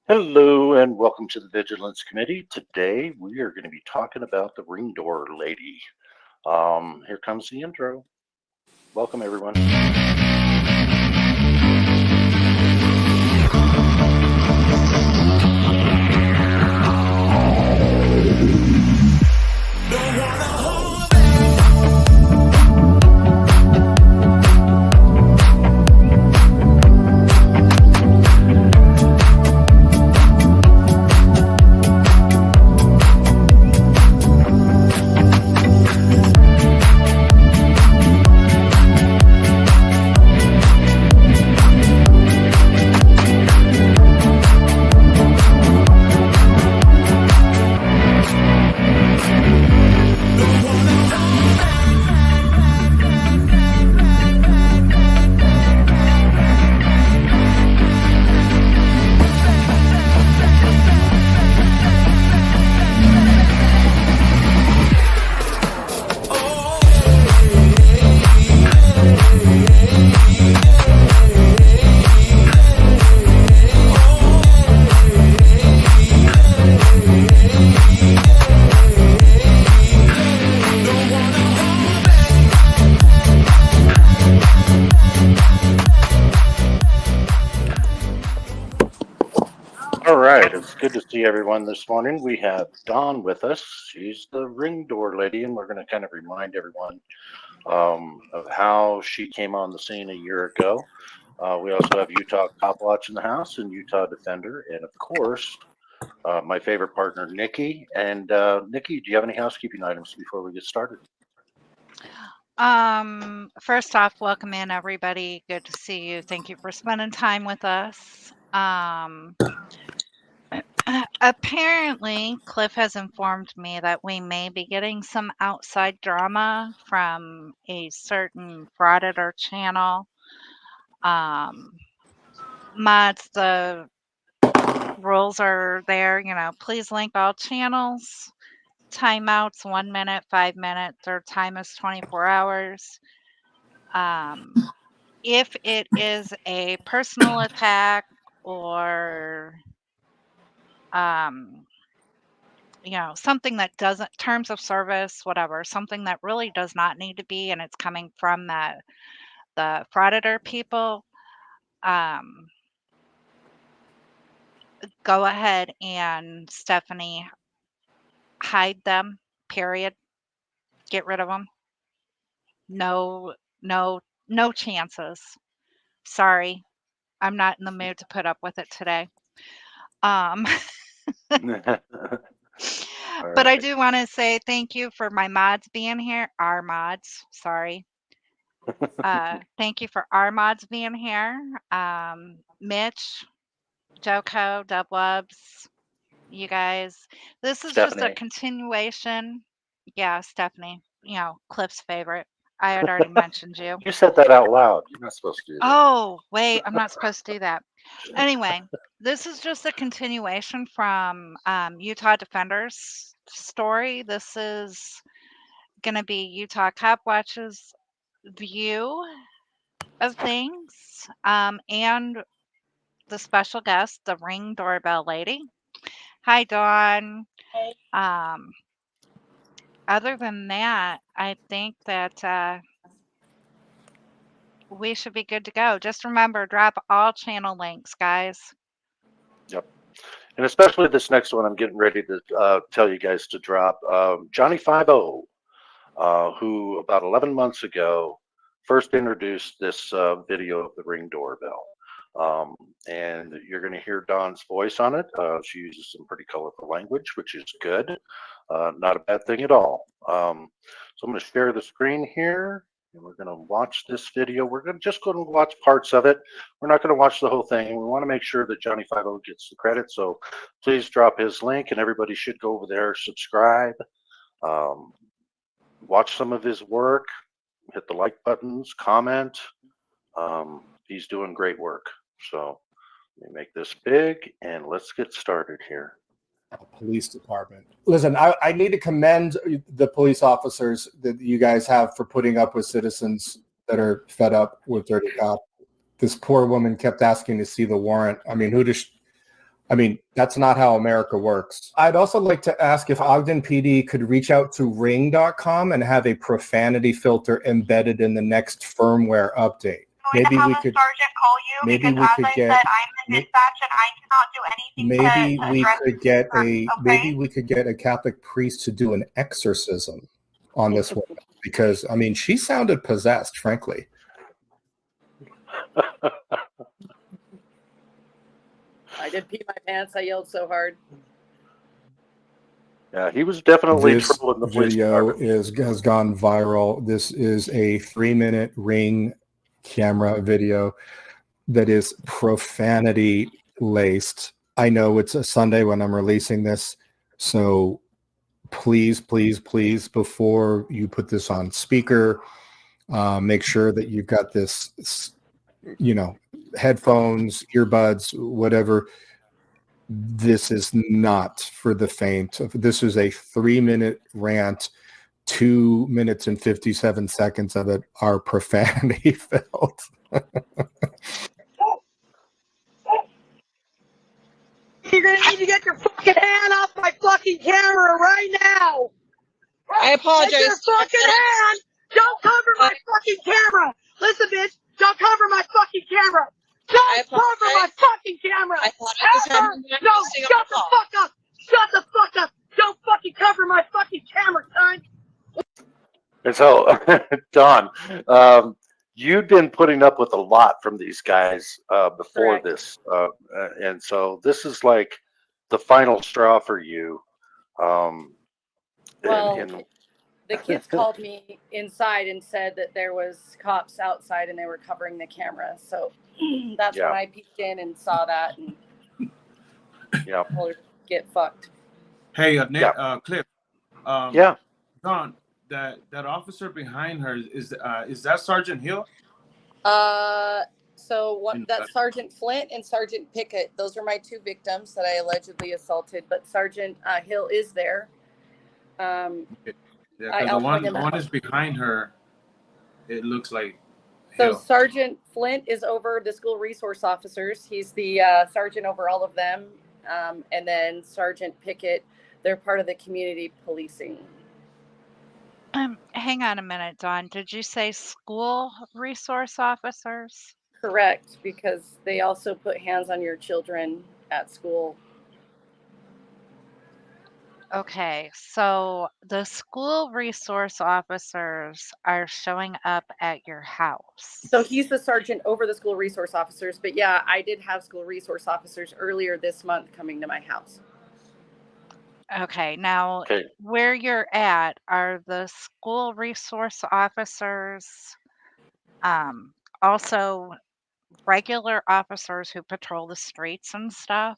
Hello and welcome to the Vigilance Committee. Today we are going to be talking about the ring door lady. Here comes the intro. Welcome everyone. All right, it's good to see everyone this morning. We have Dawn with us. She's the ring door lady, and we're going to kind of remind everyone of how she came on the scene a year ago. We also have Utah Copwatch in the house and Utah Defender, and of course, my favorite partner, Nikki. And Nikki, do you have any housekeeping items before we get started? First off, welcome in everybody. Good to see you. Thank you for spending time with us. Apparently, Cliff has informed me that we may be getting some outside drama from a certain frauditor channel. Mods, the rules are there, please link all channels. Timeouts 1 minute, 5 minutes, their time is 24 hours. If it is a personal attack or something that doesn't, terms of service, whatever, something that really does not need to be, and it's coming from the frauditor people, go ahead and Stephanie, hide them, period. Get rid of them. No chances. Sorry, I'm not in the mood to put up with it today. But I do want to say thank you for my mods being here. Our mods, sorry. Thank you for our mods being here. Mitch, Joko, Dublubs, you guys. This is just a continuation. Yeah, Stephanie, Cliff's favorite. I had already mentioned you. You said that out loud. You're not supposed to do that. Oh, wait, I'm not supposed to do that. Anyway, this is just a continuation from Utah Defenders story. This is going to be Utah Copwatch's view of things, and the special guest, the ring doorbell lady. Hi, Dawn. Other than that, I think that we should be good to go. Just remember, drop all channel links, guys. Yep. And especially this next one, I'm getting ready to tell you guys to drop. Johnny 5-0, who about 11 months ago first introduced this video of the ring doorbell. And you're going to hear Dawn's voice on it. She uses some pretty colorful language, which is good. Not a bad thing at all. So I'm going to share the screen here. And we're going to watch this video. We're just going to watch parts of it. We're not going to watch the whole thing. We want to make sure that Johnny 5-0 gets the credit. So please drop his link, and everybody should go over there, subscribe, watch some of his work, hit the like buttons, comment. He's doing great work. So let me make this big, and let's get started here. Police department. Listen, I need to commend the police officers that you guys have for putting up with citizens that are fed up with dirty cops. This poor woman kept asking to see the warrant. I mean, I mean, that's not how America works. I'd also like to ask if Ogden PD could reach out to ring.com and have a profanity filter embedded in the next firmware update. Maybe we could sergeant call you maybe because we as could I get said, I'm the dispatch and I cannot do anything maybe to we address could get a okay? maybe we could get a Catholic priest to do an exorcism on this woman because I mean she sounded possessed, frankly. I did pee my pants. I yelled so hard. Yeah, he was definitely This trolling the police video department. has gone viral. This is a 3-minute Ring camera video that is profanity laced. I know it's a Sunday when I'm releasing this, so please, please, please, before you put this on speaker, make sure that you've got this, you know, headphones, earbuds, whatever. This is not for the faint. This is a 3-minute rant. 2 minutes and 57 seconds of it are profanity filled. You're gonna need to get your fucking hand off my fucking camera right now. I apologize. Get your fucking hand. Don't cover my fucking camera. Listen, bitch. Don't cover my fucking camera. Don't cover my fucking camera. I thought I was having No, shut the fuck up. Shut the fuck up. Don't fucking cover my fucking camera, son. And so, Don, you'd been putting up with a lot from these guys before Correct. this, and so this is like the final straw for you. Well, and the kids called me inside and said that there was cops outside and they were covering the camera. So that's Yeah. when I peeked in and saw that and yeah, told her to get fucked. Hey, Nick, Yeah. Cliff. yeah, Don, that officer behind her is that Sergeant Hill? So that's Sergeant Flint and Sergeant Pickett. Those are my two victims that I allegedly assaulted. But Sergeant Hill is there. Yeah, I'll because the point him one out. is behind her. It looks like So Hill. Sergeant Flint is over the school resource officers. He's the sergeant over all of them. And then Sergeant Pickett, they're part of the community policing. Hang on a minute, Dawn. Did you say school resource officers? Correct, because they also put hands on your children at school. Okay, so the school resource officers are showing up at your house. So he's the sergeant over the school resource officers. But yeah, I did have school resource officers earlier this month coming to my house. Okay, now okay, where you're at, are the school resource officers also regular officers who patrol the streets and stuff?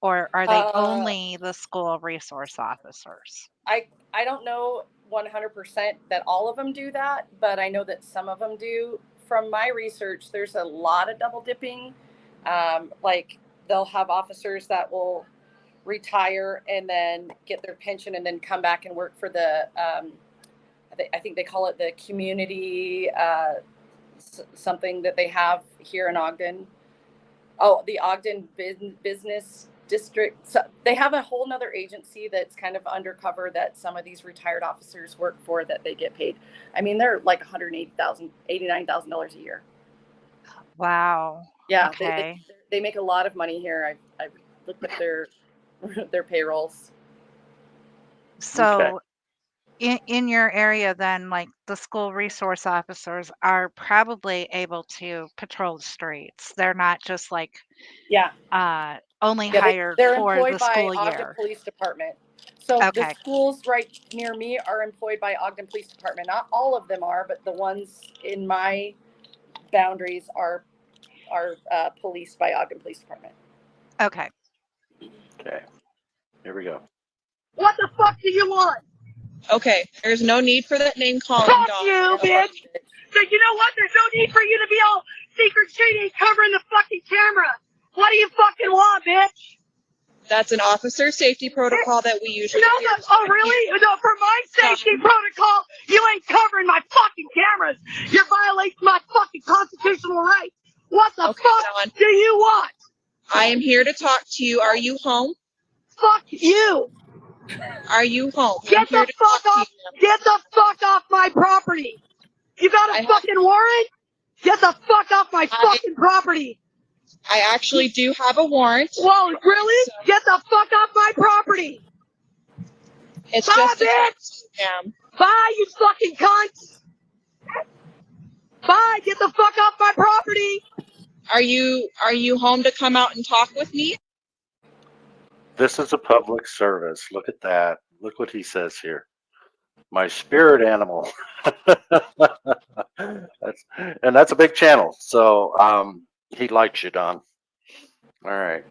Or are they only the school resource officers? I don't know 100% that all of them do that, but I know that some of them do. From my research, there's a lot of double dipping. Like they'll have officers that will retire and then get their pension and then come back and work for the, I think they call it the community, something that they have here in Ogden. Oh, the Ogden Business District. So they have a whole nother agency that's kind of undercover that some of these retired officers work for that they get paid. I mean, they're like $180,000, $89,000 a year. Wow. Yeah, Okay. they make a lot of money here. I've looked at their payrolls. So in your area then, like the school resource officers are probably able to patrol the streets. They're not just like Yeah. only Yeah, hired they're for employed the by school Ogden year. Police Department. So the Okay. schools right near me are employed by Ogden Police Department. Not all of them are, but the ones in my boundaries are policed by Ogden Police Department. Okay. okay. Here we go. What the fuck do you want? Okay, there's no need for that name calling, Fuck Dawn. you, bitch! So you know what? There's no need for you to be all secret shady covering the fucking camera. What do you fucking want, bitch? That's an officer safety protocol that we usually No, do. oh really? No, for my safety protocol, you ain't covering my fucking cameras. You're violating my fucking constitutional rights. What the Okay, fuck Dawn. do you want? I am here to talk to you. Are you home? Fuck you! Are you home? I'm Get here the to talk fuck to off! Get the fuck off my property! You got I a have- fucking warrant? Get the fuck off my I- fucking property! I actually do have a warrant. Whoa, really? Get the fuck off my property! It's Stop just a it! ma'am. Bye, you fucking cunts! Bye! Get the fuck off my property! Are you home to come out and talk with me? This is a public service. Look at that. Look what he says here. My spirit animal. That's a big channel. So he likes you, Don. All right.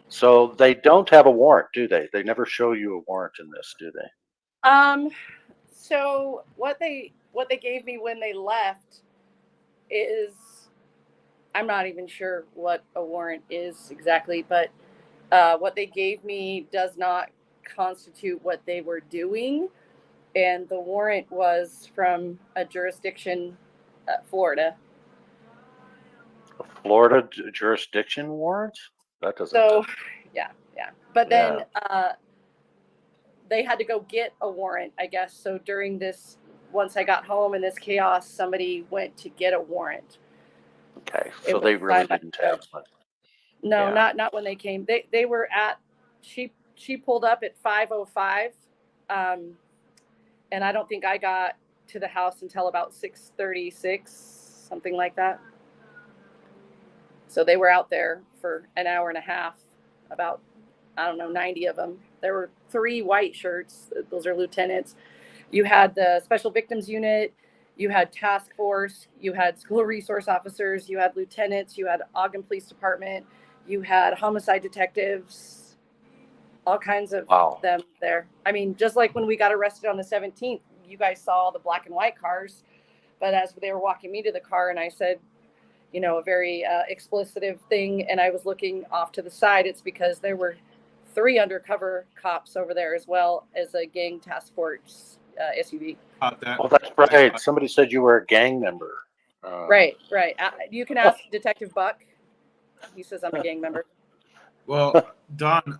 So they don't have a warrant, do they? They never show you a warrant in this, do they? So what they gave me when they left is, I'm not even sure what a warrant is exactly, but what they gave me does not constitute what they were doing. And the warrant was from a jurisdiction, Florida. A Florida jurisdiction warrant? That doesn't. So, yeah. But then they had to go get a warrant, I guess. So during this, once I got home in this chaos, somebody went to get a warrant. Okay, so they really didn't have one. No, not when they came. They were at, she pulled up at 5:05, and I don't think I got to the house until about 6:36, something like that. So they were out there for an hour and a half, about, I don't know, 90 of them. There were 3 white shirts. Those are lieutenants. You had the Special Victims Unit, you had Task Force, you had School Resource Officers, you had lieutenants, you had Ogden Police Department, you had homicide detectives, all kinds of them there. I mean, just like when we got arrested on the 17th, you guys saw the black and white cars, but as they were walking me to the car and I said, you know, a very explicit thing, and I was looking off to the side, it's because there were 3 undercover cops over there as well as a gang task force SUV. Oh, that's right. Somebody said you were a gang member. Right. You can ask Detective Buck. He says I'm a gang member. Well, Don,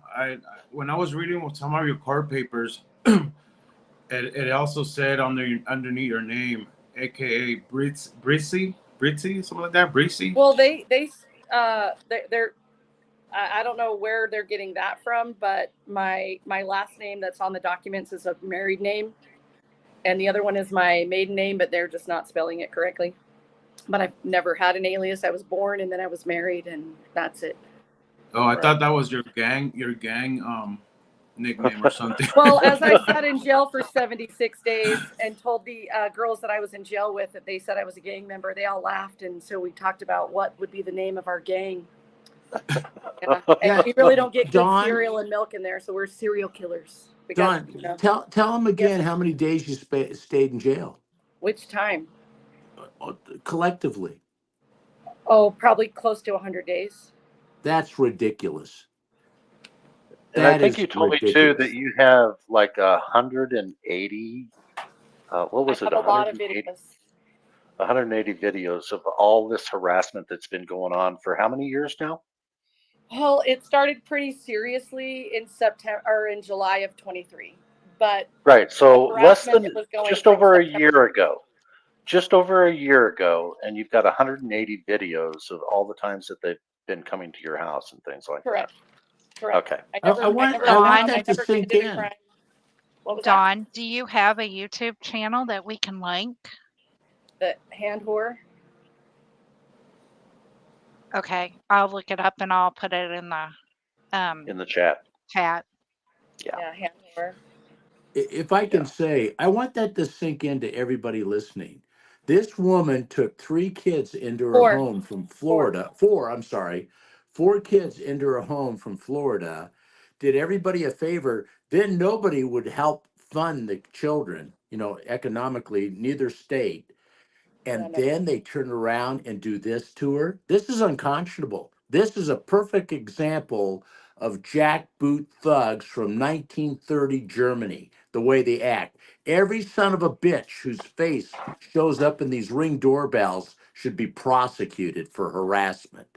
when I was reading some of your court papers, it also said underneath your name, aka Brissy, something like that, Brissy. Well, they're I don't know where they're getting that from, but my last name that's on the documents is a married name, and the other one is my maiden name, but they're just not spelling it correctly. But I've never had an alias. I was born and then I was married, and that's it. Oh, I thought that was your gang nickname or something. Well, as I sat in jail for 76 days and told the girls that I was in jail with that they said I was a gang member, they all laughed, and so we talked about what would be the name of our gang. And we really don't get good cereal and milk in there, so we're serial killers. Don, tell them again how many days you stayed in jail. Which time? Collectively. Oh, probably close to 100 days. That's ridiculous. And I think you told me too that you have like 180. What was it? A lot of videos. 180 videos of all this harassment that's been going on for how many years now? Well, it started pretty seriously in September or in July of 23, but right. So less than just over a September. year ago. Just over a year ago, and you've got 180 videos of all the times that they've been coming to your house and things like Correct. that. Correct. Okay. I want that to sink in. Dawn, do you have a YouTube channel that we can link? The hand whore. Okay, I'll look it up and I'll put it in the chat. Chat. Yeah, hand whore. If I can say, I want that to sink into everybody listening. This woman took 3 kids into her home from Florida. 4 kids into her home from Florida. Did everybody a favor. Then nobody would help fund the children, economically, neither state. And then they turn around and do this to her. This is unconscionable. This is a perfect example of jackboot thugs from 1930 Germany, the way they act. Every son of a bitch whose face shows up in these Ring doorbells should be prosecuted for harassment.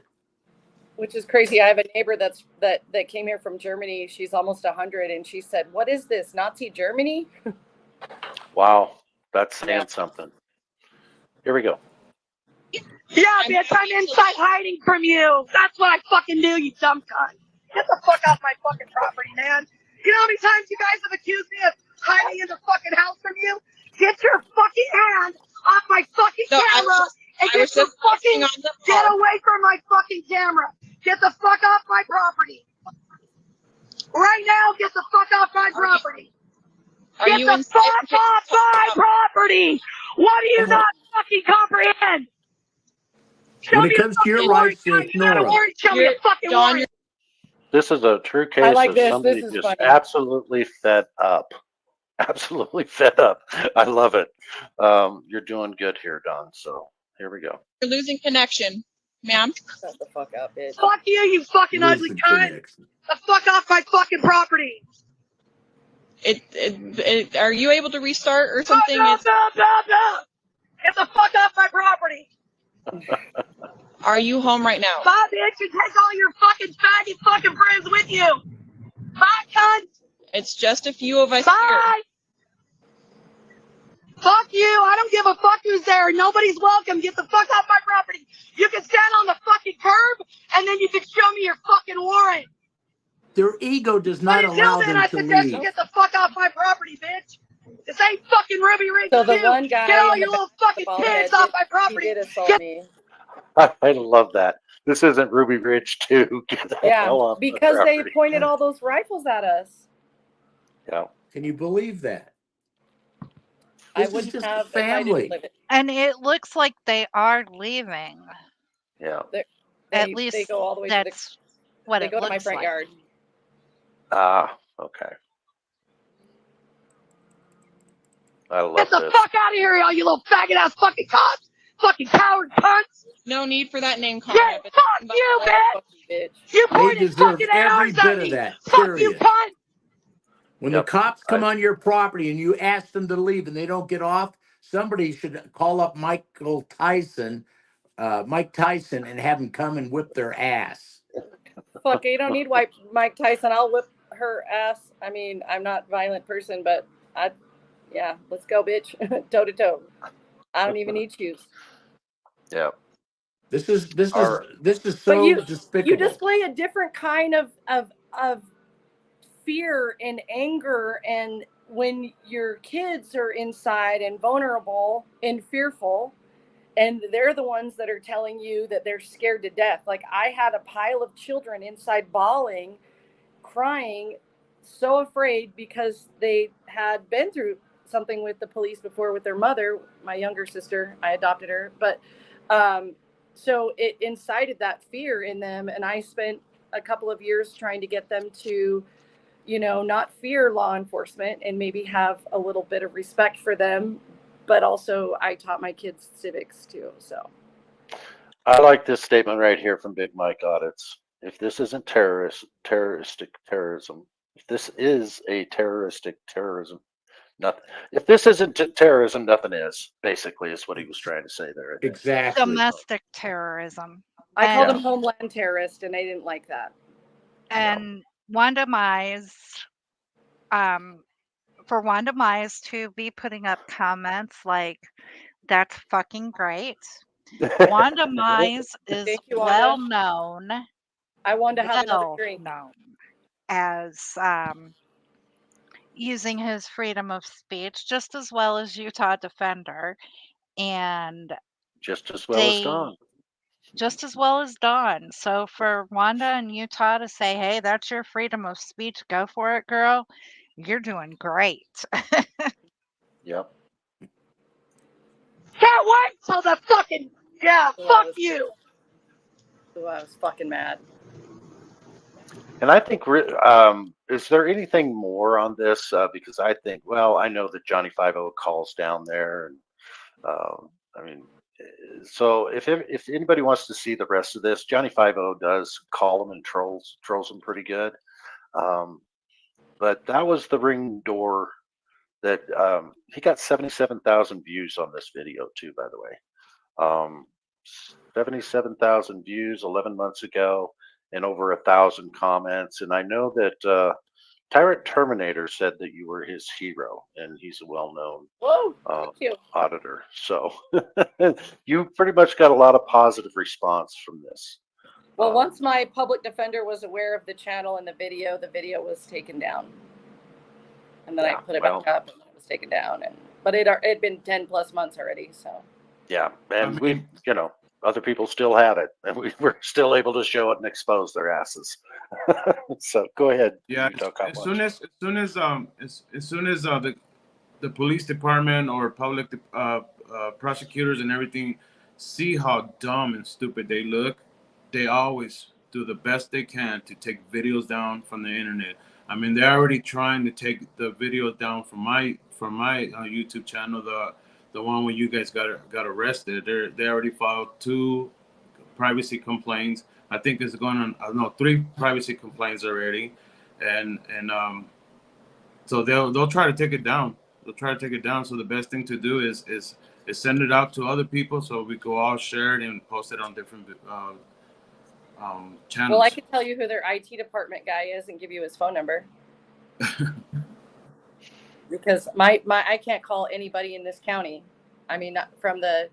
Which is crazy. I have a neighbor that came here from Germany. She's almost 100, and she said, "What is this, Nazi Germany?" Wow, that's saying something. Here we go. Yeah, bitch, I'm inside hiding from you. That's what I fucking do, you dumb cunt. Get the fuck off my fucking property, man. You know how many times you guys have accused me of hiding in the fucking house from you? Get your fucking hand off my fucking camera and get your fucking get away from my fucking camera. Get the fuck off my property. Right now, get the fuck off my property. Get the fuck off my property. What do you not fucking comprehend? When it comes to your rights, Nora, Show me a fucking warrant. This is a true case I like of this. somebody This is just funny. absolutely fed up. Absolutely fed up. I love it. You're doing good here, Don. So here we go. You're losing connection, ma'am. Shut the fuck up, bitch. Fuck you fucking ugly listen cunt. connection. The fuck off my fucking property. Are you able to restart or something? No. Get the fuck off my property. Are you home right now? Bye, bitch, and take all your fucking faggot fucking friends with you. Bye, cunt. It's just a few of us Bye. Fuck you. I don't give a fuck who's there. Nobody's welcome. Get the fuck off my property. You can stand on the fucking curb, and then you can show me your fucking warrant. Their ego does not But allow until then, them I to suggest you leave. get the fuck off my property, bitch. This ain't fucking Ruby Ridge. So the too. one guy Get all in your the little back fucking of the bald kids head off my he property. did assault Get me. I love that. This isn't Ruby Ridge 2. Get the hell off my because they property. pointed all those rifles at us. Yeah. Can you believe that? I This is wouldn't just have a if I didn't family. live it. And it looks like they are leaving. Yeah. At They least go all the way to the. that's what They it go to my looks front like. yard. Ah, okay. I love Get the this. fuck out of here, all you little faggot ass fucking cops. Fucking coward cunts. No need for that name call. Yeah, fuck you, bitch. Fuck you, bitch. You They pointed deserve fucking every ARs at bit of me. that, Fuck you, period. cunt. When Yep. the cops come on your property and you ask them to leave and they don't get off, somebody should call up Mike Tyson, and have him come and whip their ass. Fuck, you don't need Mike Tyson. I'll whip her ass. I mean, I'm not a violent person, but yeah, let's go, bitch. Toe to toe. I don't even need shoes. Yeah. This is Our- so But despicable. you display a different kind of fear and anger, and when your kids are inside and vulnerable and fearful, and they're the ones that are telling you that they're scared to death. Like, I had a pile of children inside bawling, crying, so afraid because they had been through something with the police before with their mother, my younger sister. I adopted her, but so it incited that fear in them, and I spent a couple of years trying to get them to, not fear law enforcement and maybe have a little bit of respect for them. But also, I taught my kids civics too. So I like this statement right here from Big Mike Audits. If this isn't terroristic terrorism, if this is a terroristic terrorism, nothing. If this isn't terrorism, nothing is. Basically, is what he was trying to say there. Exactly. Domestic terrorism. I called And- them homeland terrorist, and they didn't like that. And Wanda Mize, for Wanda Mize to be putting up comments like, that's fucking great. Wanda Mize is Thank you, Wanda. well known. I wanted to have another well drink. known as using his freedom of speech just as well as Utah Defender, and Just as well as Don. just as well as Dawn. So for Wanda and Utah to say, hey, that's your freedom of speech, go for it, girl, you're doing great. Yep. Can't wait till the fucking, fuck you. So I was fucking mad. And I think, is there anything more on this? Because I think, well, I know that Johnny 5-0 calls down there, and I mean, so if anybody wants to see the rest of this, Johnny 5-0 does call them and trolls them pretty good. But that was the ring door that he got 77,000 views on this video too, by the way. 77,000 views 11 months ago. and over 1,000 comments. And I know that Tyrant Terminator said that you were his hero, and he's a well-known Whoa, thank you. auditor. So you pretty much got a lot of positive response from this. Well, once my public defender was aware of the channel and the video was taken down. And then I put it back up and it was taken down. But it'd been 10 plus months already. So yeah, and we, other people still had it, and we were still able to show it and expose their asses. So go ahead. Yeah, as soon as the police department or public prosecutors and everything see how dumb and stupid they look, they always do the best they can to take videos down from the internet. I mean, they're already trying to take the videos down from my YouTube channel, the one where you guys got arrested. They already filed 2 privacy complaints. I think it's going on, I don't know, 3 privacy complaints already, and so they'll try to take it down. They'll try to take it down. So the best thing to do is send it out to other people so we can all share it and post it on different channels. Well, I can tell you who their IT department guy is and give you his phone number. Because I can't call anybody in this county. I mean, from the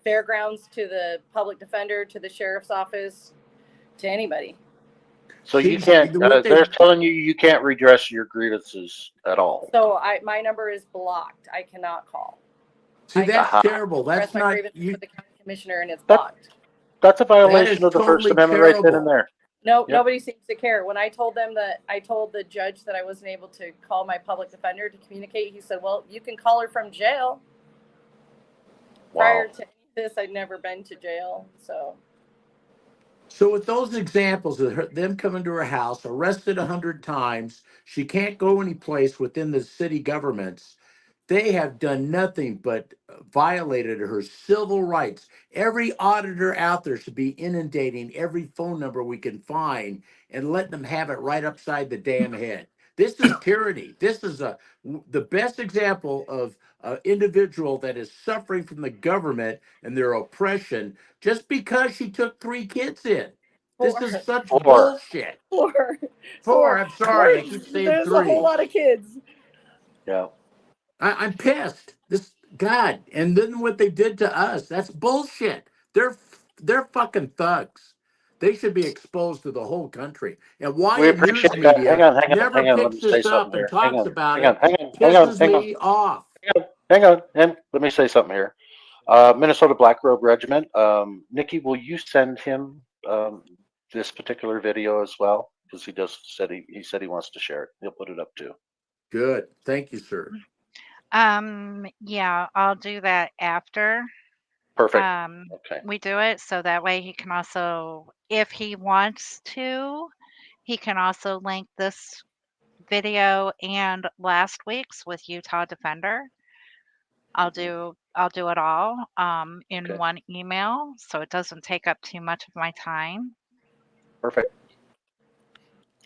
fairgrounds to the public defender to the sheriff's office to anybody. So you can't. They're telling you can't redress your grievances at all. So my number is blocked. I cannot call. See, that's terrible. That's not you. The county commissioner, and it's blocked. That's a violation of the First Amendment right then and there. No, nobody seems to care. When I told them that, I told the judge that I wasn't able to call my public defender to communicate. He said, "Well, you can call her from jail." Wow. Prior to this, I'd never been to jail, so. So with those examples of them coming to her house, arrested 100 times, she can't go any place within the city governments. They have done nothing but violated her civil rights. Every auditor out there should be inundating every phone number we can find and letting them have it right upside the damn head. This is tyranny. This is the best example of an individual that is suffering from the government and their oppression just because she took 3 kids in. This is such bullshit. 4. I'm sorry. I keep saying There's 3. a whole lot of kids. Yeah. I'm pissed. God, and then what they did to us, that's bullshit. They're fucking thugs. They should be exposed to the whole country. And why the news media never picks this up and talks about it pisses me off. Hang on. Let me say something here. Minnesota Black Robe Regiment. Nikki, will you send him this particular video as well? Because he said he wants to share it. He'll put it up too. Good. Thank you, sir. Yeah, I'll do that after. Perfect. Okay. We do it so that way he can also, if he wants to, he can also link this video and last week's with Utah Defender. I'll do it all in one email so it doesn't take up too much of my time. Perfect.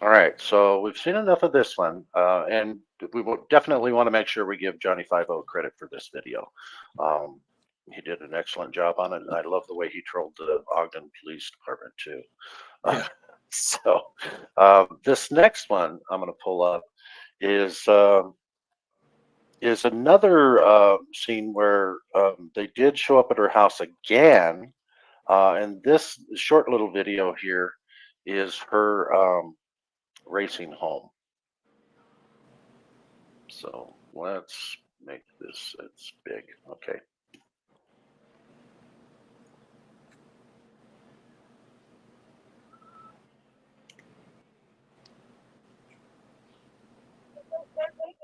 All right, so we've seen enough of this one, and we will definitely want to make sure we give Johnny 5-0 credit for this video. He did an excellent job on it, and I love the way he trolled the Ogden Police Department too. So this next one I'm going to pull up is another scene where they did show up at her house again, and this short little video here is her racing home. So let's make this, it's big. Okay.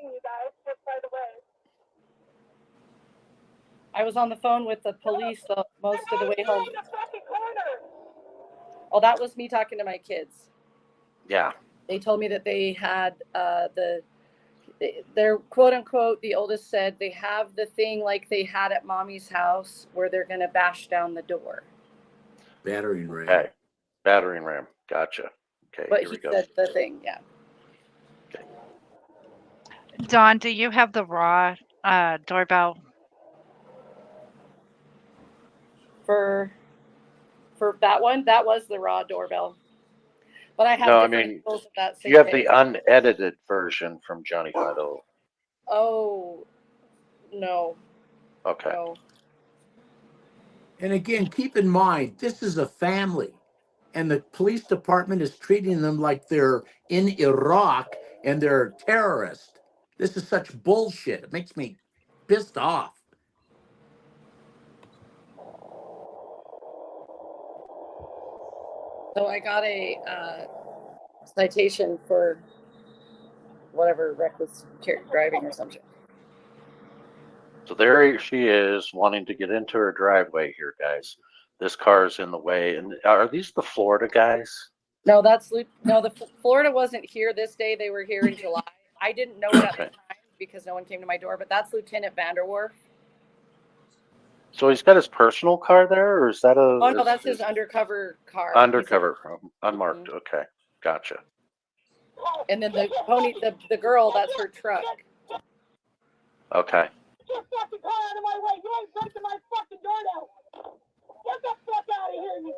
You guys, just by the way. I was on the phone with the police most of the way home. Oh, that was me talking to my kids. Yeah. They told me that they had their quote unquote, the oldest said they have the thing like they had at mommy's house where they're going to bash down the door. Battering ram. Okay. Battering ram. Gotcha. Okay. But here we he go. said the thing. Yeah. Okay. Dawn, do you have the raw doorbell? For For that one, that was the raw doorbell. But I have No, I different mean, angles of that same you have day. the unedited version from Johnny 50. Oh, no, Okay. no. And again, keep in mind, this is a family, and the police department is treating them like they're in Iraq and they're terrorists. This is such bullshit. It makes me pissed off. So I got a citation for whatever, reckless driving or something. So there she is, wanting to get into her driveway here, guys. This car's in the way. And are these the Florida guys? No, the Florida wasn't here this day. They were here in July. I didn't know it at the Okay. time because no one came to my door, but that's Lieutenant Vanderwerf. So he's got his personal car there, or is that a? Oh no, that's his undercover car. Undercover, unmarked. Okay, gotcha. And then the girl, that's her truck. Okay. Get your fucking car out of my way. You ain't breaking my fucking door down. Get the fuck out of here, you.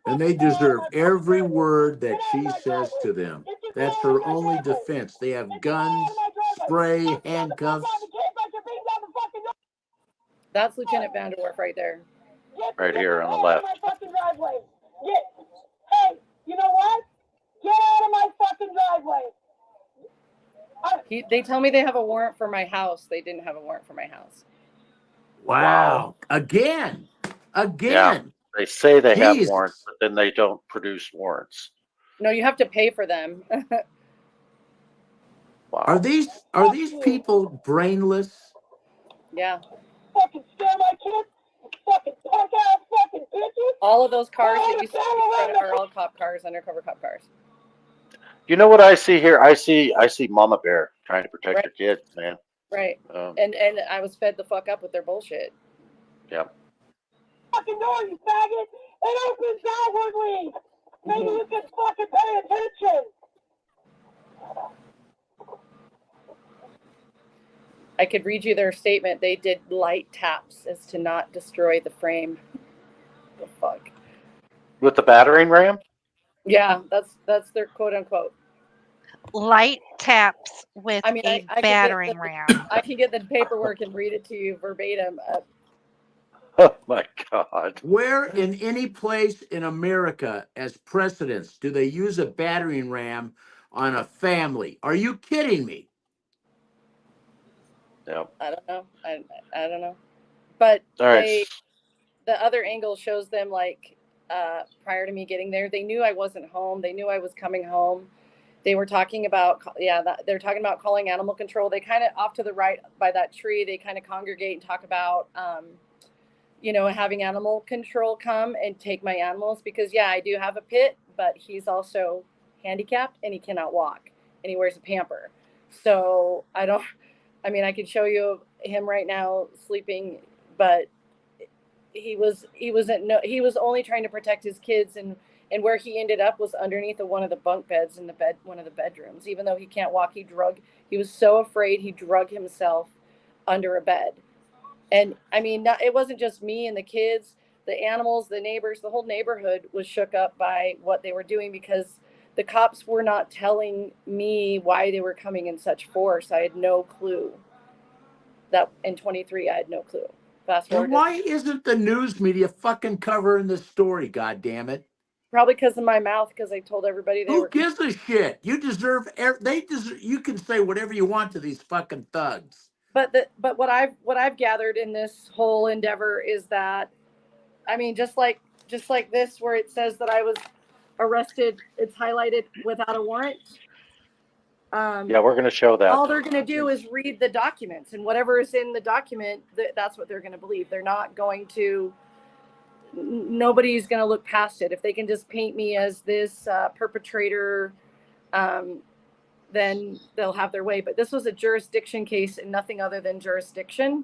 And they deserve every word that she says to them. That's her only defense. They have guns, spray, handcuffs. That's Lieutenant Vanderwerf right there. Right here on the left. Hey, you know what? Get out of my fucking driveway. They tell me they have a warrant for my house. They didn't have a warrant for my house. Wow. Again. Yeah, they say they have Jesus. warrants, but then they don't produce warrants. No, you have to pay for them. Wow. Are these people brainless? Yeah. Fucking scare my kids. Fucking punk ass fucking bitches. All of those cars that you see are all cop cars, undercover cop cars. You know what I see here? I see Mama Bear trying to protect Right. her kids, man. Right. And I was fed the fuck up with their bullshit. Yeah. Fucking door, you faggot. It opens outwardly. Maybe you can fucking pay attention. I could read you their statement. They did light taps as to not destroy the frame. The fuck. With the battering ram? Yeah, that's their quote unquote. Light taps with I mean, a I battering ram. I can get the paperwork and read it to you verbatim. Oh my God. Where in any place in America as precedents do they use a battering ram on a family? Are you kidding me? Yeah. I don't know. I don't know. But All right. the other angle shows them like prior to me getting there, they knew I wasn't home. They knew I was coming home. They were talking about, they're talking about calling animal control. They kind of off to the right by that tree, they kind of congregate and talk about, having animal control come and take my animals because, I do have a pit, but he's also handicapped and he cannot walk and he wears a pamper. So I could show you him right now sleeping, but he was only trying to protect his kids, and where he ended up was underneath one of the bunk beds in one of the bedrooms. Even though he can't walk, he was so afraid he drug himself under a bed. And I mean, it wasn't just me and the kids, the animals, the neighbors, the whole neighborhood was shook up by what they were doing because the cops were not telling me why they were coming in such force. I had no clue. That in 23, I had no clue. Fast forward. And why isn't the news media fucking covering this story? God damn it! Probably because of my mouth, because I told everybody Who gives a shit? You deserve. You can say whatever you want to these fucking thugs. But what I've gathered in this whole endeavor is that, I mean, just like this, where it says that I was arrested, it's highlighted without a warrant. Yeah, we're going to show that. All they're going to do is read the documents, and whatever is in the document, that's what they're going to believe. They're not going to. Nobody's going to look past it. If they can just paint me as this perpetrator, then they'll have their way. But this was a jurisdiction case and nothing other than jurisdiction.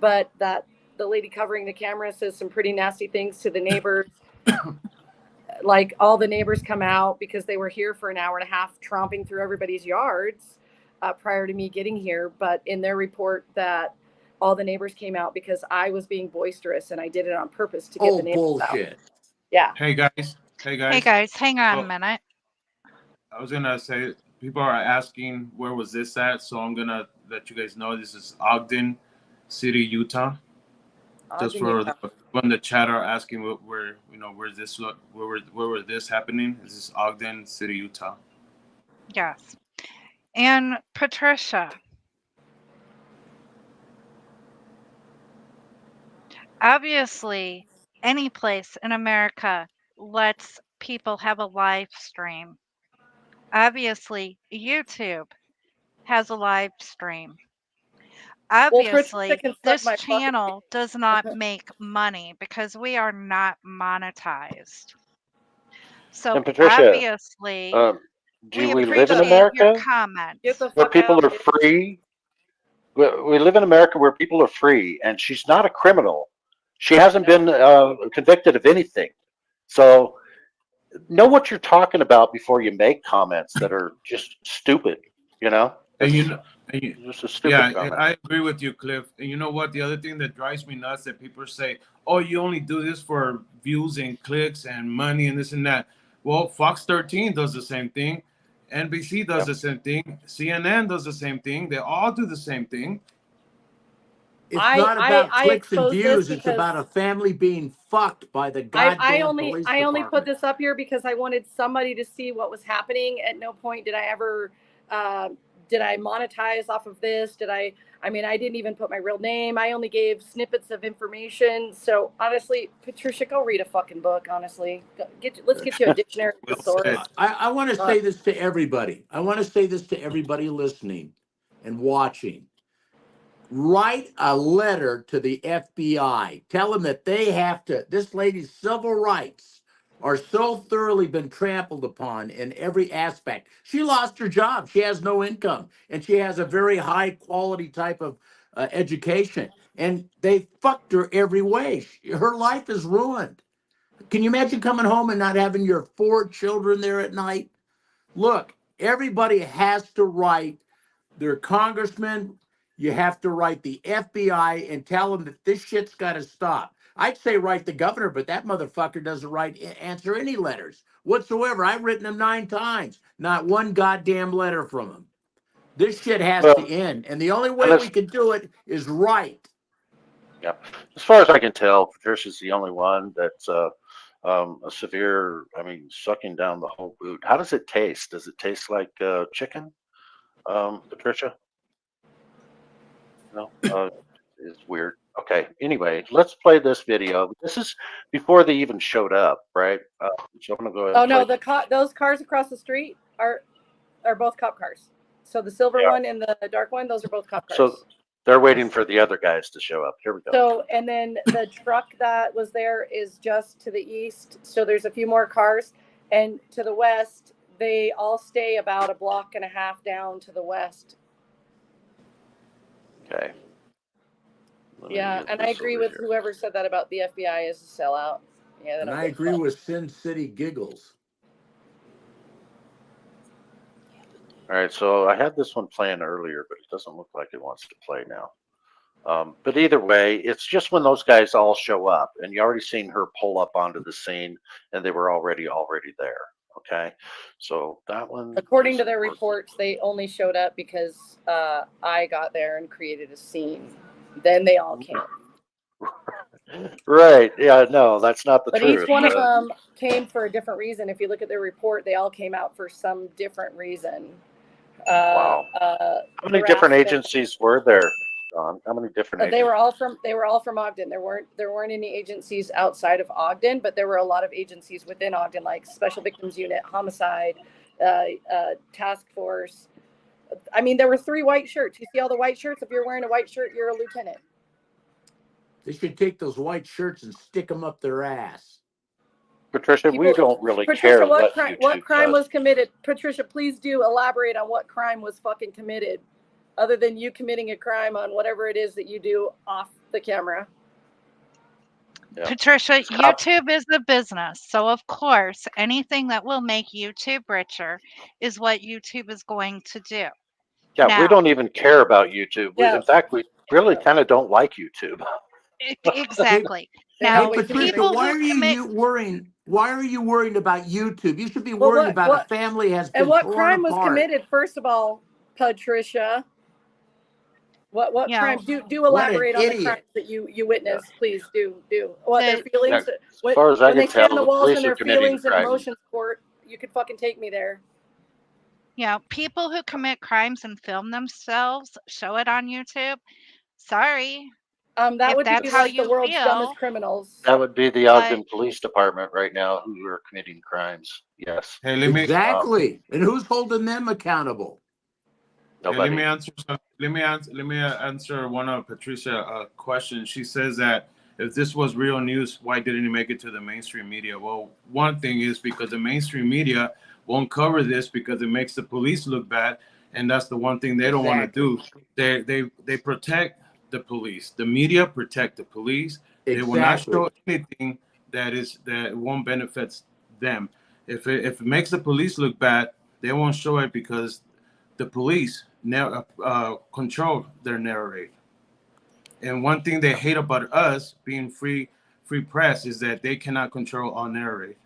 But that the lady covering the camera says some pretty nasty things to the neighbors. Like all the neighbors come out because they were here for an hour and a half tromping through everybody's yards prior to me getting here. But in their report that all the neighbors came out because I was being boisterous and I did it on purpose to get the neighbors out. Bullshit. Yeah. Hey guys. Hey Hey guys. guys, hang on a Oh, minute. I was gonna say people are asking where was this at, so I'm gonna let you guys know this is Ogden City, Utah. Just Ogden, for the Utah. people in the chat are asking where where's this where was this happening? This is Ogden City, Utah. Yes. And Patricia, obviously, any place in America lets people have a live stream. Obviously, YouTube has a live stream. Well, Patricia Obviously, can suck this my fucking. channel does not make money because we are not monetized. So And Patricia, obviously, do we we live in appreciate your America comments. Get the where fuck people out, are dude. free? We live in America where people are free, and she's not a criminal. She hasn't been convicted of anything. So know what you're talking about before you make comments that are just stupid. You know, And it's you know, and you, just a yeah, stupid comment. I agree with you, Cliff. And you know what? The other thing that drives me nuts that people say, "Oh, you only do this for views and clicks and money and this and that." Well, Fox 13 does the same thing. NBC does Yep. the same thing. CNN does the same thing. They all do the same thing. It's not about I clicks and expose this views. It's because about a family being fucked by the goddamn police I only put department. this up here because I wanted somebody to see what was happening. At no point did I ever did I monetize off of this? I mean, I didn't even put my real name. I only gave snippets of information. So honestly, Patricia, go read a fucking book. Honestly, let's get you a dictionary Well thesaurus. said. I want to say this to everybody. I want to say this to everybody listening and watching. Write a letter to the FBI. Tell them that they have to, this lady's civil rights are so thoroughly been trampled upon in every aspect. She lost her job. She has no income, and she has a very high quality type of education. And they fucked her every way. Her life is ruined. Can you imagine coming home and not having your 4 children there at night? Look, everybody has to write their congressman. You have to write the FBI and tell them that this shit's got to stop. I'd say write the governor, but that motherfucker doesn't answer any letters whatsoever. I've written him 9 times, not one goddamn letter from him. This shit has Well, to end, and the only way and we can do it is write. yeah, as far as I can tell, Patricia's the only one that's a severe. I mean, sucking down the whole boot. How does it taste? Does it taste like chicken, Patricia? No, it's weird. Okay. Anyway, let's play this video. This is before they even showed up, right? So I'm gonna go ahead. Oh And no, play. those cars across the street are both cop cars. So the silver Yeah. one and the dark one, those are both cop cars. So they're waiting for the other guys to show up. Here we go. So, and then the truck that was there is just to the east. So there's a few more cars. And to the west, they all stay about a block and a half down to the west. Okay. Let me Yeah, get and I this agree over with here. whoever said that about the FBI is a sellout. Yeah, they And don't I give a agree fuck. with Sin City Giggles. All right. So I had this one playing earlier, but it doesn't look like it wants to play now. But either way, it's just when those guys all show up, and you already seen her pull up onto the scene, and they were already there. Okay, so that one. According to isn't their working. reports, they only showed up because I got there and created a scene. Then they all came. Right? Yeah. No, that's not the But truth. each one of them came for a different reason. If you look at their report, they all came out for some different reason. Wow. How many different harassment. agencies were there, Don? How many different? They were all from Ogden. There weren't any agencies outside of Ogden, but there were a lot of agencies within Ogden, like Special Victims Unit, Homicide, Task Force. I mean, there were 3 white shirts. You see all the white shirts? If you're wearing a white shirt, you're a lieutenant. They should take those white shirts and stick them up their ass. Patricia, we don't really Patricia, care what YouTube crime does. was committed? Patricia, please do elaborate on what crime was fucking committed, other than you committing a crime on whatever it is that you do off the camera. Yeah. Patricia, YouTube is a business. So, of course, anything that will make YouTube richer is what YouTube is going to do. Yeah, Now, we don't even care about YouTube. Yeah. In fact, we really kind of don't like YouTube. Exactly. Now, always Patricia, people why who are you, commit you worrying? Why are you worrying about YouTube? You should be Well, worrying about a family has and been what torn crime was apart. committed? First of all, Patricia, what you know, crime? Do What an elaborate on the idiot. crimes that you witnessed, please. Do what their the feelings? As far as I When can they stand tell, the the walls police and are their committing feelings and crimes. emotions court, you could fucking take me there. people who commit crimes and film themselves, show it on YouTube. Sorry, That if would be that's how like the you world's dumbest feel, criminals. That would be the but Ogden Police Department right now who are committing crimes. Yes. Hey, let me Exactly. And who's holding them accountable? let Nobody. me answer let me answer one of Patricia questions. She says that if this was real news, why didn't it make it to the mainstream media? Well, one thing is because the mainstream media won't cover this because it makes the police look bad, and that's the one thing they don't want to do. They protect the police. The media protect the police. They will not Exactly. show anything that won't benefit them. If it makes the police look bad, they won't show it because the police control their narrative. And one thing they hate about us being free press is that they cannot control our narrative.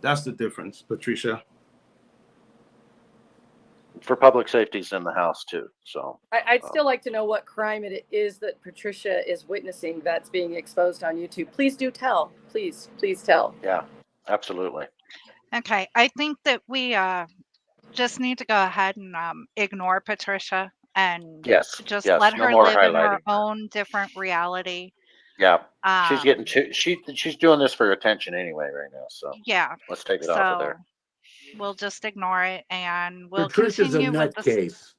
That's the difference, Patricia. For public safety's in the house too. So I'd still like to know what crime it is that Patricia is witnessing that's being exposed on YouTube. Please do tell. Please tell. yeah, absolutely. okay, I think that we just need to go ahead and ignore Patricia and Yes. just Yes. let No her more live in her highlighting. own different reality. Yeah. She's Um, getting she's doing this for attention anyway right now. So yeah, let's take it off of so there. we'll just ignore it and we'll Patricia's a continue with the nutcase.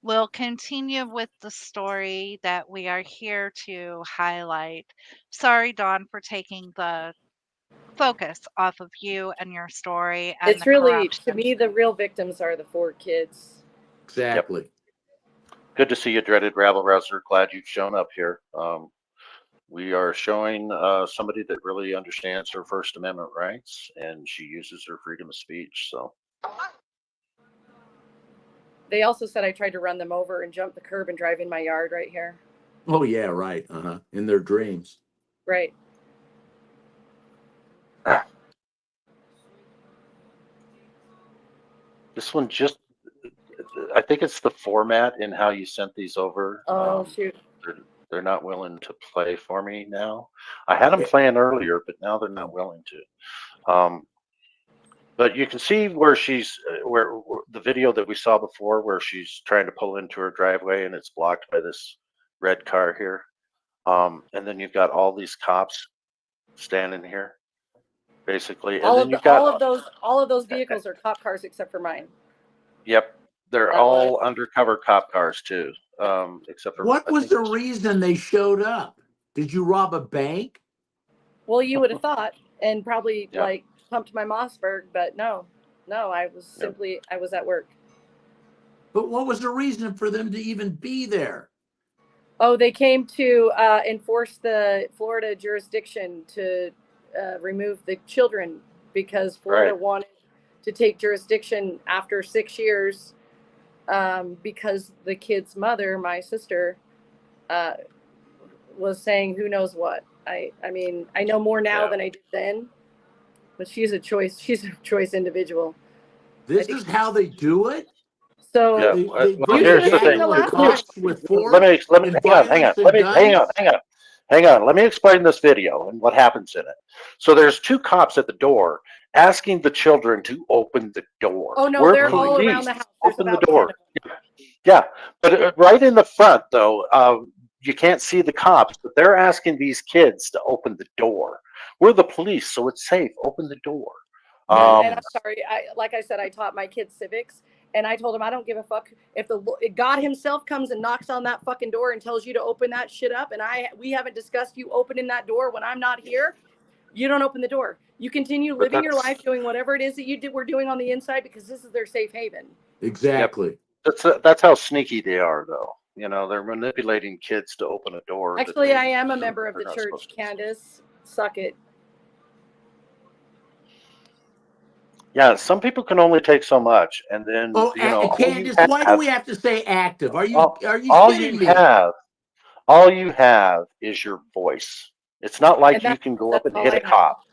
we'll continue with the story that we are here to highlight. Sorry, Dawn, for taking the focus off of you and your story and It's the really, to corruption. me, the real victims are the 4 kids. Exactly. Good to see you, dreaded rabble rouser. Glad you've shown up here. We are showing somebody that really understands her First Amendment rights, and she uses her freedom of speech. So They also said I tried to run them over and jump the curb and drive in my yard right here. Oh yeah, right. In their dreams. Right. this one just, I think it's the format in how you sent these over. Oh, shoot. They're not willing to play for me now. I had them playing earlier, but now they're not willing to. But you can see where she's, where the video that we saw before, where she's trying to pull into her driveway and it's blocked by this red car here. And then you've got all these cops standing here, basically. And All then of you've got all of those vehicles are cop cars except for mine. Yep, they're That all undercover cop cars too, except for What I was think the reason they showed up? Did you rob a bank? Well, you would have thought, and probably Yep. like pumped my Mossberg, but no, I was simply I was at work. But what was the reason for them to even be there? Oh, they came to enforce the Florida jurisdiction to remove the children because Florida Right. wanted to take jurisdiction after 6 years because the kid's mother, my sister, was saying who knows what. I mean, I know more now Yeah. than I did then, but she's a choice individual. This is how they do it? So Yeah. They Well, bring here's a the thing. gaggle of Let me- cops with force Let me and hang on. violence and Let me guns? hang on. Let me explain this video and what happens in it. So there's 2 cops at the door asking the children to open the door. Oh no, We're they're all police. around the house. There's Open the about door. 10 of them. Yeah, but right in the front though, you can't see the cops, but they're asking these kids to open the door. We're the police, so it's safe. Open the door. And I'm sorry. Like I said, I taught my kids civics, and I told them I don't give a fuck if if God Himself comes and knocks on that fucking door and tells you to open that shit up, and we haven't discussed you opening that door when I'm not here. You don't open the door. You continue But living your that's- life, doing whatever it is that we're doing on the inside because this is their safe haven. Exactly. That's how sneaky they are, though. You know, they're manipulating kids to open a door. Actually, I am a member of they're the not church, supposed to. Candace. Suck it. Yeah, some people can only take so much, and then Oh, Candace, why do we have to say active? Are you all kidding you me? have, all you have is your voice. It's not like And you can go that's up and all hit I a have. cop.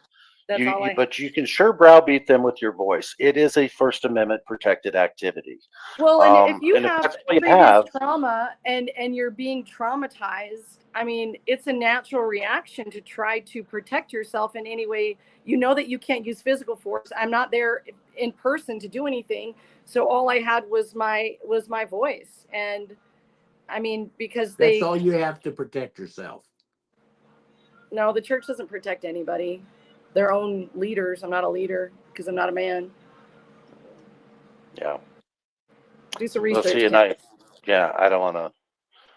That's all I have. But you can sure browbeat them with your voice. It is a First Amendment protected activity. Well, and if you And if have that's all you previous have, trauma and you're being traumatized, I mean, it's a natural reaction to try to protect yourself in any way. You know that you can't use physical force. I'm not there in person to do anything, so all I had was my voice. And I mean, because That's all you have to protect yourself. no, the church doesn't protect anybody. Their own leaders. I'm not a leader because I'm not a man. yeah. Do some Well, research. see, and I don't want to.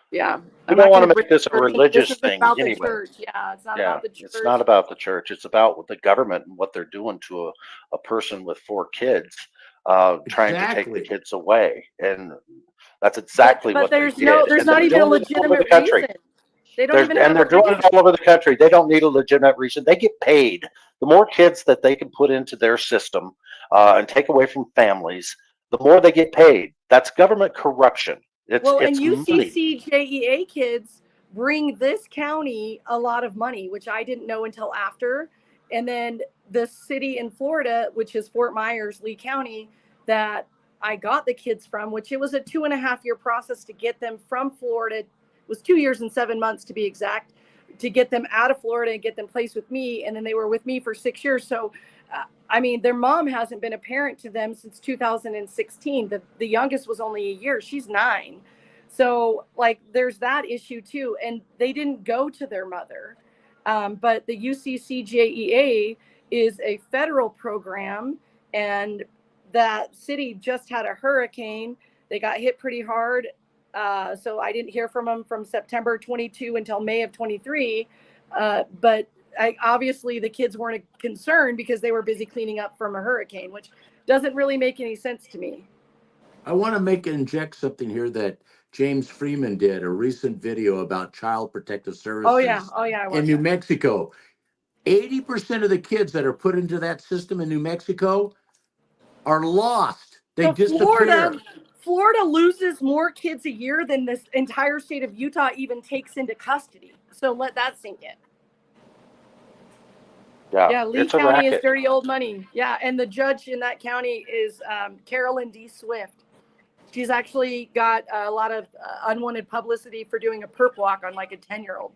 Yeah. We I'm don't not want to gonna make this a bring- religious This thing isn't about the anyway. church. Yeah, it's not Yeah, about the church. it's not about the church. It's about the government and what they're doing to a person with 4 kids, trying to take the Exactly. kids away, and that's exactly But what they there's did. no, there's And they're not even a doing it all over legitimate the country. reason. They don't even have And they're a doing reason. it all over the country. They don't need a legitimate reason. They get paid. The more kids that they can put into their system and take away from families, the more they get paid. That's government corruption. Well, and It's money. UCCJEA kids bring this county a lot of money, which I didn't know until after. And then the city in Florida, which is Fort Myers, Lee County, that I got the kids from, which it was a 2.5-year process to get them from Florida. It was 2 years and 7 months to be exact, to get them out of Florida and get them placed with me. And then they were with me for 6 years. So, I mean, their mom hasn't been a parent to them since 2016. The youngest was only a year. She's 9. So, like, there's that issue too. And they didn't go to their mother. But the UCCJEA is a federal program, and that city just had a hurricane. They got hit pretty hard. So I didn't hear from them from September 22 until May of 23. But obviously the kids weren't concerned because they were busy cleaning up from a hurricane, which doesn't really make any sense to me. I want to inject something here that James Freeman did, a recent video about child protective services Oh yeah, I in watched New that. Mexico. 80% of the kids that are put into that system in New Mexico are lost. They So disappear. Florida loses more kids a year than this entire state of Utah even takes into custody. So let that sink in. Yeah, Lee It's a County is racket. dirty old money. Yeah, and the judge in that county is Carolyn D. Swift. She's actually got a lot of unwanted publicity for doing a perp walk on like a 10-year-old.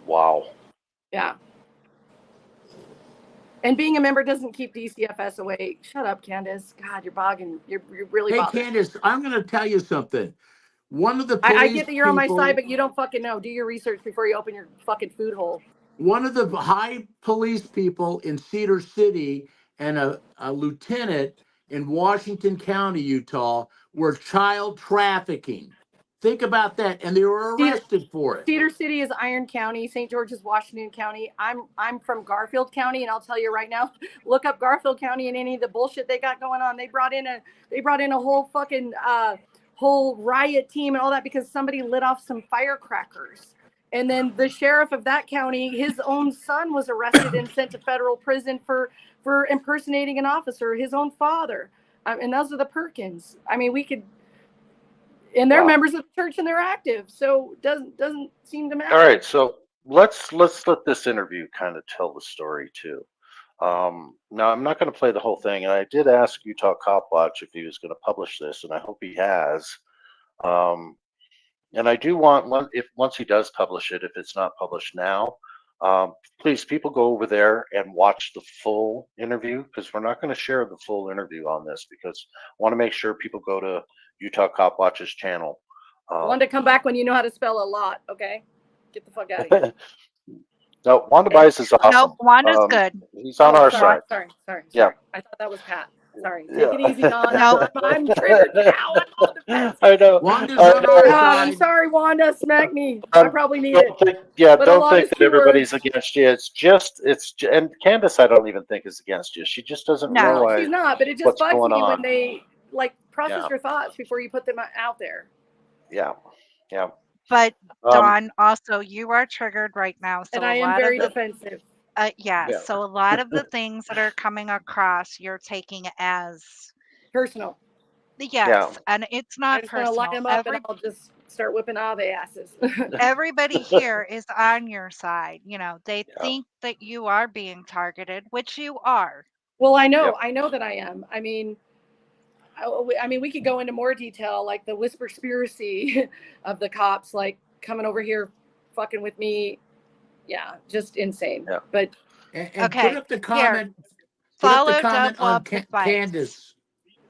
Wow. Yeah. And being a member doesn't keep DCFS away. Shut up, Candace. God, you're bogging. You're really Hey, bothering. Candace, I'm going to tell you something. One of the I police get that you're on my people- side, but you don't fucking know. Do your research before you open your fucking food hole. one of the high police people in Cedar City and a lieutenant in Washington County, Utah, were child trafficking. Think about that. And they were arrested for it. Cedar City is Iron County. St. George is Washington County. I'm from Garfield County, and I'll tell you right now, look up Garfield County and any of the bullshit they got going on. They brought in a whole fucking whole riot team and all that because somebody lit off some firecrackers. And then the sheriff of that county, his own son was arrested and sent to federal prison for impersonating an officer, his own father. And those are the Perkins. I mean, we could. And they're members of the church and they're active, so doesn't seem to matter. All right, so let's let this interview kind of tell the story too. Now I'm not going to play the whole thing, and I did ask Utah Copwatch if he was going to publish this, and I hope he has. And I do want once he does publish it, if it's not published now, please people go over there and watch the full interview because we're not going to share the full interview on this because I want to make sure people go to Utah Copwatch's channel. Wanda, come back when you know how to spell a lot, okay? Get the fuck out of here. No, Wanda Bice is awesome. Nope, Wanda's good. He's on our sorry, side. Sorry. Yeah. I thought that was Pat. Sorry. Take Yeah. it easy, Don. Nope. I'm triggered now. I'm all defensive. I know. Wanda's on our I'm side. sorry, Wanda. Smack me. I probably need it. Don't But a lot think is that 2 everybody's words. against you. And Candace, I don't even think is against you. She just doesn't No. realize She's not, but it just what's bugs going me on. when they process Yeah. your thoughts before you put them out there. Yeah. But Dawn, also you are triggered right now. So And I a am lot very of the, defensive. yeah. Yeah. So a lot of the things that are coming across, you're taking as Personal. yes, Yeah. and it's I not just want to line personal. them up and I'll just start whipping Ave asses. Everybody here is on your side. You know, they Yeah. think that you are being targeted, which you are. Well, I know, Yep. I know that I am. I mean, we could go into more detail, like the whisperspiracy of the cops, like coming over here, fucking with me. Yeah, just insane. Yeah. But And Okay, put up the here, comment. Put up the follow comment on Dub advice. Candace.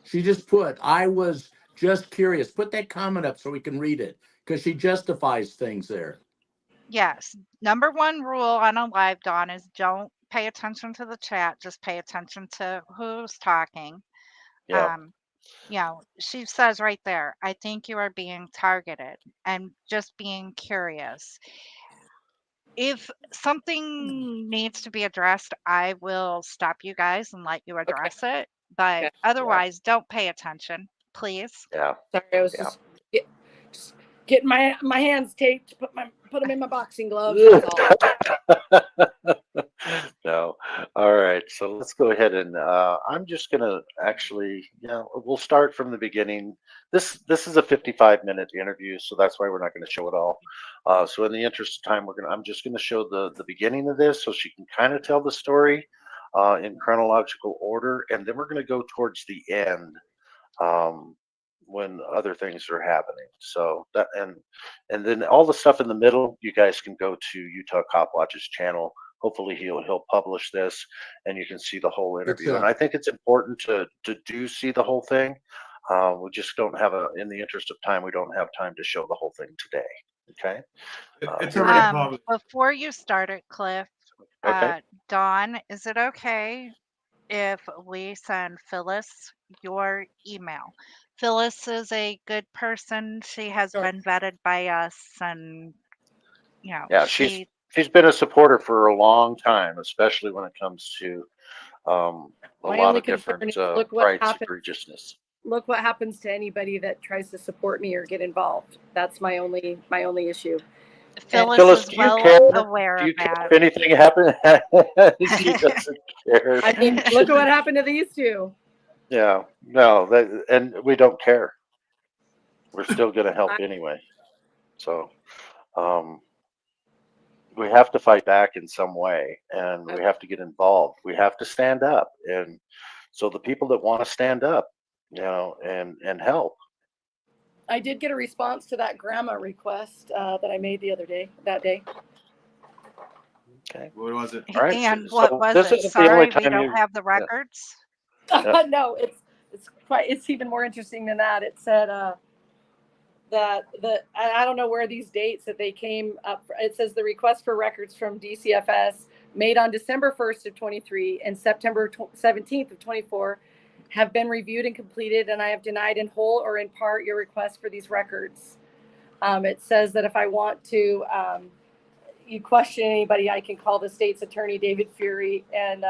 She just put, I was just curious. Put that comment up so we can read it because she justifies things there. Yes. Number one rule on a live, Dawn, is don't pay attention to the chat. Just pay attention to who's talking. Yeah. You know, she says right there, I think you are being targeted and just being curious. If something needs to be addressed, I will stop you guys and let you address it. But Okay. otherwise, don't pay attention, please. Yeah. sorry, I was Yeah. just getting my hands taped, put them in my boxing gloves. That's all. No. All right. So let's go ahead and I'm just gonna actually, we'll start from the beginning. This is a 55-minute interview, so that's why we're not going to show it all. So in the interest of time, I'm just going to show the beginning of this, so she can kind of tell the story in chronological order, and then we're going to go towards the end. When other things are happening. So that and then all the stuff in the middle, you guys can go to Utah Copwatch's channel. Hopefully he'll publish this and you can see the whole interview. And I think it's important to do see the whole thing. We just don't have in the interest of time, we don't have time to show the whole thing today. Okay. It's already published. Before you start it, Cliff, Okay. Dawn, is it okay if we send Phyllis your email? Phyllis is a good person. She has Sure. been vetted by us, and you know, Yeah, she's been a supporter for a long time, especially when it comes to a My lot only of concern different is look what rights happens. egregiousness. Look what happens to anybody that tries to support me or get involved. That's my only issue. Phyllis Phyllis, is do you well care? aware Do of you care that. if anything happened? She doesn't care. I mean, look at what happened to these two. Yeah, no, and we don't care. We're still going to help anyway. So we have to fight back in some way, and we have to get involved. We have to stand up, and so the people that want to stand up, and help. I did get a response to that grandma request that I made that day. Okay. What was it? All right. And so what was this it? isn't the only Sorry, we time don't have the records. Yeah. No, it's even more interesting than that. It said that I don't know where these dates that they came up. It says the request for records from DCFS made on December 1st of 23 and September 17th of 24 have been reviewed and completed, and I have denied in whole or in part your request for these records. It says that if I want to you question anybody, I can call the state's attorney, David Fury, and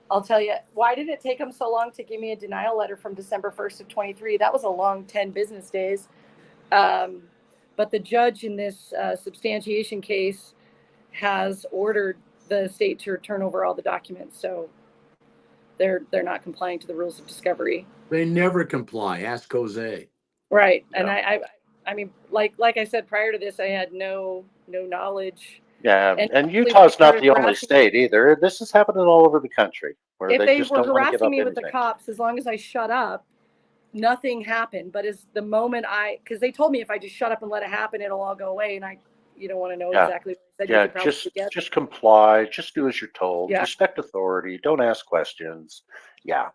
I'll tell you, why did it take them so long to give me a denial letter from December 1st of 23? That was a long 10 business days. But the judge in this substantiation case has ordered the state to turn over all the documents. So they're not complying to the rules of discovery. They never comply. Ask Jose. Right. Yeah. And I mean, like I said, prior to this, I had no knowledge. Yeah, and Utah's not the only state either. This is happening all over the country where If they just were don't want to give harassing up me with the anything. cops, as long as I shut up, nothing happened. But as the moment because they told me if I just shut up and let it happen, it'll all go away. And you don't want to know exactly what I said. Yeah, You could probably just comply. Just do as you're told. Yeah. Respect authority. Don't ask questions. Yeah.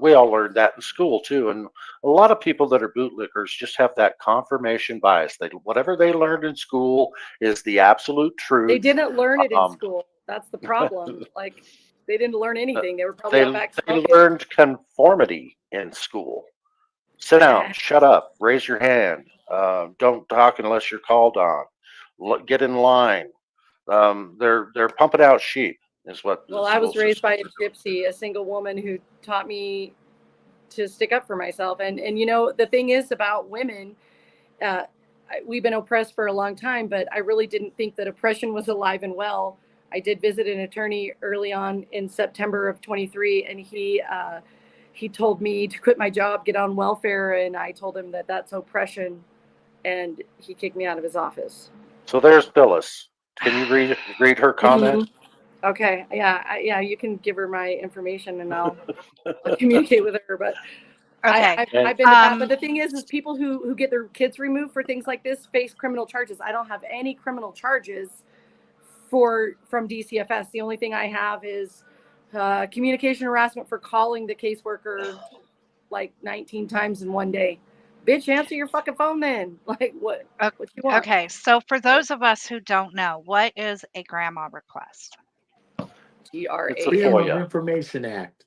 We all learned that in school too, and a lot of people that are bootlickers just have that confirmation bias. Whatever they learned in school is the absolute truth. They didn't learn it in school. That's the problem. Like they didn't learn anything. They were probably out back they smoking. learned conformity in school. Sit down, shut up, raise your hand. Don't talk unless you're called on. Get in line. They're pumping out sheep. Is what. Well, I was raised by a gypsy, a single woman who taught me to stick up for myself. And the thing is about women, we've been oppressed for a long time, but I really didn't think that oppression was alive and well. I did visit an attorney early on in September of 23, and he told me to quit my job, get on welfare, and I told him that that's oppression. and he kicked me out of his office. So there's Phyllis. Can you read her comment? Okay, yeah, you can give her my information and I'll communicate with her. But Okay. I've been to bat. But the thing is people who get their kids removed for things like this face criminal charges. I don't have any criminal charges from DCFS. The only thing I have is communication harassment for calling the caseworker like 19 times in one day. Bitch, answer your fucking phone then. Like what you want? Okay, so for those of us who don't know, what is a grandma request? It's a Freedom of FOIA. Information Act.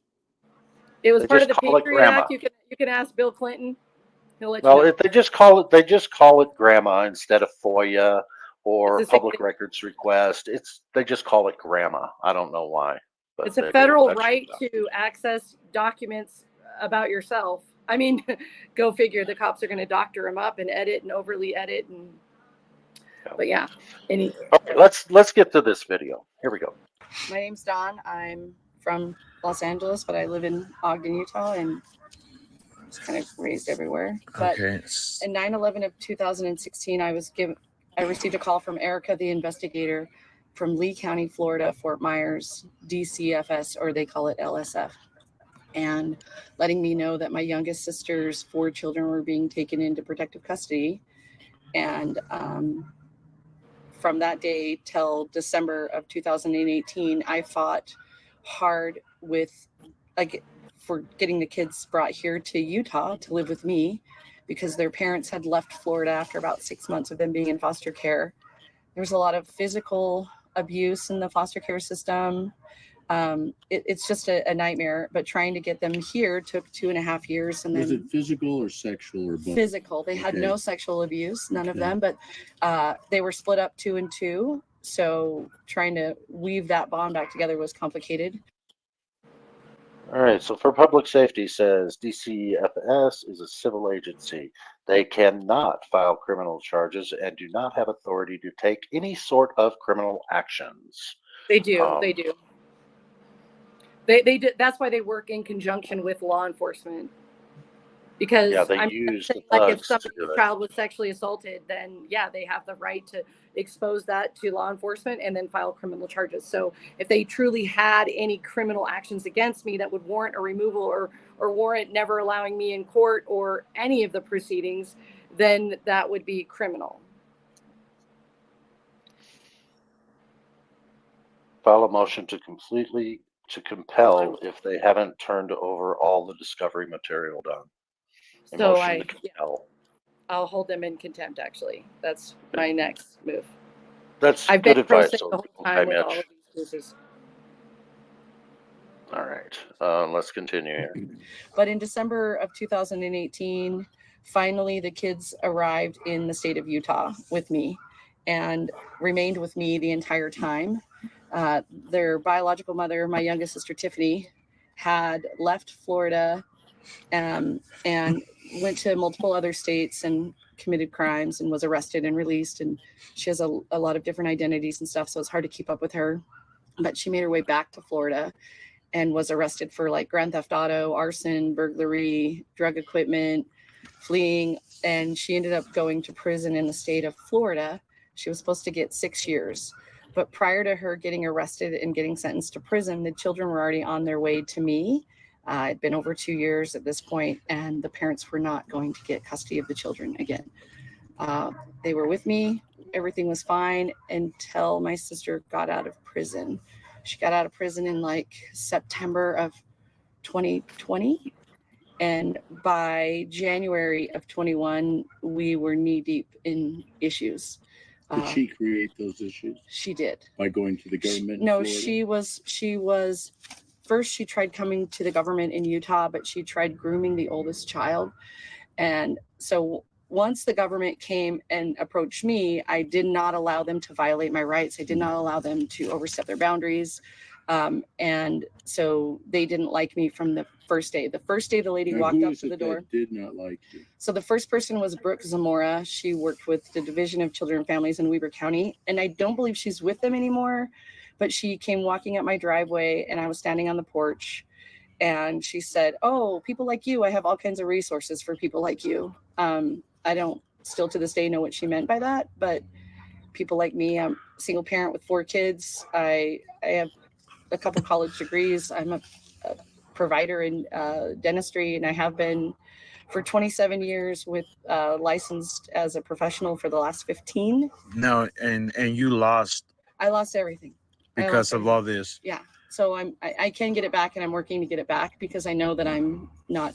It was They part of just the call it Patriot grandma. Act. You can ask Bill Clinton. He'll let you Well, know. they just call it grandma instead of FOIA or It's the same public thing. records request. They just call it grandma. I don't know why. But It's a they do. federal That's right just- to access documents about yourself. I mean, go figure. The cops are going to doctor them up and edit and overly edit. But yeah, Okay, let's get to this video. Here we go. My name's Dawn. I'm from Los Angeles, but I live in Ogden, Utah, and was kind of raised everywhere. But in 9/11 of 2016, I received a call from Erica, the investigator from Lee County, Florida, Fort Myers, DCFS, or they call it LSF, and letting me know that my youngest sister's 4 children were being taken into protective custody. And from that day till December of 2018, I fought hard for getting the kids brought here to Utah to live with me, because their parents had left Florida after about 6 months of them being in foster care. There's a lot of physical abuse in the foster care system. It's just a nightmare, but trying to get them here took 2.5 years. And Was then it physical or sexual or both? physical. They had no sexual abuse, none of them, but they were split up 2 and 2. So trying to weave that bond back together was complicated. All right, so for public safety says DCFS is a civil agency. They cannot file criminal charges and do not have authority to take any sort of criminal actions. they do. They do. They did. That's why they work in conjunction with law enforcement. Because they use the like if thugs to somebody's do it. child was sexually assaulted, then they have the right to expose that to law enforcement and then file criminal charges. So if they truly had any criminal actions against me that would warrant a removal or warrant never allowing me in court or any of the proceedings, then that would be criminal. File a motion to compel if they haven't turned over all the discovery material done. A So motion to compel. I'll hold them in contempt. Actually, that's my next move. That's I've good been pro advice. se So, the whole okay, time with all Mitch. of these cases. All right, let's continue here. But in December of 2018, finally the kids arrived in the state of Utah with me and remained with me the entire time. Their biological mother, my youngest sister Tiffany, had left Florida and went to multiple other states and committed crimes and was arrested and released. And she has a lot of different identities and stuff, so it's hard to keep up with her. But she made her way back to Florida and was arrested for like grand theft auto, arson, burglary, drug equipment, fleeing. And she ended up going to prison in the state of Florida. She was supposed to get 6 years. But prior to her getting arrested and getting sentenced to prison, the children were already on their way to me. It'd been over 2 years at this point, and the parents were not going to get custody of the children again. They were with me. Everything was fine until my sister got out of prison. She got out of prison in like September of 2020. And by January of 21, we were knee deep in issues. Did she create those issues She did. by going to the government? in No, Florida? she was first she tried coming to the government in Utah, but she tried grooming the oldest child. And so once the government came and approached me, I did not allow them to violate my rights. I did not allow them to overstep their boundaries. And so they didn't like me from the first day. The first day the lady Now, walked who up is to it the that door. did not like you? So the first person was Brooke Zamora. She worked with the Division of Children and Families in Weber County. And I don't believe she's with them anymore, but she came walking up my driveway and I was standing on the porch and she said, "Oh, people like you, I have all kinds of resources for people like you. I don't still to this day know what she meant by that. But people like me, I'm a single parent with 4 kids. I have a couple college degrees. I'm a provider in dentistry, and I have been for 27 years with licensed as a professional for the last 15. No, and you lost I lost everything. because of all this. Yeah. So I can get it back, and I'm working to get it back because I know that I'm not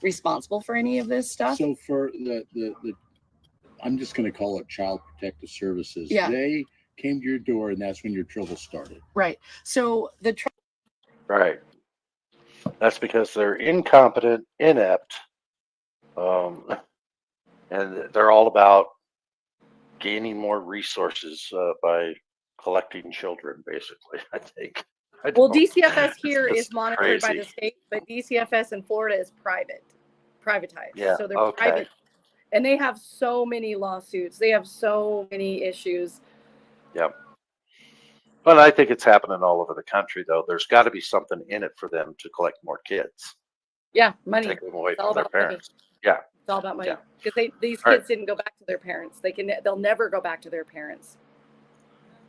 responsible for any of this stuff. So for the I'm just going to call it Child Protective Services. Yeah. They came to your door, and that's when your trouble started. Right. So Right. That's because they're incompetent, inept, and they're all about gaining more resources by collecting children, basically, I think. Well, DCFS here It's is monitored by crazy. the state, but DCFS in Florida is privatized. Yeah, So they're okay. private. And they have so many lawsuits. They have so many issues. Yep. But I think it's happening all over the country, though. There's got to be something in it for them to collect more kids. Yeah, money. Take them away It's all from their about money. parents. Yeah. It's all about money. Yeah. Because these All right. kids didn't go back to their parents. They'll never go back to their parents.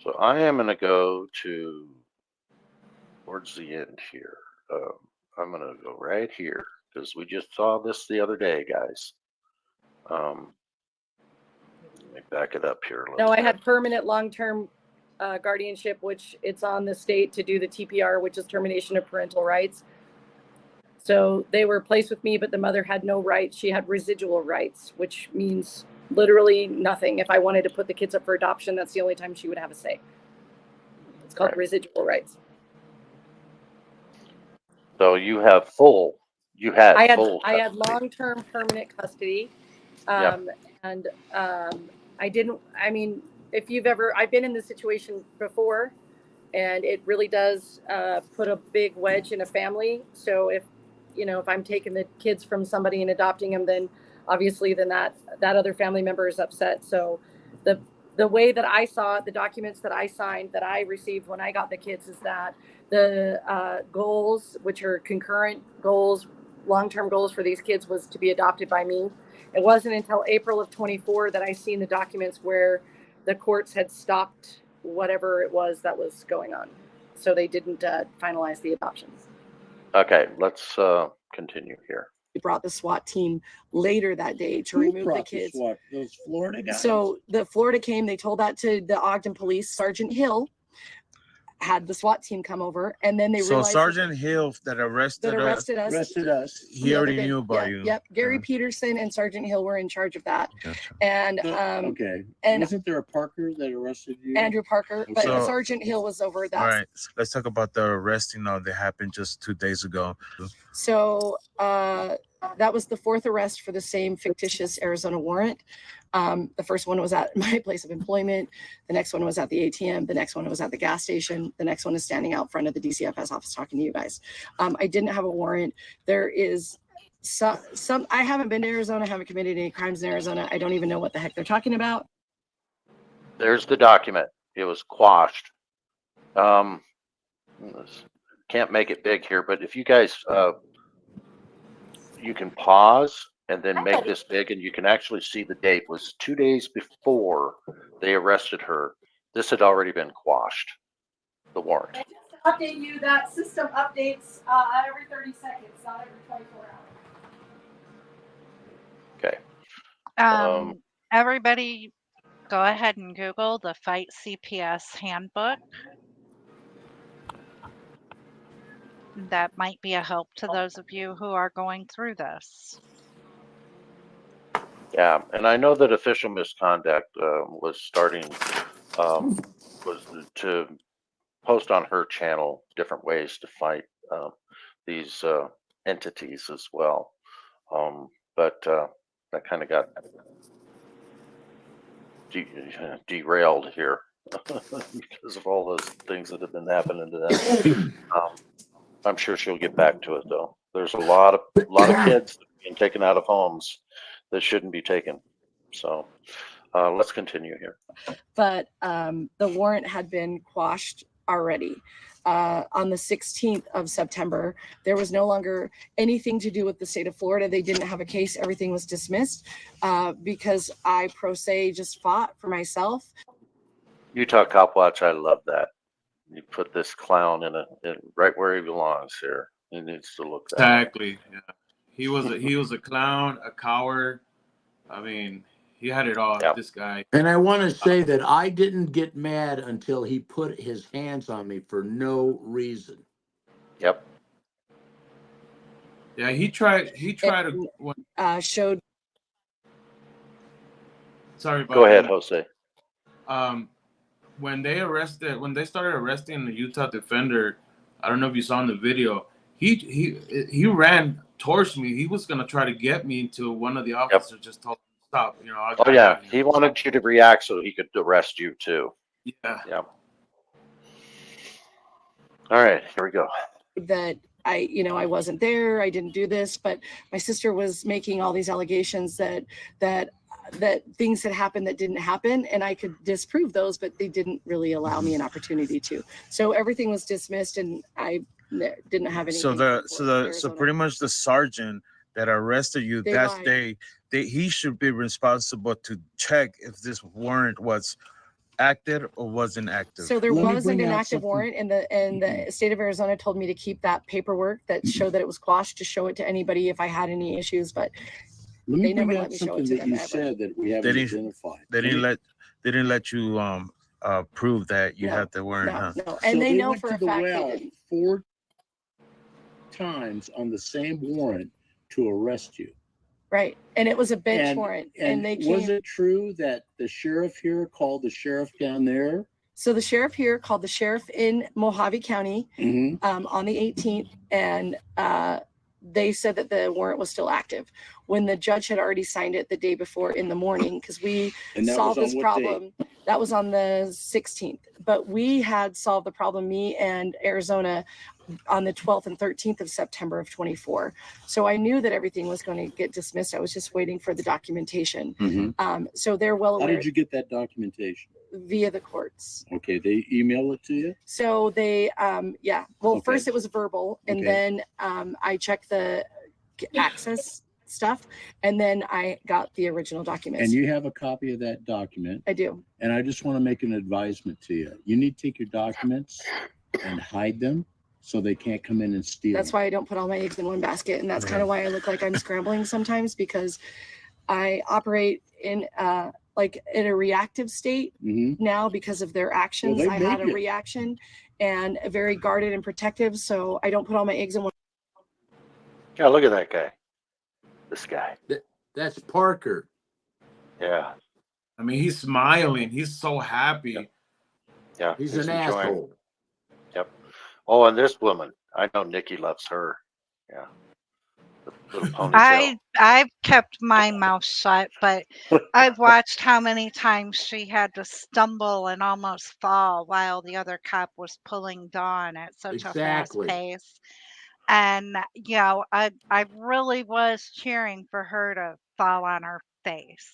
So I am going to go towards the end here. I'm going to go right here because we just saw this the other day, guys. Let me back it up here. No, I had permanent long-term guardianship, which it's on the state to do the TPR, which is termination of parental rights. So they were placed with me, but the mother had no rights. She had residual rights, which means literally nothing. If I wanted to put the kids up for adoption, that's the only time she would have a say. It's called residual rights. So you have full. I had long-term permanent custody. And I didn't, I mean, I've been in this situation before, and it really does put a big wedge in a family. So if I'm taking the kids from somebody and adopting them, then obviously that other family member is upset. So the way that I saw it, the documents that I signed, that I received when I got the kids, is that the goals, which are concurrent goals, long-term goals for these kids, was to be adopted by me. It wasn't until April of 24 that I seen the documents where the courts had stopped whatever it was that was going on. So they didn't finalize the adoptions. Okay, let's continue here. We brought the SWAT team later that day to remove the kids. Those Florida guys? So the Florida came, they told that to the Ogden police. Sergeant Hill had the SWAT team come over, and then they realized Sergeant Hill that arrested us. He already knew about you. Yep. Gary Peterson and Sergeant Hill were in charge of that. Gotcha. And okay. And wasn't there a Parker that arrested you? Andrew Parker, but So- Sergeant Hill was over that. All right, let's talk about the arresting that happened just 2 days ago. So that was the 4th arrest for the same fictitious Arizona warrant. The first one was at my place of employment. The next one was at the ATM. The next one was at the gas station. The next one is standing out front of the DCFS office talking to you guys. I didn't have a warrant. There is some I haven't been to Arizona, haven't committed any crimes in Arizona. I don't even know what the heck they're talking about. There's the document. It was quashed. Can't make it big here, but if you guys, you can pause and then make this big, and you can actually see the date was 2 days before they arrested her. This had already been quashed, the warrant. And just to update you, that system updates every 30 seconds, not every 24 hours. Okay. Everybody go ahead and Google the Fight CPS handbook. That might be a help to those of you who are going through this. Yeah, and I know that official misconduct was starting was to post on her channel different ways to fight these entities as well. But that kind of got derailed here because of all those things that have been happening to them. I'm sure she'll get back to it though. There's a lot of kids being taken out of homes that shouldn't be taken. So let's continue here. But the warrant had been quashed already. On the 16th of September, there was no longer anything to do with the state of Florida. They didn't have a case. Everything was dismissed because I, pro se, just fought for myself. Utah Copwatch, I love that. You put this clown in right where he belongs here. He needs to look that way. Exactly. Yeah. He was a clown, a coward. I mean, he had it all. Yep. This guy. And I want to say that I didn't get mad until he put his hands on me for no reason. Yep. Yeah, he tried to. Showed. Sorry about. Go ahead, Jose. When they started arresting the Utah defender, I don't know if you saw in the video. He ran towards me. He was gonna try to get me until one of the officers just told him to stop. You know. Oh yeah, he wanted you to react so he could arrest you too. Yeah. Yeah. All right, here we go. That I wasn't there. I didn't do this, but my sister was making all these allegations that things had happened that didn't happen, and I could disprove those, but they didn't really allow me an opportunity to. So everything was dismissed, and I didn't have anything. So pretty much the sergeant that arrested you that day, he should be responsible to check if this warrant was acted or wasn't active. So there wasn't an active warrant, and the state of Arizona told me to keep that paperwork that showed that it was quashed, to show it to anybody if I had any issues, but they never let me show it to them ever. Said that we haven't identified. They didn't let you prove that you had the warrant. No, and they know for a fact they didn't. 4 times on the same warrant to arrest you. Right, and it was a bench warrant, and they came. Was it true that the sheriff here called the sheriff down there? So the sheriff here called the sheriff in Mojave County on the 18th, and they said that the warrant was still active when the judge had already signed it the day before in the morning, because we solved this problem. That was on the 16th, but we had solved the problem, me and Arizona, on the 12th and 13th of September of 24. So I knew that everything was going to get dismissed. I was just waiting for the documentation. So they're well aware. How did you get that documentation? Via the courts. Okay, they email it to you? So they, first it was verbal, and then I checked the access stuff, and then I got the original documents. And you have a copy of that document? I do. And I just want to make an advisement to you. You need to take your documents and hide them so they can't come in and steal. That's why I don't put all my eggs in one basket, and that's kind of why I look like I'm scrambling sometimes, because I operate in in a reactive state now because of their actions. I had a reaction and very guarded and protective, so I don't put all my eggs in one. Yeah, look at that guy. This guy. That's Parker. Yeah. I mean, he's smiling. He's so happy. Yeah. He's an asshole. Yep. Oh, and this woman, I know Nikki loves her. Yeah. The little ponytail. I've kept my mouth shut, but I've watched how many times she had to stumble and almost fall while the other cop was pulling Dawn at such a fast pace. And I really was cheering for her to fall on her face.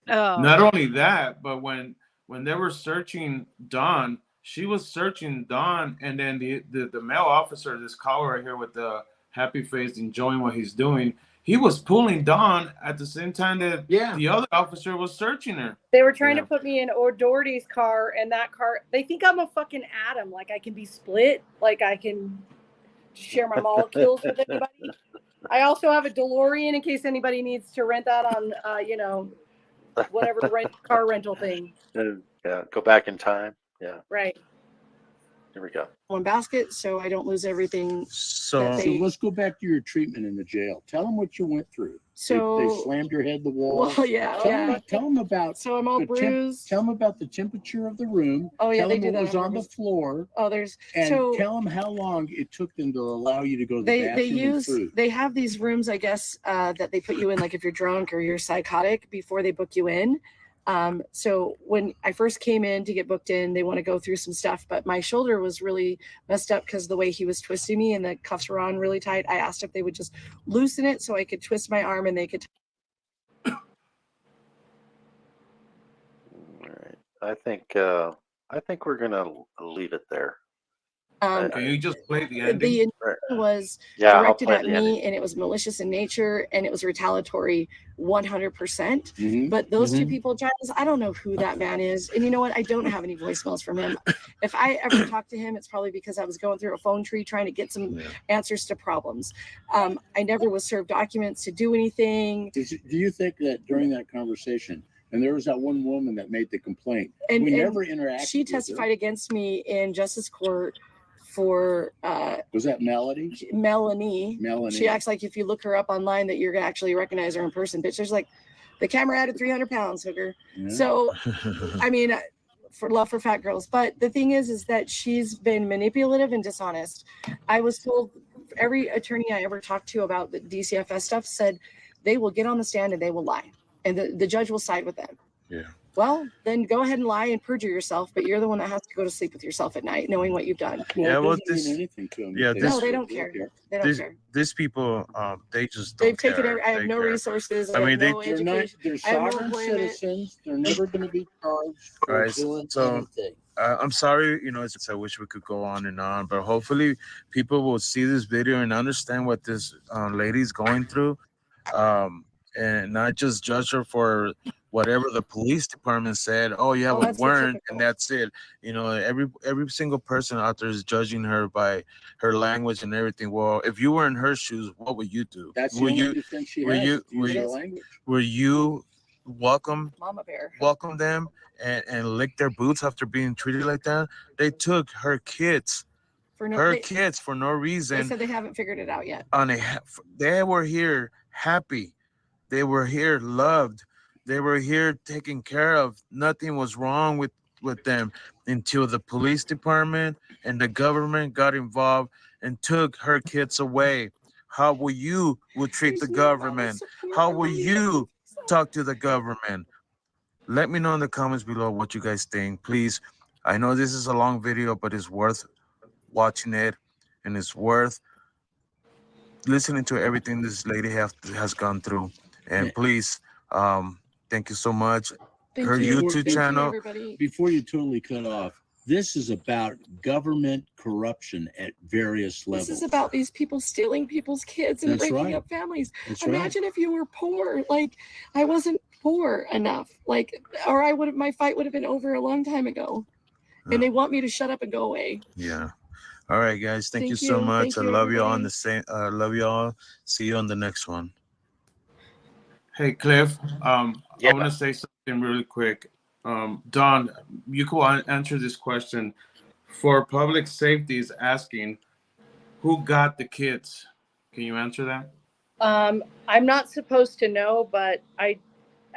Not only that, but when they were searching Dawn, she was searching Dawn, and then the male officer, this caller right here with the happy face, enjoying what he's doing, he was pulling Dawn at the same time that the other officer was searching her. They were trying to put me in O'Doherty's car, and that car, they think I'm a fucking atom. Like I can be split. Like I can share my molecules with anybody. I also have a DeLorean in case anybody needs to rent that on, whatever car rental thing. Yeah, go back in time. Yeah. Right. Here we go. One basket, so I don't lose everything. So let's go back to your treatment in the jail. Tell them what you went through. So they slammed your head in the wall. Well, yeah. Tell them about. So I'm all bruised. Tell them about the temperature of the room. Oh yeah, tell they them do that. What was on the floor. Oh, tell them how long it took them to allow you to go to the bathroom. They have these rooms, I guess, that they put you in, like if you're drunk or you're psychotic, before they book you in. So when I first came in to get booked in, they want to go through some stuff, but my shoulder was really messed up because the way he was twisting me and the cuffs were on really tight. I asked if they would just loosen it so I could twist my arm and they could. All right. I think I think we're gonna leave it there. Um, Can you just play the the ending? intention was Yeah, I'll directed play at the me, ending. and it was malicious in nature, and it was retaliatory 100%. Mhm. But those two people, Giles, I don't know who that man is. And you know what? I don't have any voicemails from him. If I ever talk to him, it's probably because I was going through a phone tree trying to get some answers to problems. I never was served documents to do anything. Do you think that during that conversation, and there was that one woman that made the complaint, we And never interacted she with her? testified against me in justice court for Was that Melanie? Melanie. Melanie. She acts like if you look her up online that you're gonna actually recognize her in person. Bitch, there's like the camera added 300 pounds, hooker. Yeah. So I mean, for love for fat girls. But the thing is that she's been manipulative and dishonest. I was told every attorney I ever talked to about the DCFS stuff said they will get on the stand and they will lie, and the judge will side with them. Yeah. Well, then go ahead and lie and perjure yourself, but you're the one that has to go to sleep with yourself at night, knowing what you've done. Well, Yeah, it well, doesn't mean anything to them. yeah, if this- No, they don't care. They don't care. These people, they just don't They've taken care. every, I have They no care. resources. I mean, have they- no They're not. education. They're I have no sovereign employment. citizens. They're never going to be charged for Right, doing so- anything. I'm sorry, I wish we could go on and on, but hopefully people will see this video and understand what this lady's going through, and not just judge her for whatever the police department said. Oh, you have Oh, a that's the warrant, typical. and that's it. Every single person out there is judging her by her language and everything. Well, if you were in her shoes, what would you do? That's the Would only you defense she were has. you- is to were use you- her language. were you welcome Mama bear. welcome them and lick their boots after being treated like that? They took her kids For no, her they, kids for no they reason. said they haven't figured it out yet. They were here happy, they were here loved, they were here taken care of. Nothing was wrong with them until the police department and the government got involved and took her kids away. How will you treat the There's no amount of government? support How around will these you people. talk to the government? Let me know in the comments below what you guys think, please. I know this is a long video, but it's worth watching it, and it's worth listening to everything this lady has gone through. And please, thank you so much. Thank Her you. YouTube Thank you, channel. everybody. Before you totally cut off, this is about government corruption at various levels. This is about these people stealing people's kids and That's breaking right. up families. That's right. Imagine if you were poor. Like I wasn't poor enough. Or I would have. My fight would have been over a long time ago. And they want me to shut up and go away. Yeah. All right, guys. Thank you Thank so you. much. Thank I you, love you all on everybody. the same. Love you all. See you on the next one. Hey, Cliff, Yeah. I want to say something really quick. Don, you can answer this question. For public safety is asking, who got the kids? Can you answer that? I'm not supposed to know, but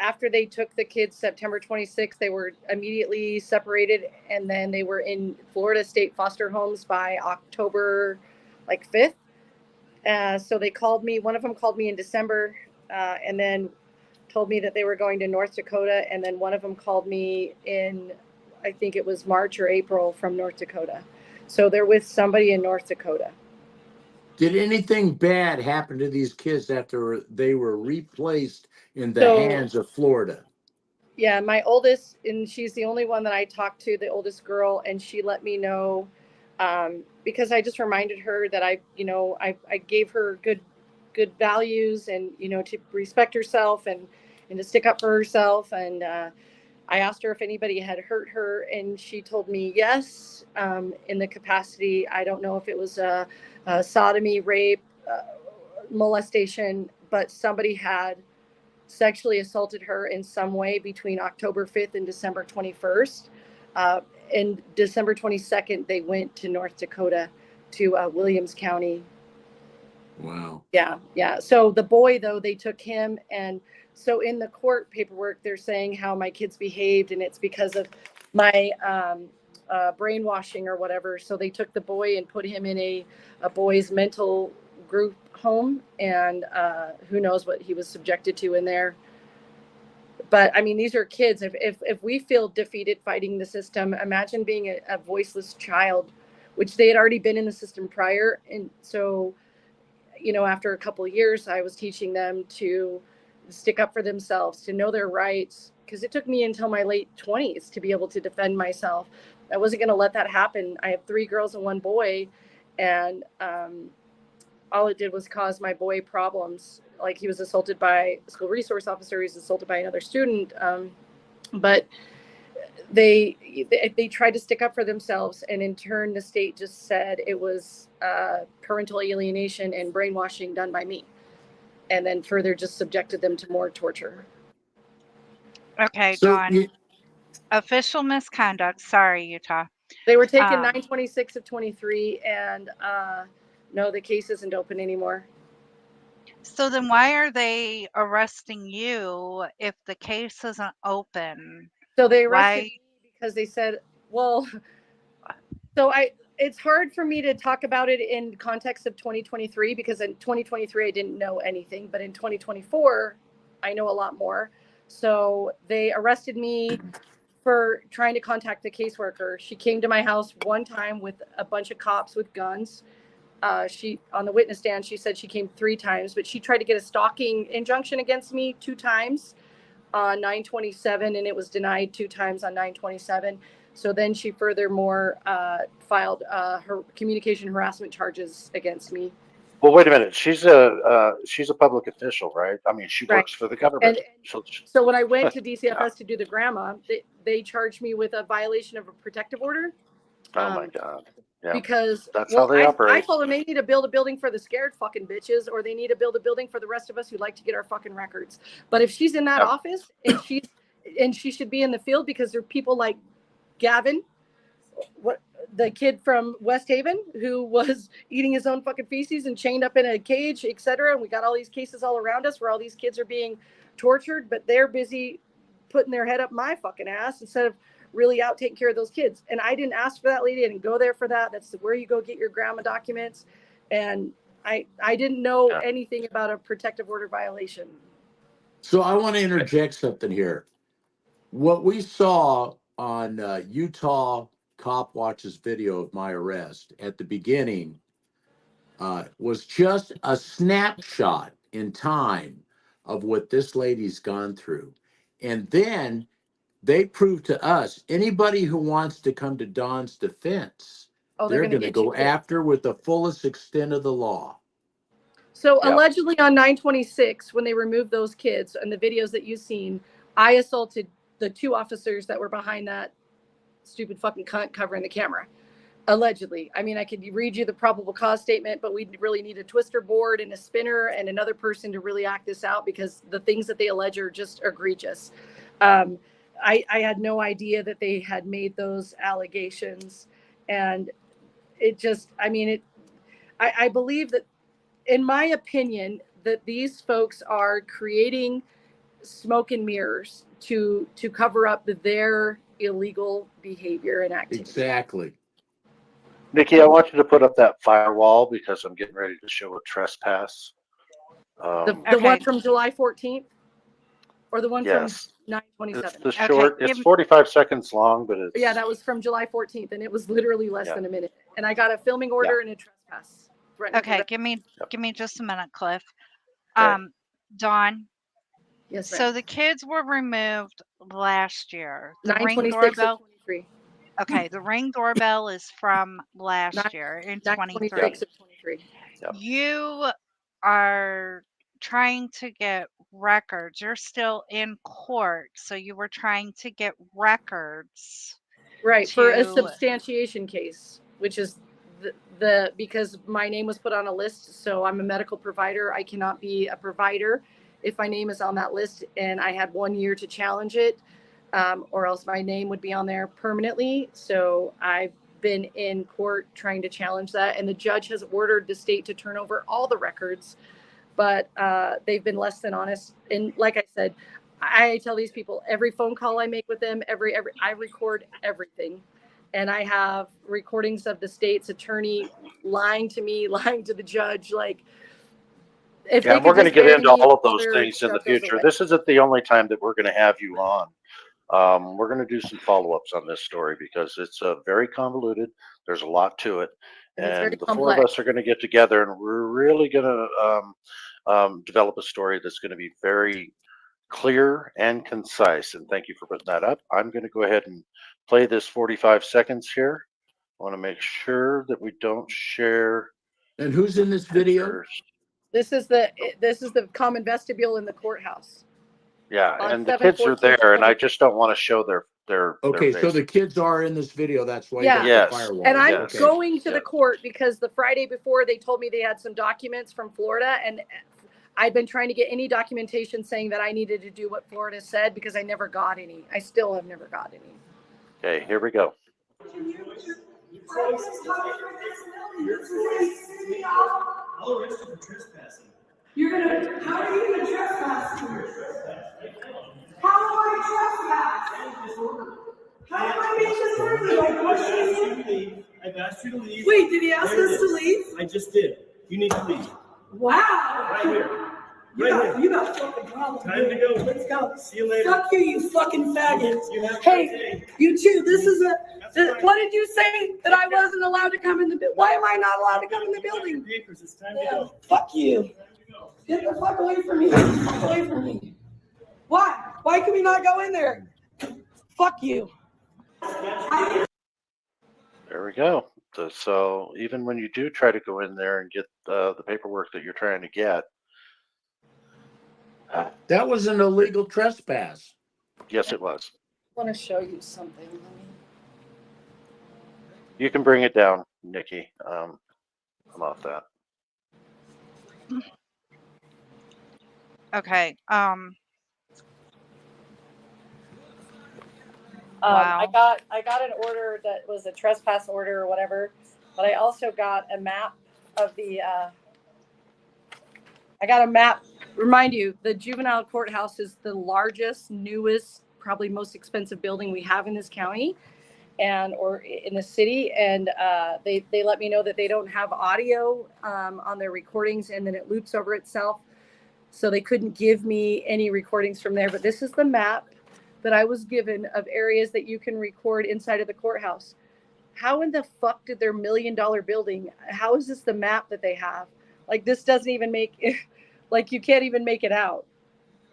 after they took the kids September 26th, they were immediately separated, and then they were in Florida state foster homes by October 5th. So they called me. One of them called me in December, and then told me that they were going to North Dakota. And then one of them called me in, I think it was March or April, from North Dakota. So they're with somebody in North Dakota. Did anything bad happen to these kids after they were replaced in the So- hands of Florida? Yeah, my oldest, and she's the only one that I talked to, the oldest girl, and she let me know, because I just reminded her that I gave her good values, and to respect herself and to stick up for herself. And I asked her if anybody had hurt her, and she told me yes, in the capacity. I don't know if it was a sodomy, rape, molestation, but somebody had sexually assaulted her in some way between October 5th and December 21st. And December 22nd, they went to North Dakota to Williams County. Wow. Yeah. So the boy, though, they took him. And so in the court paperwork, they're saying how my kids behaved, and it's because of my brainwashing or whatever. So they took the boy and put him in a boys' mental group home, and who knows what he was subjected to in there. But I mean, these are kids. If we feel defeated fighting the system, imagine being a voiceless child, which they had already been in the system prior. And so, after a couple of years, I was teaching them to stick up for themselves, to know their rights, because it took me until my late 20s to be able to defend myself. wasn't going to let that happen. I have 3 girls and 1 boy, and all it did was cause my boy problems. Like, he was assaulted by a school resource officer. He was assaulted by another student. But they tried to stick up for themselves, and in turn, the state just said it was parental alienation and brainwashing done by me, and then further just subjected them to more torture. Okay, So Dawn. you, Official misconduct. Sorry, Utah. They were taken Um, 9/26 of 23, and no, the case isn't open anymore. So then why are they arresting you if the case isn't open? So they arrested Why? me because they said, well, so it's hard for me to talk about it in context of 2023, because in 2023 I didn't know anything, but in 2024 I know a lot more. So they arrested me for trying to contact the caseworker. She came to my house one time with a bunch of cops with guns. She, on the witness stand, she said she came 3 times, but she tried to get a stalking injunction against me 2 times on 9/27, and it was denied 2 times on 9/27. So then she furthermore filed her communication harassment charges against me. Well, wait a minute. She's a public official, right? I mean, she Right. works for the government. And so when I went to DCFS to do the grandma, they charged me with a violation of a protective order. Oh my God. Yeah. Because, That's well, how they I operate. told them they need to build a building for the scared fucking bitches, or they need to build a building for the rest of us who like to get our fucking records. But if she's in that Yep. office, and she should be in the field, because there are people like Gavin, the kid from West Haven, who was eating his own fucking feces and chained up in a cage, etc. And we got all these cases all around us where all these kids are being tortured, but they're busy putting their head up my fucking ass instead of really out taking care of those kids. And I didn't ask for that lady. I didn't go there for that. That's where you go get your grandma documents. And I didn't know anything about a protective order violation. so I want to interject something here. What we saw on Utah Copwatch's video of my arrest at the beginning was just a snapshot in time of what this lady's gone through. And then they proved to us, anybody who wants to come to Dawn's defense, they're going to go after with the fullest extent of the law. So allegedly on 9/26, when they removed those kids and the videos that you've seen, I assaulted the 2 officers that were behind that stupid fucking cunt covering the camera. Allegedly. I mean, I could read you the probable cause statement, but we really need a twister board and a spinner and another person to really act this out, because the things that they allege are just egregious. I had no idea that they had made those allegations. And it just, I mean, I believe that, in my opinion, that these folks are creating smoke and mirrors to cover up their illegal behavior and activity. Exactly. Nikki, I want you to put up that firewall because I'm getting ready to show a trespass. The one from July 14th, or the one yes. from 9/27? It's the short. It's 45 seconds long, but it's that was from July 14th, and it was literally less than a minute. And I got a filming order and a trespass. Okay, give me just a minute, Cliff. Okay. Dawn. Yes, ma'am. So the kids were removed last year. The Ring 9/26 of doorbell. 23. Okay, the Ring doorbell is from last year in 23. 9/26 of 23. You are trying to get records. You're still in court, so you were trying to get records. Right, for a substantiation case, which is because my name was put on a list, so I'm a medical provider. I cannot be a provider if my name is on that list, and I had 1 year to challenge it, or else my name would be on there permanently. So I've been in court trying to challenge that, and the judge has ordered the state to turn over all the records, but they've been less than honest. And like I said, I tell these people, every phone call I make with them, I record everything. And I have recordings of the state's attorney lying to me, lying to the judge. Like, if we're going to get into all of those things in the future. This isn't the only time that we're going to have you on. We're going to do some follow-ups on this story because it's very convoluted. There's a lot to it. And the 4 of us are going to get together, and we're really going to develop a story that's going to be very clear and concise. And thank you for putting that up. I'm going to go ahead and play this 45 seconds here. I want to make sure that we don't share. And who's in this video? pictures. This is the common vestibule in the courthouse. Yeah, On and the kids are 7/14/20. there, and I just don't want to show their Okay, so the faces. kids are in this video. That's why Yeah. you got Yes. the firewall. And I'm Yes. going to the Yeah. court because the Friday before they told me they had some documents from Florida, and I've been trying to get any documentation saying that I needed to do what Florida said because I never got any. I still have never got any. Okay, here we go. You're gonna, how are you gonna trespass? How am I trespass? How am I being disorderly? Like, what should we do? I've asked you to leave. Wait, did he ask us to leave? I just did. You need to leave. Wow. Right here. You got fucking problems. Time to go. Let's go. See you later. Fuck you, you fucking faggots. You have a Hey, good day. you too. This is what did you say that I wasn't allowed to come in the building? Why am I not allowed to come in the building? Papers. It's time to go. Fuck you. Get the fuck away from me. Get the fuck away from me. Why? Why can we not go in there? Fuck you. There we go. So even when you do try to go in there and get the paperwork that you're trying to get, That was an illegal trespass. yes, it was. I want to show you something. You can bring it down, Nikki. I'm off that. Okay. I got an order that was a trespass order or whatever, but I also got a map of the. I got a map. Remind you, the juvenile courthouse is the largest, newest, probably most expensive building we have in this county, or in the city. And they let me know that they don't have audio on their recordings, and then it loops over itself. So they couldn't give me any recordings from there. But this is the map that I was given of areas that you can record inside of the courthouse. How in the fuck did their $1 million building, how is this the map that they have? Like, this doesn't even make it, like, you can't even make it out.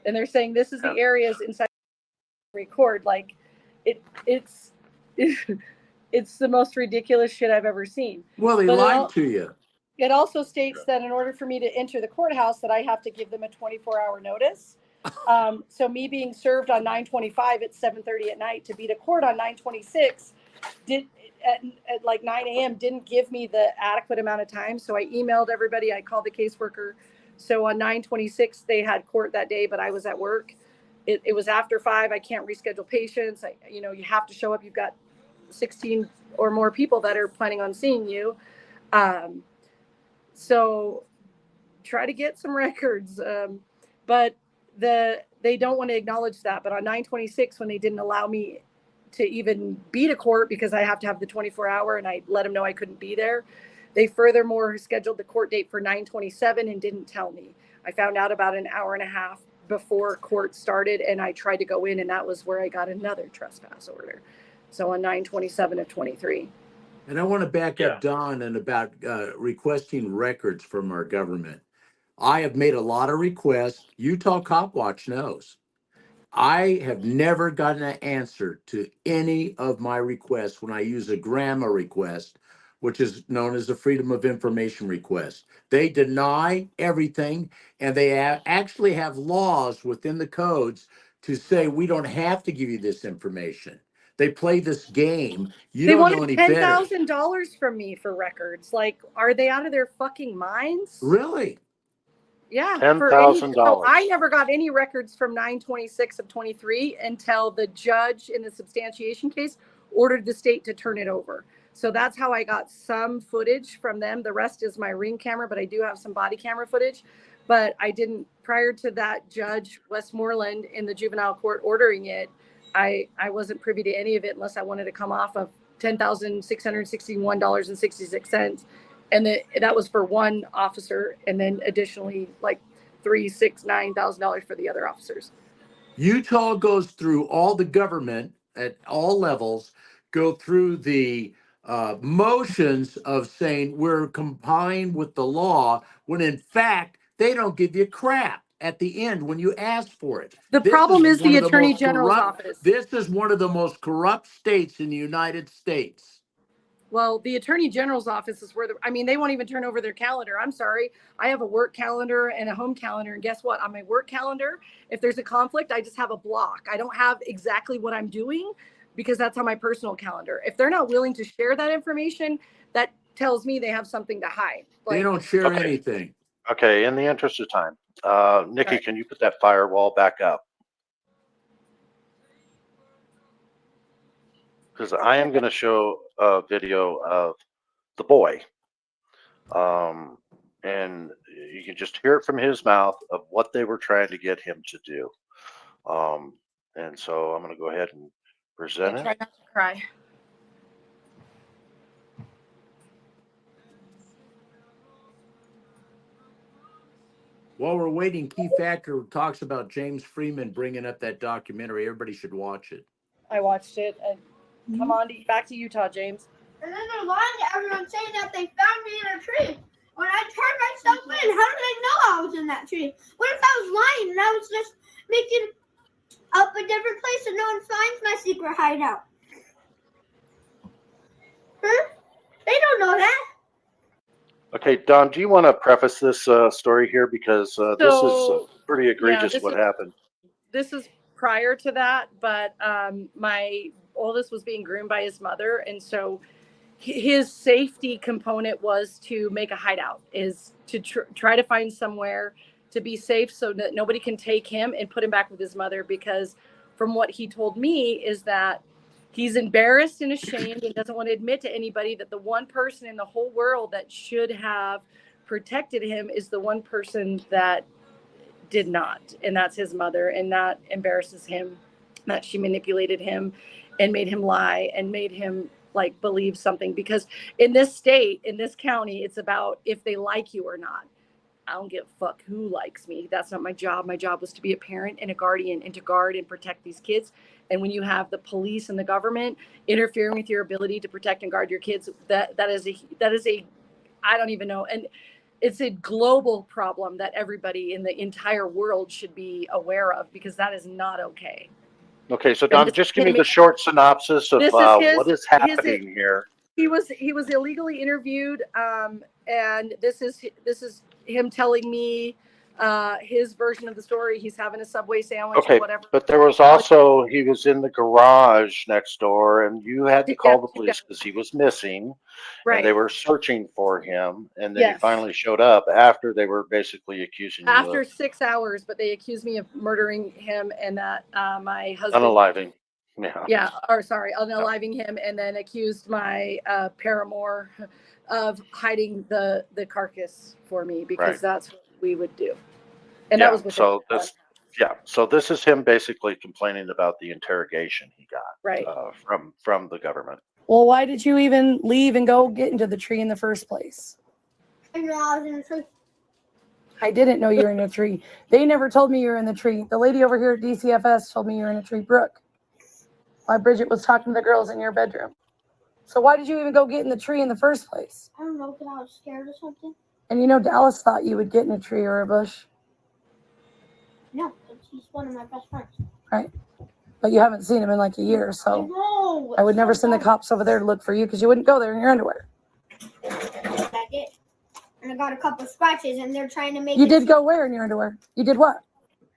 And they're saying this is the areas inside record. Like, it's the most ridiculous shit I've ever seen. Well, they lied to you. It also states that in order for me to enter the courthouse, that I have to give them a 24-hour notice. So me being served on 9/25 at 7:30 at night to be to court on 9/26 at like 9 a.m. didn't give me the adequate amount of time. So I emailed everybody. I called the caseworker. So on 9/26 they had court that day, but I was at work. It was after 5. I can't reschedule patients. You have to show up. You've got 16 or more people that are planning on seeing you. So try to get some records. But they don't want to acknowledge that. But on 9/26, when they didn't allow me to even be to court because I have to have the 24-hour, and I let them know I couldn't be there, they furthermore scheduled the court date for 9/27 and didn't tell me. I found out about an hour and a half before court started, and I tried to go in, and that was where I got another trespass order. So on 9/27 of 23. And I want to back up Don and about requesting records from our government. I have made a lot of requests. Utah Copwatch knows. I have never gotten an answer to any of my requests when I use a GRAMA request, which is known as a Freedom of Information request. They deny everything, and they actually have laws within the codes to say we don't have to give you this information. They play this game. You don't know any better. They wanted $10,000 from me for records. Like, are they out of their fucking minds? Really? Yeah. $10,000. So I never got any records from 9/26 of 23 until the judge in the substantiation case ordered the state to turn it over. So that's how I got some footage from them. The rest is my Ring camera, but I do have some body camera footage. But I didn't, prior to that judge, Westmoreland, in the juvenile court ordering it, I wasn't privy to any of it unless I wanted to come off of $10,661.66. And that was for one officer. And then additionally, like $3,000, $6,000, $9,000 for the other officers. Utah goes through all the government at all levels, go through the motions of saying we're complying with the law, when in fact, they don't give you crap. at the end when you asked for it. The This problem is one the of Attorney most General's corrupt- office. This is one of the most corrupt states in the United States. Well, the Attorney General's office is where they won't even turn over their calendar. I'm sorry. I have a work calendar and a home calendar. And guess what? On my work calendar, if there's a conflict, I just have a block. I don't have exactly what I'm doing because that's on my personal calendar. If they're not willing to share that information, that tells me they have something to hide. They don't share anything. Okay, in the interest of time, Nikki, Right. can you put that firewall back up? Because I am going to show a video of the boy. And you can just hear it from his mouth of what they were trying to get him to do. And so I'm going to go ahead and present Try it. not to cry. While we're waiting, Key Factor talks about James Freeman bringing up that documentary. Everybody should watch it. I watched it. And come on, back to Utah, James. And then they're lying to everyone saying that they found me in a tree. When I turned myself in, how did they know I was in that tree? What if I was lying and I was just making up a different place so no one finds my secret hideout? Huh? They don't know that. Okay, Don, do you want to preface this story here? Because this is pretty egregious this what is- happened. This is prior to that, but my oldest was being groomed by his mother. And so his safety component was to make a hideout, is to try to find somewhere to be safe so that nobody can take him and put him back with his mother. Because from what he told me is that he's embarrassed and ashamed and doesn't want to admit to anybody that the one person in the whole world that should have protected him is the one person that did not. And that's his mother. And that embarrasses him, that she manipulated him and made him lie and made him believe something. Because in this state, in this county, it's about if they like you or not. I don't give a fuck who likes me. That's not my job. My job was to be a parent and a guardian and to guard and protect these kids. And when you have the police and the government interfering with your ability to protect and guard your kids, that is a I don't even know. And it's a global problem that everybody in the entire world should be aware of, because that is not okay. Okay, so Don, just give me the short synopsis of what is happening here. He was illegally interviewed, and this is him telling me his version of the story. He's having a Subway sandwich Okay, or whatever. but there was also, he was in the garage next door, and you had to call the police because he was missing. Right. And they were searching for him, and then he Yes. finally showed up after they were basically accusing you After of 6 hours, but they accused me of murdering him and that my husband. unaliving. Yeah. Yeah, or sorry, unaliving him, and then accused my paramour of hiding the carcass for me, because Right. that's what we would do. And Yeah, that was within so this, so this is him basically complaining about the interrogation he got right. From the government. Well, why did you even leave and go get into the tree in the first place? I know I was in a tree. I didn't know you were in a tree. They never told me you were in the tree. The lady over here at DCFS told me you were in a tree. Brooke. Why Bridget was talking to the girls in your bedroom. So why did you even go get in the tree in the first place? I don't know, because I was scared or something. And you know Dallas thought you would get in a tree or a bush. No, he's one of my best friends. Right. But you haven't seen him in like a year, so No, I would never send the cops over there to look for you because you wouldn't go there in your underwear. I did. And I got a couple scratches, and they're trying to make You it did go where in your underwear? You did what?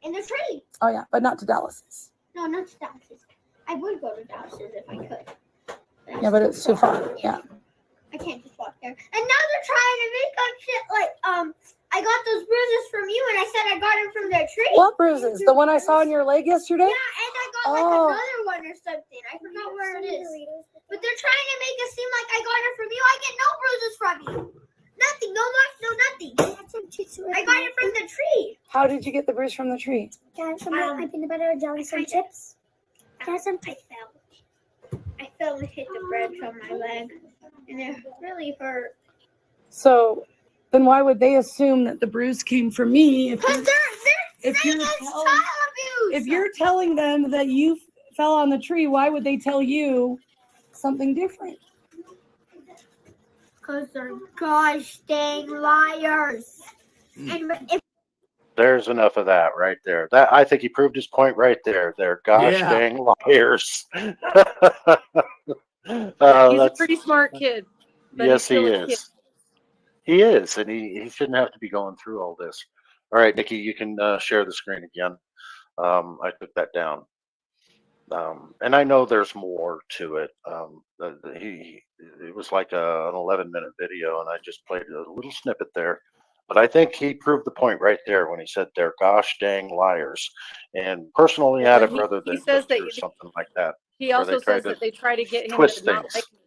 in the tree. Oh yeah, but not to Dallas's. No, not to Dallas's. I would go to Dallas's if I could. Yeah, but it's too far. Yeah. I can't just walk there. And now they're trying to make up shit like, I got those bruises from you, and I said I got them from their tree. What bruises? The one I saw on your leg yesterday? Yeah, and I got like another one or something. I forgot where it is. But they're trying to make it seem like I got it from you. I get no bruises from you. Nothing. No marks. No nothing. I got it from the tree. How did you get the bruise from the tree? Can I have some my peanut butter and jelly, some chips? Can I have some? I fell and hit the branch on my leg, and it really hurt. So then why would they assume that the bruise came from me? Because they're saying it's child abuse. If you're telling them that you fell on the tree, why would they tell you something different? Because they're gosh dang liars. And if There's enough of that right there. That I think he proved his point right there. They're gosh Yeah. dang liars. He's a That's pretty smart kid, but he's yes, he still a kid. is. He is, and he shouldn't have to be going through all this. All right, Nikki, you can share the screen again. I took that down, and I know there's more to it. It was like an 11-minute video, and I just played a little snippet there. But I think he proved the point right there when he said they're gosh dang liars, and personally Well, I'd he, rather he than go says that through something like that he where they also try says to that they try to get him twist to not things. like me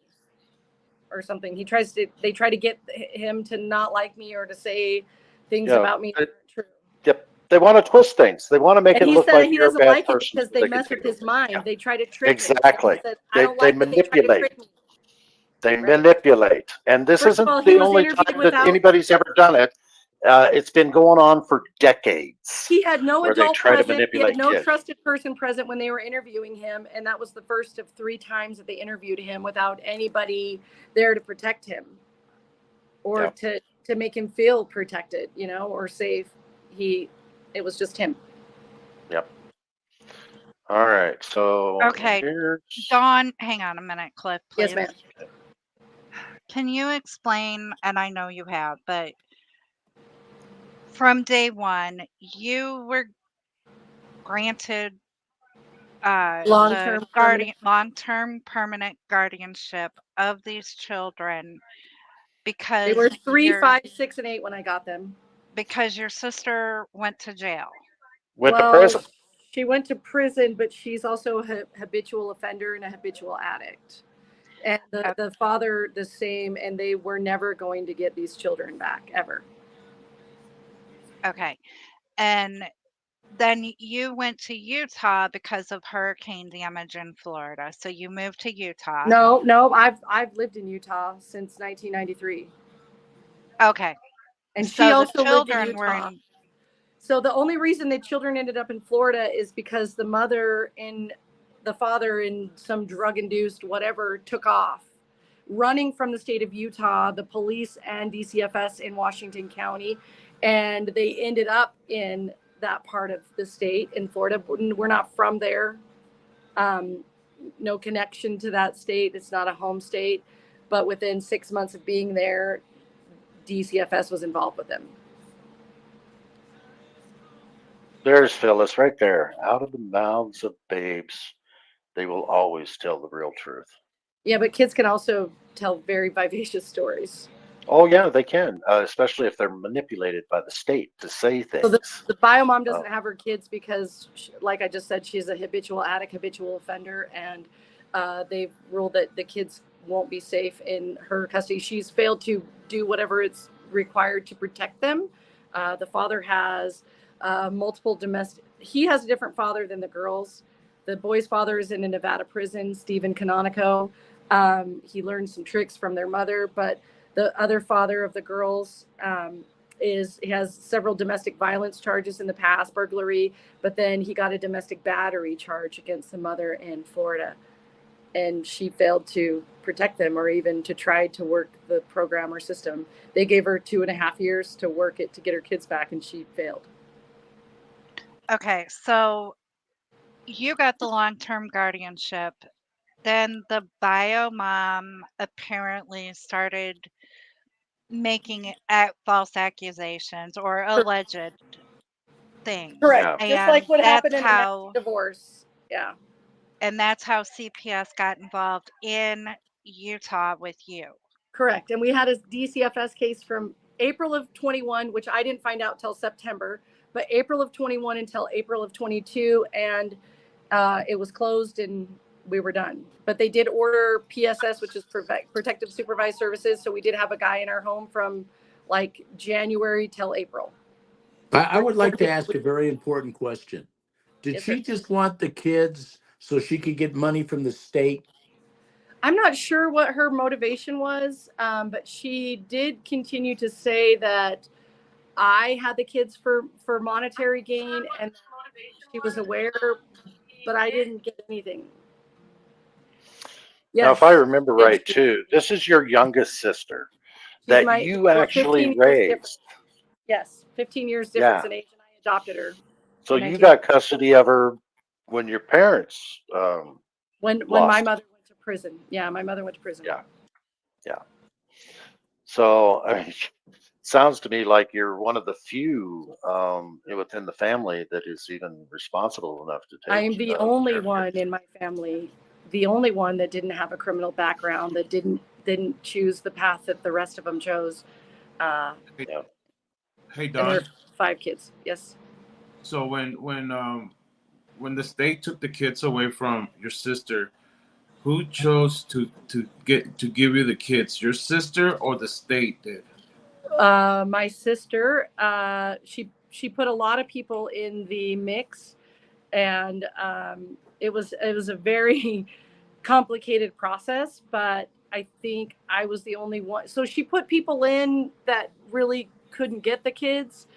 or something. They try to get him to not like me or to say things Yeah, about me that aren't true. yep. They want to twist things. They want to make And it he look said like he you're a doesn't bad like it person because so they they can mess with take his over. mind. Yeah, They try to trick him. exactly. He said, I don't They like that they try to manipulate. trick me. They Right. manipulate, and this First of isn't all, he the was only interviewed time that without. anybody's ever done it. It's been going on for decades He had no where they adult try to present. He had manipulate no kids. trusted person present when they were interviewing him, and that was the first of 3 times that they interviewed him without anybody there to protect him or Yeah. to make him feel protected, or safe. It was just him. Yep. All right. So Okay, here's Dawn, hang on a minute, Cliff, please. Yes, ma'am. Can you explain, and I know you have, but from day one, you were granted Long-term permanent. long-term permanent guardianship of these children They because were 3, 5, 6, and 8 when I got them. because your sister went to jail. went to Well, prison. she went to prison, but she's also a habitual offender and a habitual addict. And the father the same, and they were never going to get these children back ever. Okay. And then you went to Utah because of hurricane damage in Florida. So you moved to Utah. No, I've lived in Utah since 1993. Okay. And So she the also lived in children were Utah. in So the only reason the children ended up in Florida is because the mother and the father in some drug-induced whatever took off, running from the state of Utah, the police and DCFS in Washington County, and they ended up in that part of the state in Florida. We're not from there. No connection to that state. It's not a home state. But within 6 months of being there, DCFS was involved with them. There's Phyllis right there. Out of the mouths of babes, they will always tell the real truth. Yeah, but kids can also tell very vivacious stories. Oh yeah, they can, especially if they're manipulated by the state to say things. So the bio mom doesn't have her kids because, like I just said, she's a habitual addict, habitual offender, and they've ruled that the kids won't be safe in her custody. She's failed to do whatever it's required to protect them. The father has multiple domestic. He has a different father than the girls. The boy's father is in a Nevada prison, Stephen Canonico. He learned some tricks from their mother, but the other father of the girls he has several domestic violence charges in the past, burglary, but then he got a domestic battery charge against the mother in Florida. And she failed to protect them or even to try to work the program or system. They gave her 2.5 years to work it to get her kids back, and she failed. Okay, so you got the long-term guardianship. Then the bio mom apparently started making false accusations or alleged things. Correct. Yeah. Just like what happened in the how divorce. Yeah. and that's how CPS got involved in Utah with you. Correct. And we had a DCFS case from April of 21, which I didn't find out till September, but April of 21 until April of 22. And it was closed and we were done. But they did order PSS, which is Protective Supervised Services. So we did have a guy in our home from like January till April. I would like to ask a very important question. Did Yes, she sir. just want the kids so she could get money from the state? I'm not sure what her motivation was, but she did continue to say that I had the kids for monetary gain, and she was aware, but I didn't get anything. Yes. Now, if I remember Yes, right, too, this is your youngest sister she's that you we're actually 15 years different. raised. Yes, 15 years difference Yeah. in age, and I adopted her. So in you 19 got custody of her when your parents when my lost. mother went to prison. Yeah, my mother went to prison. Yeah. So I mean, sounds to me like you're one of the few within the family that is even responsible enough to I take. am the only one in my family, the only one that didn't have a criminal background, that didn't choose the path that the rest of them chose. Yeah. Hey, And there are Don. 5 kids. Yes. So when the state took the kids away from your sister, who chose to give you the kids? Your sister or the state did? My sister, she put a lot of people in the mix, and it was a very complicated process, but I think I was the only one. So she put people in that really couldn't get the kids,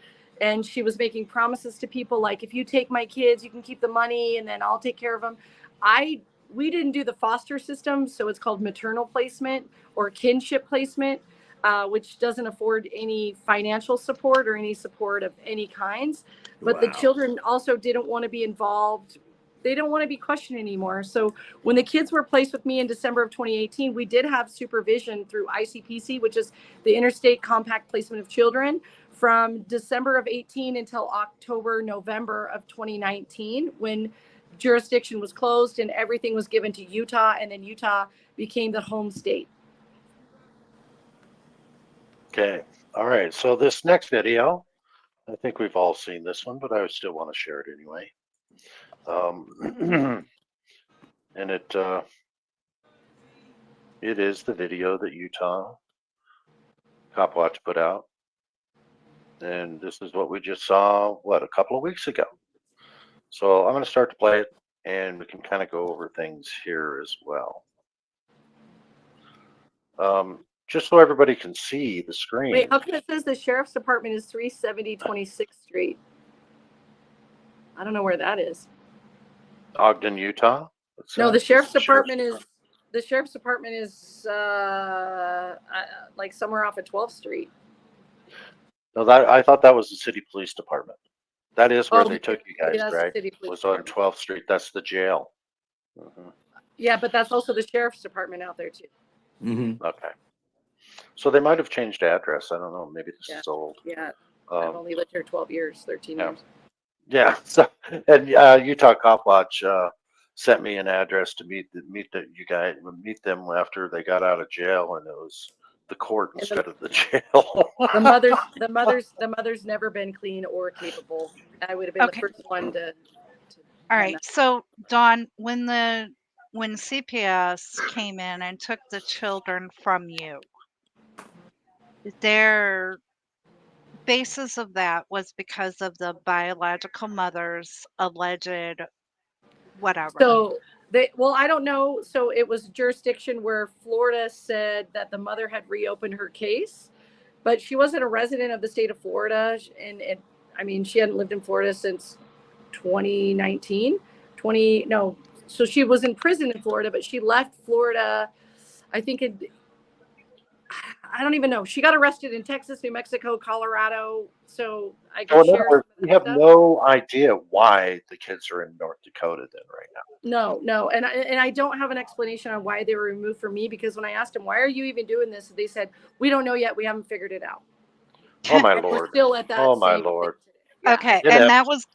and she was making promises to people like, if you take my kids, you can keep the money and then I'll take care of them. We didn't do the foster system, so it's called maternal placement or kinship placement, which doesn't afford any financial support or any support of any kinds. But the children also didn't want to be involved. They don't want to be questioned anymore. So when the kids were placed with me in December of 2018, we did have supervision through ICPC, which is the Interstate Compact Placement of Children, from December of 18 until November of 2019, when jurisdiction was closed and everything was given to Utah, and then Utah became the home state. Okay. All right. So this next video, I think we've all seen this one, but I still want to share it anyway. And it is the video that Utah Copwatch put out. And this is what we just saw, a couple of weeks ago. So I'm going to start to play it, and we can kind of go over things here as well. Just so everybody can see the screen. Wait, how come it says the sheriff's department is 370 26th Street? I don't know where that is. Ogden, Utah. No, the sheriff's the department is like somewhere off of 12th Street. No, I thought that was the city police department. That is where they took you guys, that's the right? city It police was on department. 12th Street. That's the jail. Yeah, but that's also the sheriff's department out there too. Okay. So they might have changed address. I don't know. Maybe this is old. Yeah, I've only lived here 12 years, 13 years. Yeah. So, and Utah Copwatch sent me an address to meet them after they got out of jail, and it was the court instead of the jail. the mother's never been clean or capable. I would have been the first one to. All right. So Dawn, when CPS came in and took the children from you, their basis of that was because of the biological mother's alleged whatever. So I don't know. So it was jurisdiction where Florida said that the mother had reopened her case, but she wasn't a resident of the state of Florida. And she hadn't lived in Florida since 2019. So she was in prison in Florida, but she left Florida, I think I don't even know. She got arrested in Texas, New Mexico, Colorado. So I can share. We have no idea why the kids are in North Dakota then right now. No. And I don't have an explanation on why they were removed from me, because when I asked them, why are you even doing this? They said, we don't know yet. We haven't figured it out. Oh my We're Lord. still at that. Oh my Lord. Okay. And that was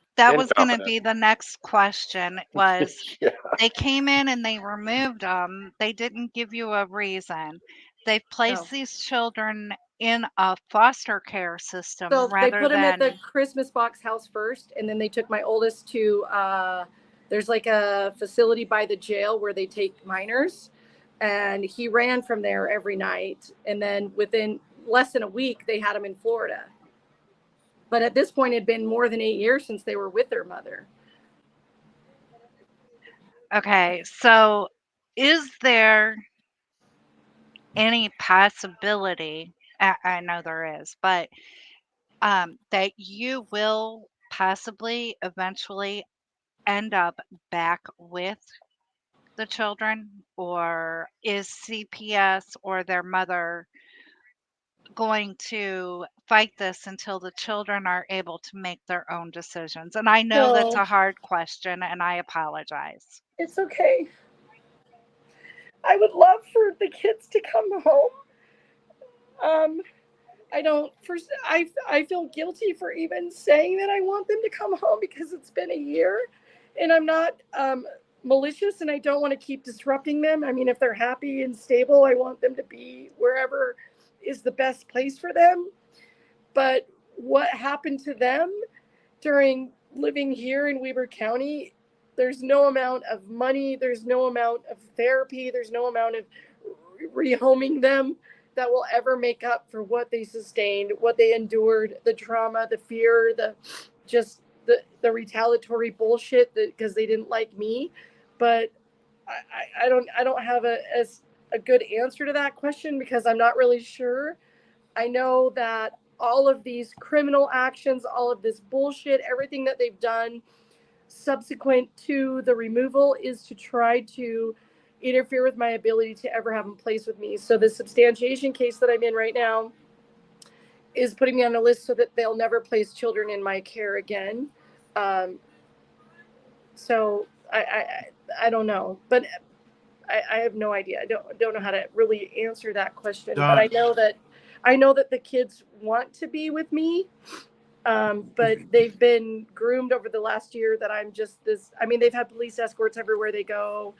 going to be the next question was they came in and they removed them. They didn't give you a reason. They placed these children in a foster care system So rather they put than him at the Christmas box house first, and then they took my oldest to there's like a facility by the jail where they take minors, and he ran from there every night. And then within less than a week, they had him in Florida. But at this point, it had been more than 8 years since they were with their mother. Okay, so is there any possibility, I know there is, but that you will possibly eventually end up back with the children, or is CPS or their mother going to fight this until the children are able to make their own decisions? And I know that's No. a hard question, and I apologize. It's okay. I would love for the kids to come home. I feel guilty for even saying that I want them to come home because it's been a year, and I'm not malicious, and I don't want to keep disrupting them. I mean, if they're happy and stable, I want them to be wherever is the best place for them. But what happened to them during living here in Weber County, there's no amount of money, there's no amount of therapy, there's no amount of rehoming them that will ever make up for what they sustained, what they endured, the trauma, the fear, the retaliatory bullshit because they didn't like me. But I don't have a good answer to that question because I'm not really sure. I know that all of these criminal actions, all of this bullshit, everything that they've done subsequent to the removal is to try to interfere with my ability to ever have them placed with me. So the substantiation case that I'm in right now is putting me on a list so that they'll never place children in my care again. So I don't know, but I have no idea. I don't know how to really answer that question. But I know that the kids want to be with me. But they've been groomed over the last year that I'm just this. I mean, they've had police escorts everywhere they go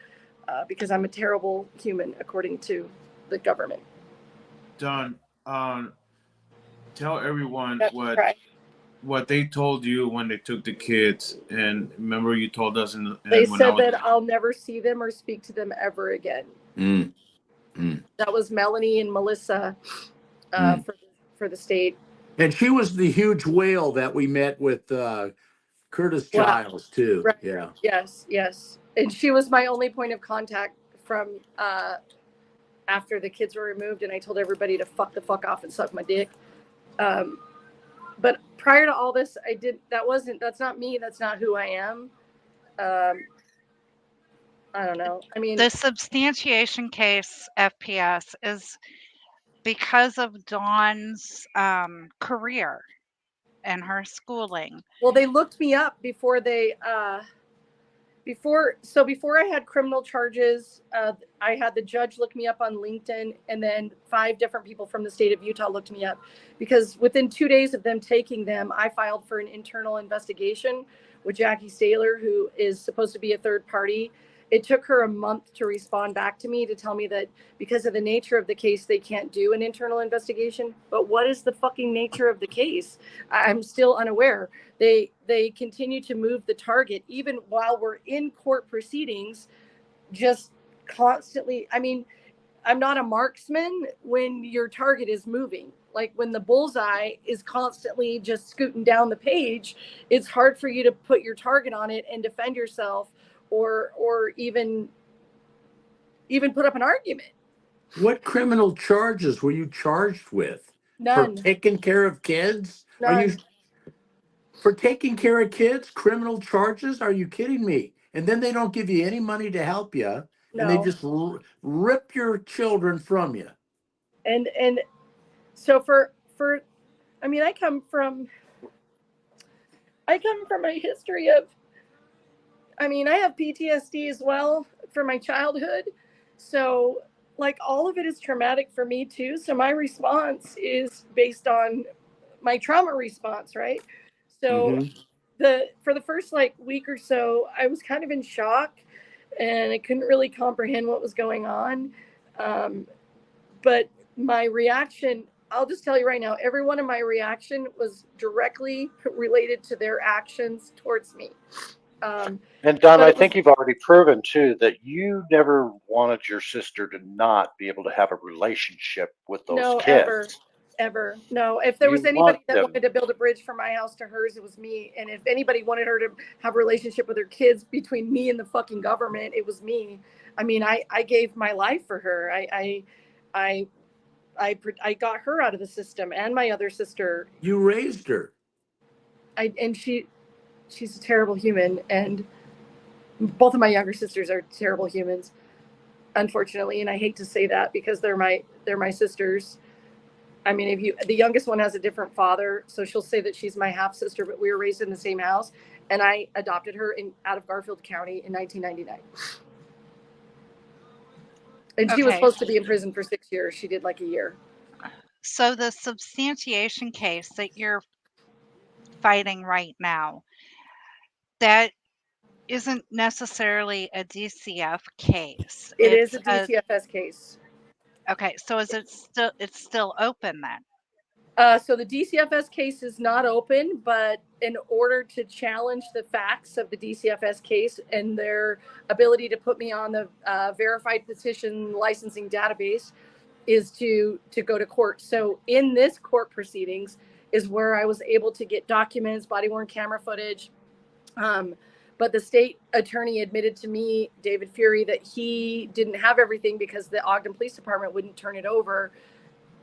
because I'm a terrible human, according to the government. Don, tell everyone That's right. what they told you when they took the kids. And remember, you told us They said that I'll never see them or speak to them ever again. That was Melanie and Melissa for the state. And she was the huge whale that we met with Curtis Giles, too. Right. Yeah. Yes. And she was my only point of contact from after the kids were removed, and I told everybody to fuck the fuck off and suck my dick. But prior to all this, that's not me. That's not who I am. I don't know. I mean, The substantiation case, FPS, is because of Dawn's career and her schooling. well, they looked me up before before I had criminal charges. I had the judge look me up on LinkedIn, and then 5 different people from the state of Utah looked me up because within 2 days of them taking them, I filed for an internal investigation with Jackie Staylor, who is supposed to be a third party. It took her a month to respond back to me to tell me that because of the nature of the case, they can't do an internal investigation. But what is the fucking nature of the case? I'm still unaware. They continue to move the target even while we're in court proceedings, just constantly. I mean, I'm not a marksman when your target is moving. Like when the bullseye is constantly just scooting down the page, it's hard for you to put your target on it and defend yourself or even put up an argument. What criminal charges were you charged with? None. For taking care of kids? None. For taking care of kids, criminal charges? Are you kidding me? And then they don't give you any money to help you, and they No. just rip your children from you. And so for I mean, I come from a history of, I mean, I have PTSD as well from my childhood. So like all of it is traumatic for me too. So my response is based on my trauma response, right? So for the first like week or so, I was kind of in shock and I couldn't really comprehend what was going on. But my reaction, I'll just tell you right now, every one of my reaction was directly related to their actions towards me. And Don, I think you've already proven too that you never wanted your sister to not be able to have a relationship with those kids. Ever. No. If there was You anybody want that them. wanted to build a bridge from my house to hers, it was me. And if anybody wanted her to have a relationship with her kids between me and the fucking government, it was me. I mean, I gave my life for her. I got her out of the system and my other sister. You raised her. She's a terrible human, and both of my younger sisters are terrible humans, unfortunately. And I hate to say that because they're my sisters. I mean, the youngest one has a different father, so she'll say that she's my half sister, but we were raised in the same house, and I adopted her out of Garfield County in 1999. And she was Okay. supposed to be in prison for 6 years. She did like a year. So the substantiation case that you're fighting right now, that isn't necessarily a DCF case. It is It's a DCFS case. Okay, so it's still open then? So the DCFS case is not open, but in order to challenge the facts of the DCFS case and their ability to put me on the verified petition licensing database is to go to court. So in this court proceedings is where I was able to get documents, body-worn camera footage. But the state attorney admitted to me, David Fury, that he didn't have everything because the Ogden Police Department wouldn't turn it over.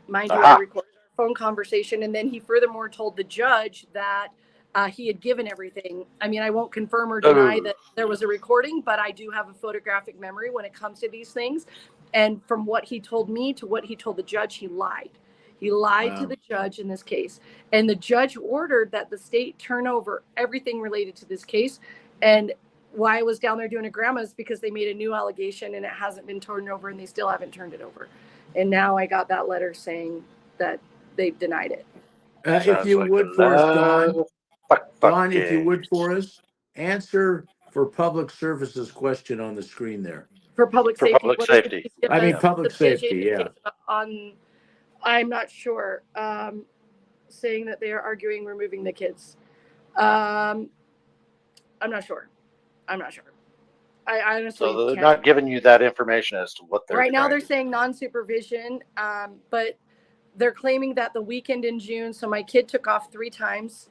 Mind you, I recorded our phone conversation. And then he furthermore told the judge that he had given everything. I mean, I won't confirm or deny that there was a recording, but I do have a photographic memory when it comes to these things. And from what he told me to what he told the judge, he lied. He lied to the judge in this case. And the judge ordered that the state turn over everything related to this case. And why I was down there doing a grandma is because they made a new allegation and it hasn't been turned over and they still haven't turned it over. And now I got that letter saying that they've denied it. If you would for us, Don, if you would for us, answer for public services question on the screen there. For public safety. Public safety. I mean, public safety, yeah. I'm not sure. Saying that they are arguing removing the kids. I'm not sure. I honestly So they're can't. not giving you that information as to what they're Right now trying they're to saying non-supervision, but they're claiming that the weekend in June, so my kid took off 3 times,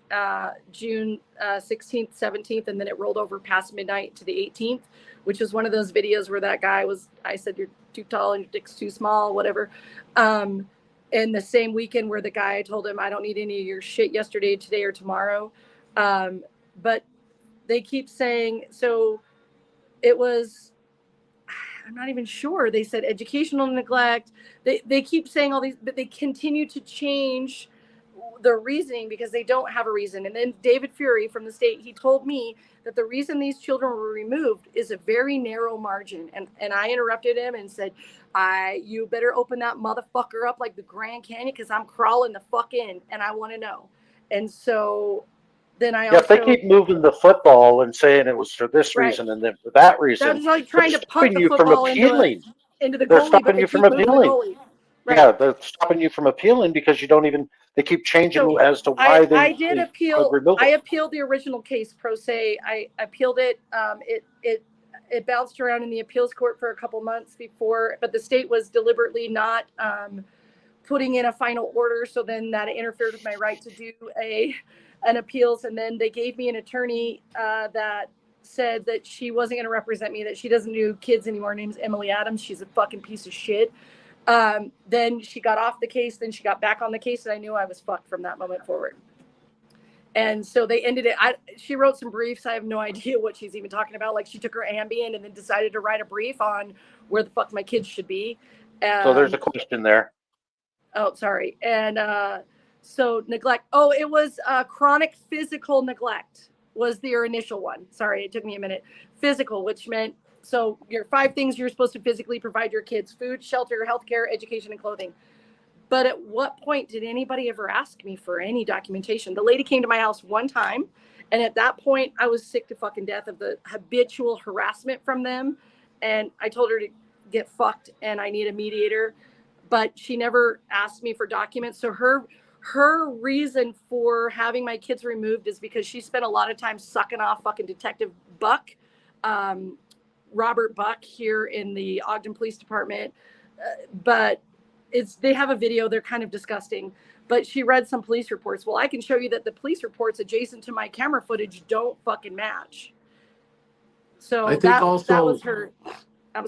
June 16th, 17th, and then it rolled over past midnight to the 18th, which is one of those videos where that guy I said, you're too tall and your dick's too small, whatever. And the same weekend where the guy, I told him, I don't need any of your shit yesterday, today, or tomorrow. But they keep saying, so it was, I'm not even sure. They said educational neglect. They keep saying all these, but they continue to change the reasoning because they don't have a reason. And then David Fury from the state, he told me that the reason these children were removed is a very narrow margin. And I interrupted him and said, you better open that motherfucker up like the Grand Canyon because I'm crawling the fuck in and I want to know. And so then if they keep moving the football and saying it was for this Right. reason and then for that reason, That's like trying they're to punt stopping the you from football appealing. into the They're goalie, stopping but they you keep from moving the appealing. goalie. Right. Yeah, they're stopping you from appealing because you don't even. They keep changing So as to why they. I did appeal. remove I it. appealed the original case pro se. I appealed it. It bounced around in the appeals court for a couple months before, but the state was deliberately not putting in a final order. So then that interfered with my right to do an appeals. And then they gave me an attorney that said that she wasn't going to represent me, that she doesn't do kids anymore. Her name's Emily Adams. She's a fucking piece of shit. Then she got off the case. Then she got back on the case. And I knew I was fucked from that moment forward. And so they ended it. She wrote some briefs. I have no idea what she's even talking about. Like she took her Ambien and then decided to write a brief on where the fuck my kids should be. So there's a question there. Oh, sorry. And so neglect. Oh, it was chronic physical neglect was their initial one. Sorry, it took me a minute. Physical, which meant, so your 5 things you're supposed to physically provide your kids: food, shelter, healthcare, education, and clothing. But at what point did anybody ever ask me for any documentation? The lady came to my house one time, and at that point, I was sick to fucking death of the habitual harassment from them. And I told her to get fucked and I need a mediator. But she never asked me for documents. So her reason for having my kids removed is because she spent a lot of time sucking off fucking Detective Buck, Robert Buck here in the Ogden Police Department. But they have a video. They're kind of disgusting. But she read some police reports. Well, I can show you that the police reports adjacent to my camera footage don't fucking match. So I think that was her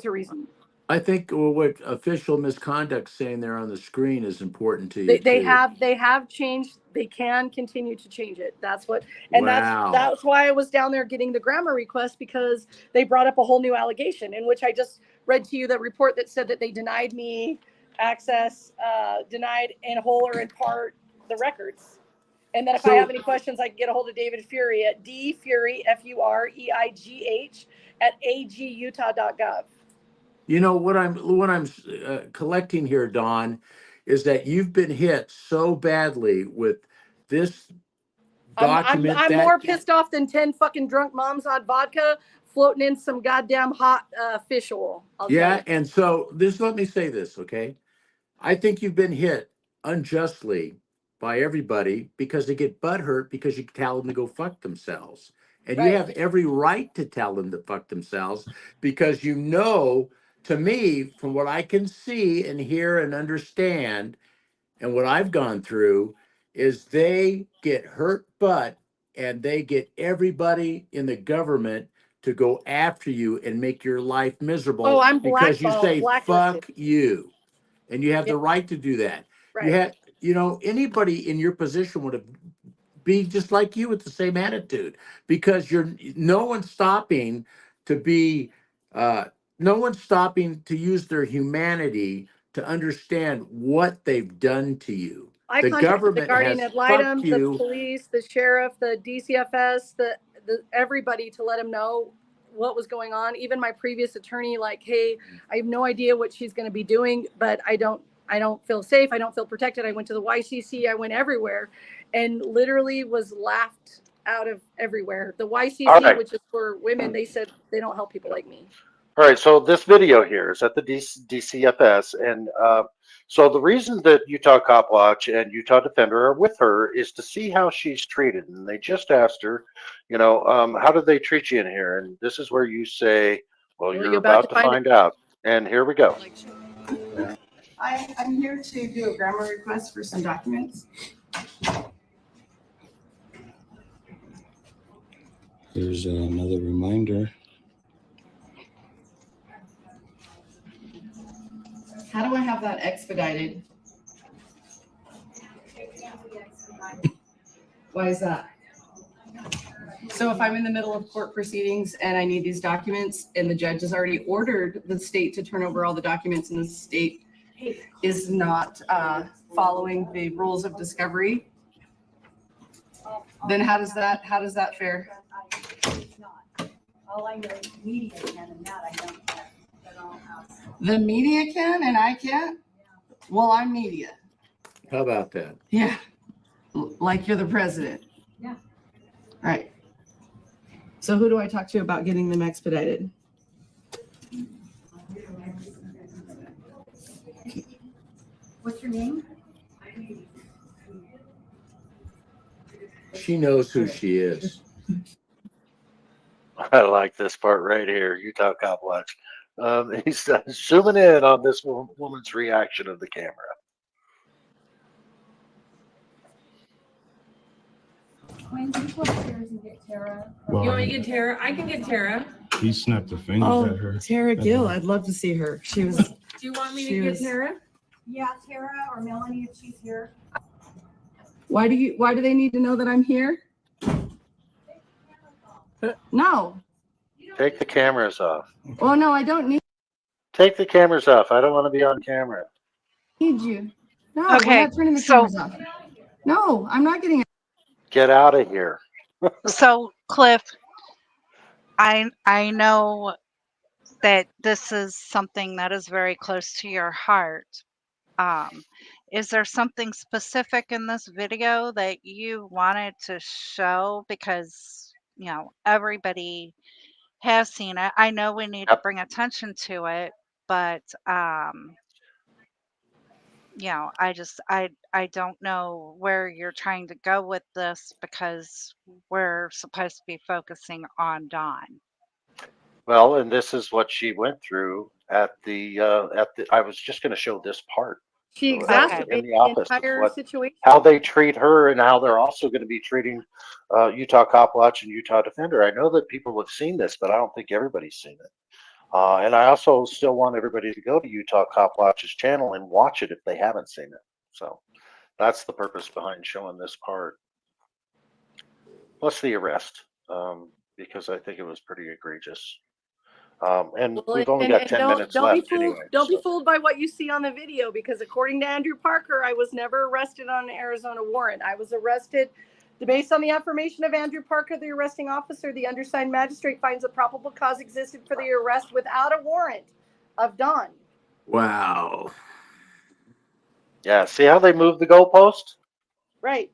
reason. I think what official misconduct saying there on the screen is important to you. They have changed. They can continue to change it. That's what, and Wow. that's why I was down there getting the grammar request, because they brought up a whole new allegation in which I just read to you the report that said that they denied me access, denied in whole or in part the records. And then if I have any questions, I can get a hold of David Fury at dfury, FUREIGH, at agutah.gov. You know what I'm collecting here, Don, is that you've been hit so badly with this document. I'm more pissed off than 10 fucking drunk moms on vodka floating in some goddamn hot fish oil. Yeah, and so let me say this, okay? I think you've been hit unjustly by everybody because they get butthurt because you tell them to go fuck themselves. And you have every right to tell them to fuck themselves because you know, to me, from what I can see and hear and understand, and what I've gone through, is they get hurt butt and they get everybody in the government to go after you and make your life miserable. Oh, I'm because you say blacklisted. fuck you. And you have the right to do that. You have, anybody in your position would have be just like you with the same attitude because no one's stopping to use their humanity to understand what they've done to you. I The contacted government the guardian has ad litem, fucked the you. police, the sheriff, the DCFS, the everybody to let them know what was going on. Even my previous attorney, like, hey, I have no idea what she's going to be doing, but I don't feel safe. I don't feel protected. I went to the YCC. I went everywhere and literally was laughed out of everywhere. The YCC, which is for women, they said they don't help people like me. All right, so this video here is at the DCFS, and so the reason that Utah Copwatch and Utah Defender are with her is to see how she's treated, and they just asked her, how do they treat you in here? And this is where you say, well, you're about to find out. And here we go. I'm here to do a grammar request for some documents. There's another reminder. How do I have that expedited? Why is that? So if I'm in the middle of court proceedings and I need these documents and the judge has already ordered the state to turn over all the documents and the state is not following the rules of discovery, then how does that fare? All I know is media can, and that I don't care. The media can and I can't? Well, I'm media. How about that? Yeah. Like you're the president. Yeah. Right. So who do I talk to about getting them expedited? What's your name? She knows who she is. I like this part right here, Utah Copwatch. He's zooming in on this woman's reaction of the camera. Quinn, can you go upstairs and get Tara? Well, You want me to get Tara? I can get Tara. He snapped a finger at her. Tara Gill. I'd love to see her. She was. Do you want me She to get was- Tara? Yeah, Tara or Melanie if she's here. Why do they need to know that I'm here? No. Take the cameras off. Oh no, I don't need Take the cameras off. I don't want to be on camera. you. No, Okay, we're not turning the so- cameras off. No, I'm not getting it. Get out of here. So, Cliff, I know that this is something that is very close to your heart. Is there something specific in this video that you wanted to show? Because, everybody has seen it. I know we need to bring attention to it, but, I don't know where you're trying to go with this because we're supposed to be focusing on Dawn. Well, and this is what she went through at the I was just going to show this part. She in exacerbated the the office, entire situation. how they treat her and how they're also going to be treating Utah Copwatch and Utah Defender. I know that people have seen this, but I don't think everybody's seen it. And I also still want everybody to go to Utah Copwatch's channel and watch it if they haven't seen it. So that's the purpose behind showing this part. Plus the arrest, because I think it was pretty egregious. And Well, we've only got 10 minutes left fooled, anyway. Don't be so. fooled by what you see on the video, because according to Andrew Parker, I was never arrested on an Arizona warrant. I was arrested based on the affirmation of Andrew Parker, the arresting officer. The undersigned magistrate finds a probable cause existed for the arrest without a warrant of Don. Wow. Yeah, see how they moved the goalpost? Right.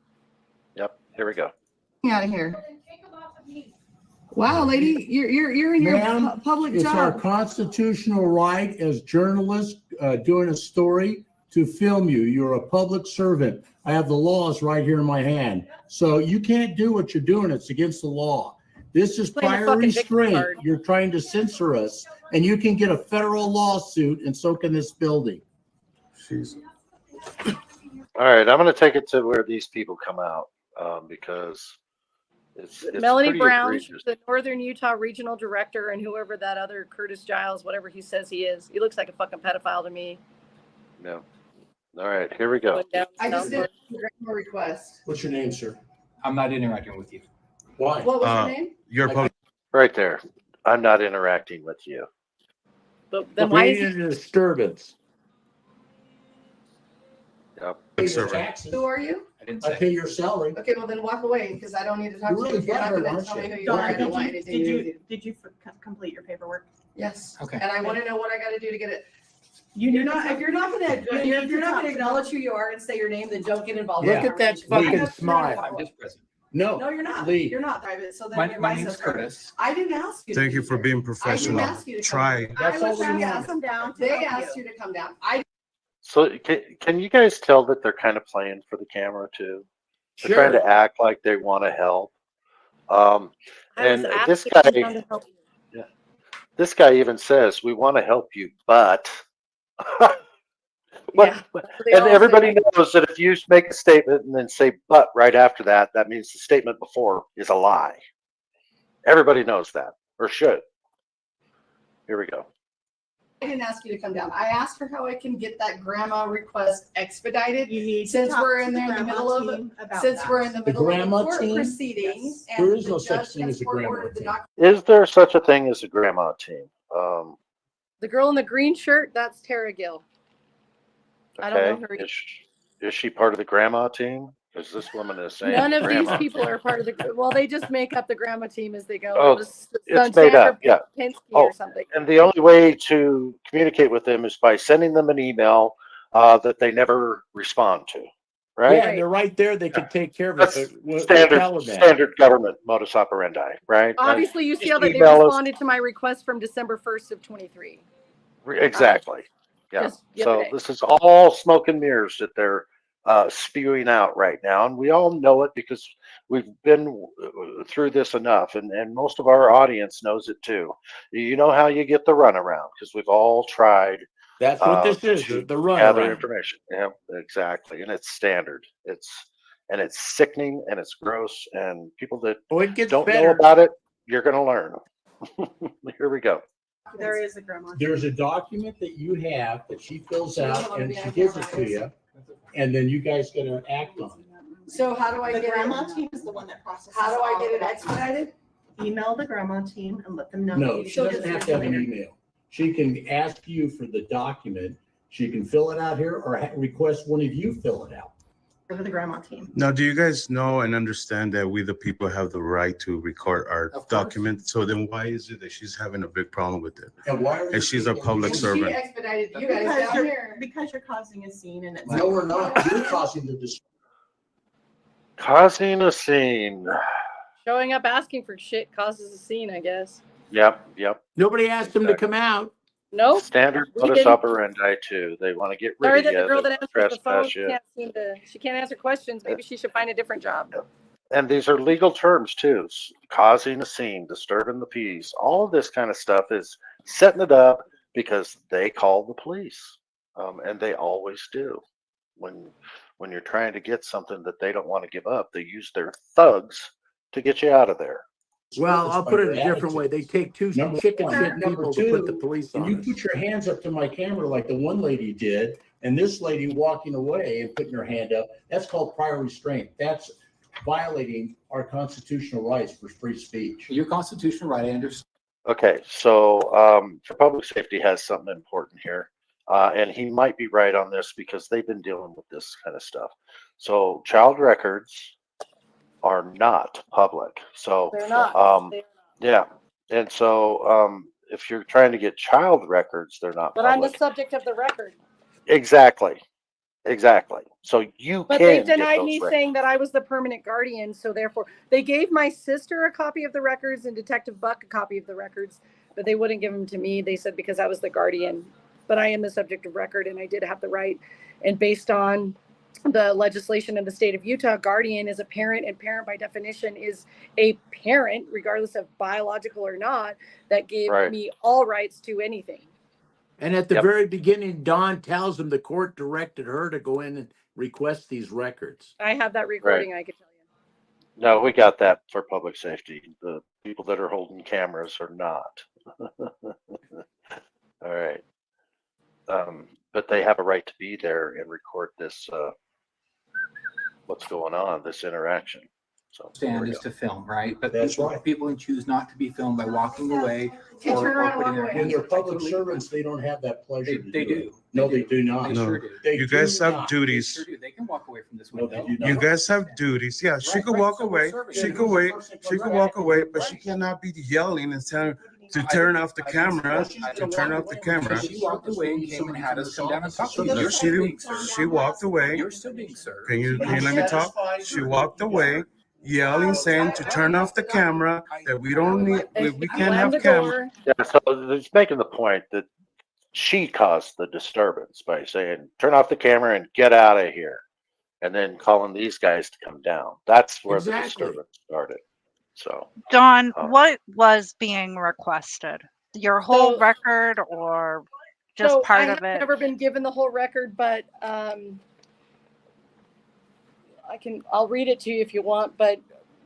Yep, here we go. Out of here. Wow, lady, you're in your Ma'am, public it's our job. constitutional right as journalists doing a story to film you. You're a public servant. I have the laws right here in my hand. So you can't do what you're doing. It's against the law. This is Playing a prior fucking victim restraint. card. You're trying to censor us, and you can get a federal lawsuit, and so can this building. All right, I'm going to take it to where these people come out because it's Melanie pretty Brown, egregious. the Northern Utah Regional Director, and whoever that other Curtis Giles, whatever he says he is. He looks like a fucking pedophile to me. No. All right, here we go. I just did a request. What's your name, sir? I'm not interacting with you. Why? What was your name? Your public. Right there. I'm not interacting with you. But then why is Creating he? a disturbance. Yep. Pay your taxes. Who are you? I didn't I say. pay your salary. Okay, well then walk away because I don't need to talk You're to really you. If you're not butthurt, gonna aren't tell me you? who you are, I Did don't want anything to do with you. you complete your paperwork? Yes. Okay. And I want to know what I got to do to get it. You You're need not. to If you're not gonna, You if need you're to not talk gonna to acknowledge who you are and say your name, then don't get involved. Yeah. with Look at that conversation. fucking smile. I'm just present. No. No, you're not. Leave. You're not private. So then My your name's license- Curtis. I didn't ask you. to Thank be you for here. being I didn't professional. ask you to come Try. down. That's I all was we asked want. to come down. They asked you to come down. I So can you guys tell that they're kind of playing for the camera too? They're trying to act like they want to help. And this guy, this guy even says, "We want to help you, but." Yeah. And everybody knows that if you make a statement and then say "but" right after that, that means the statement before is a lie. Everybody knows that, or should. Here we go. didn't ask you to come down. I asked her how I can get that grandma request expedited. You need Since to talk we're to in the there in the grandma middle of team about since that. we're in the The middle of grandma a court team? proceeding Yes. and There is the no such judge thing has as a court grandma ordered the team. doc- Is there such a thing as a grandma team? The girl in the green shirt, that's Tara Gill. I don't know her. Is she part of the grandma team? Because this woman is saying None of these grandma people team. are part of the. Well, they just make up the grandma team as they go. Oh, It was it's made up, yeah. Penske Oh, or something. and the only way to communicate with them is by sending them an email that they never respond to, right? Yeah, and they're right there. They can take care of That's it. But standard government modus operandi, right? Obviously, you see how they email us- responded to my request from December 1st of 23. Exactly. Yeah. Just So yesterday. this is all smoke and mirrors that they're spewing out right now, and we all know it because we've been through this enough, and most of our audience knows it too. You know how you get the runaround because we've all tried. That's what this is, to the gather runaround. information. Yeah, exactly, and it's standard. It's sickening and it's gross, and people that it gets don't better. know about it, you're going to learn. Here we go. There is a grandma. There's a document that you have that she fills She doesn't out wanna and be she on gives it camera. to you, and then you guys gonna act on it. So how do I The get grandma it? team is the one that processes. How do I all get of it that. expedited? Email the grandma team and let them know. No, that she doesn't have to have an email. She can ask you for the document. She can fill it out here or request one of you fill it out. For the grandma team. Now, do you guys know and understand that we, the people, have the right to record our documents? So then why is it that she's having a big problem with it? And why are And she's a public She servant. expedited you guys down here. Because you're causing a scene and it's. No, we're not. You're causing the disturbance. Causing a scene. Showing up asking for shit causes a scene, I guess. Yep. Nobody asked them to come out. Nope. Standard We modus didn't. operandi too. They want to get rid Sorry of that you. the girl They that wanna answers the phone trespass you. can't seem to. She can't answer questions. Maybe she should find a different job. And these are legal terms too. Causing a scene, disturbing the peace. All of this kind of stuff is setting it up because they call the police, and they always do. When you're trying to get something that they don't want to give up, they use their thugs to get you out of there. Well, I'll by put it your a different way. They take two Number chicken one. shit Number people to put the two, police when on you us. put your hands up to my camera like the one lady did, and this lady walking away and putting her hand up, that's called prior restraint. That's violating our constitutional rights for free speech. Your constitutional right, I understand. Okay, so for public safety has something important here, and he might be right on this because they've been dealing with this kind of stuff. So child records are not public. So They're not. yeah, and so if you're trying to get child records, they're not But I'm the public. subject of the record. Exactly, exactly. So you But they can get denied those me records. saying that I was the permanent guardian, so therefore they gave my sister a copy of the records and Detective Buck a copy of the records, but they wouldn't give them to me. They said because I was the guardian, but I am the subject of record and I did have the right. And based on the legislation in the state of Utah, guardian is a parent, and parent by definition is a parent, regardless of biological or not, that gave me all rights to anything. And at the very beginning, Dawn tells him the court directed her to go in and request these records. I have that recording. I can tell you. No, we got that for public safety. The people that are holding cameras are not. All right. But they have a right to be there and record this, what's going on, this interaction. So stand is to film, right? But That's people can choose not to be filmed by walking away Turn or around, putting their when hands they're up. public servants, they don't have that pleasure. They do. No, they do not. They sure do. You guys have duties. They sure do. They can walk away from this No, window. they do not. You guys have duties. Yeah, she could walk away. She could wait. She could walk away, but she cannot be yelling and telling to turn off the camera. To turn off the camera. She walked away and came and had us come down and talk to you. No, You're she still didn't. being served. She walked away. You're still being served. Can you let me talk? She walked away, yelling, saying to turn off the camera. That we don't need. We can't have camera. Yeah, so he's making the point that she caused the disturbance by saying, turn off the camera and get out of here. And then calling these guys to come down. That's where the disturbance started. So, Dawn, what was being requested? Your whole record or just part I of have it? never been given the whole record, but I'll read it to you if you want. But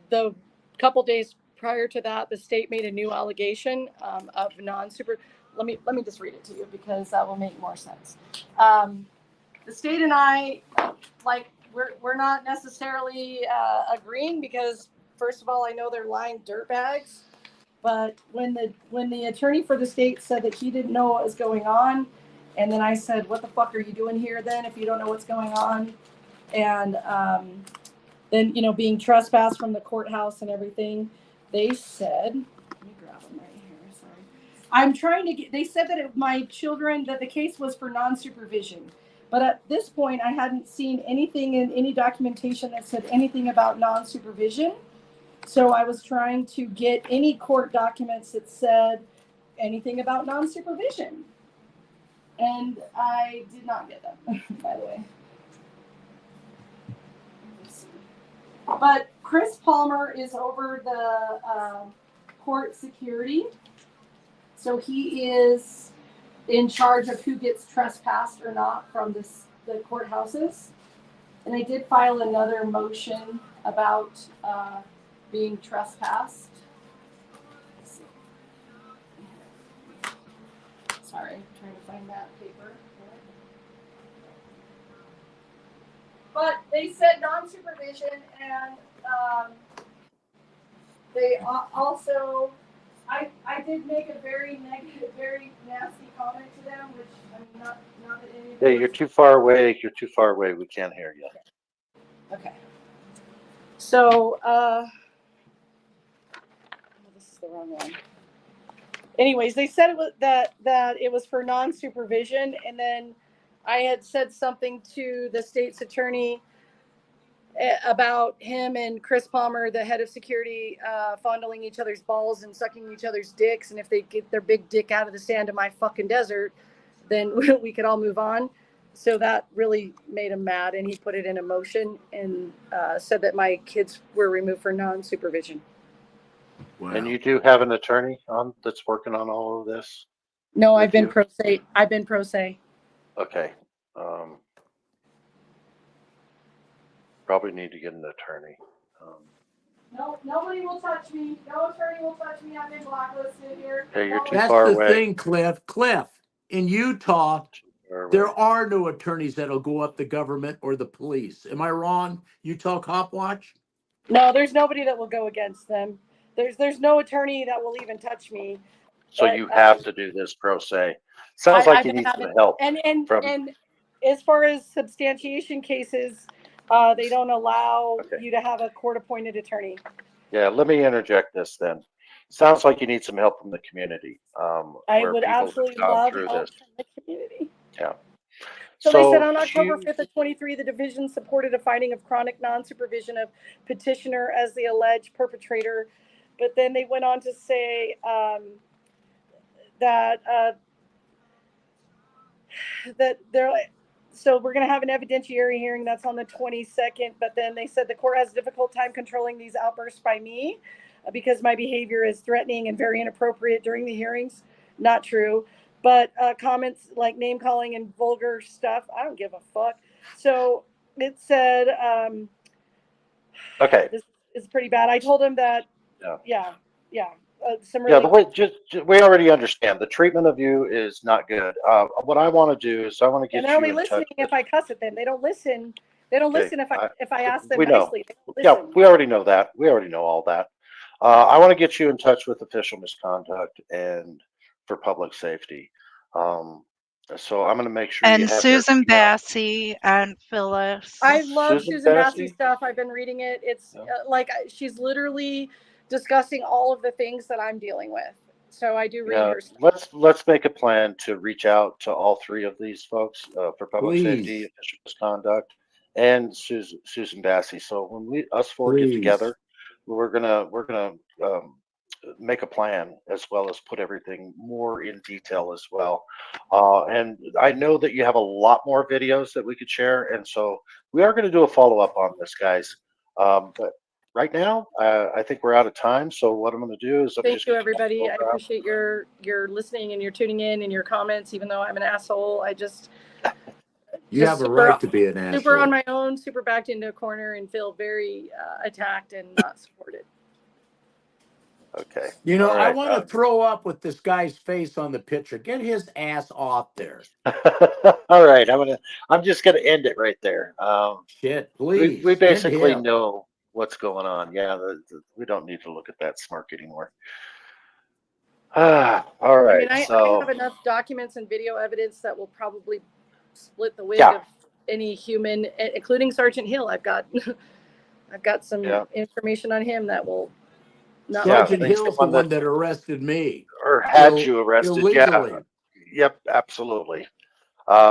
the couple days prior to that, the state made a new allegation of non-super. Let me just read it to you because that will make more sense. The state and I, we're not necessarily agreeing because first of all, I know they're lying dirtbags. But when the attorney for the state said that he didn't know what was going on, and then I said, "What the fuck are you doing here then if you don't know what's going on?" And then being trespassed from the courthouse and everything, they said, "Let me grab them right here." Sorry, I'm trying to get. They said that my children that the case was for non-supervision, but at this point, I hadn't seen anything in any documentation that said anything about non-supervision. So I was trying to get any court documents that said anything about non-supervision. And I did not get them, by the way. Let's see. But Chris Palmer is over the court security. So he is in charge of who gets trespassed or not from the courthouses. And I did file another motion about being trespassed. Sorry, I'm trying to find that paper. But they said non-supervision, and they also, I did make a very negative, very nasty comment to them, which I mean, not that any of hey, you're too far away. You're too far away. We can't hear you. Okay. So, this is the wrong one. Anyways, they said it was that it was for non-supervision, and then I had said something to the state's attorney about him and Chris Palmer, the head of security, fondling each other's balls and sucking each other's dicks, and if they get their big dick out of the sand of my fucking desert, then we could all move on. So that really made him mad, and he put it in a motion and said that my kids were removed for non-supervision. Wow. And you do have an attorney on that's working on all of this? No, I've been pro se. Okay. Probably need to get an attorney. No, nobody will touch me. No attorney will touch me. I've been blacklisted here. Hey, you're too That's far the away. thing, Cliff. In Utah, there are no attorneys that'll go up the government or the police. Am I wrong, Utah Copwatch? No, there's nobody that will go against them. There's no attorney that will even touch me. So But, you have to do this pro se. Sounds I've like you been need some having, help and from. as far as substantiation cases, they don't allow Okay. you to have a court-appointed attorney. Yeah, let me interject this then. Sounds like you need some help from the community, I where would people have absolutely gone love through help this. from the community. Yeah. So they said So on October you, 5th of 23, the division supported a finding of chronic non-supervision of petitioner as the alleged perpetrator. But then they went on to say that that they're so we're going to have an evidentiary hearing that's on the 22nd. But then they said the court has a difficult time controlling these outbursts by me because my behavior is threatening and very inappropriate during the hearings. Not true. But comments like name calling and vulgar stuff, I don't give a fuck. So it said, okay. this is pretty bad. I told him that, Yeah. some Yeah, really. the way just we already understand the treatment of you is not good. What I want to do is I want to And get they're you only in touch listening with. if I cuss at them. They don't listen. They don't Okay, listen if I ask them we know. nicely. They don't Yeah, listen. we already know that. We already know all that. I want to get you in touch with official misconduct and for public safety. So I'm going to make sure you And have their Susan email. Bassey and Phyllis. I love Susan Susan Bassey Bassey? stuff. I've been reading it. It's like she's literally discussing all of the things that I'm dealing with. So I do read Yeah, her stuff. let's make a plan to reach out to all three of these folks for public safety, Please, official misconduct, and Susan Bassey. So when us four get please. together, we're gonna make a plan as well as put everything more in detail as well. And I know that you have a lot more videos that we could share, and so we are going to do a follow up on this, guys. But right now, I think we're out of time. So what I'm going to do is I'm Thank just you, going to everybody. I appreciate your listening and your tuning in and your comments. Even though I'm an asshole, I just You have a super, right to be an super on asshole. my own, super backed into a corner, and feel very attacked and not supported. Okay. You know, All I right. want to throw up with this guy's face on the picture. Get his ass off there. All right. I'm just gonna end it right there. Shit, We please. End basically him. know what's going on. Yeah, we don't need to look at that smirk anymore. All I right. mean, I So have enough documents and video evidence that will probably split the wig yeah, of any human, including Sergeant Hill. I've got some yeah, information on him that will not. yeah. Sergeant He's the Hill's the one that one that arrested me. or had you arrested. Yeah. Illegally. Yep. Absolutely.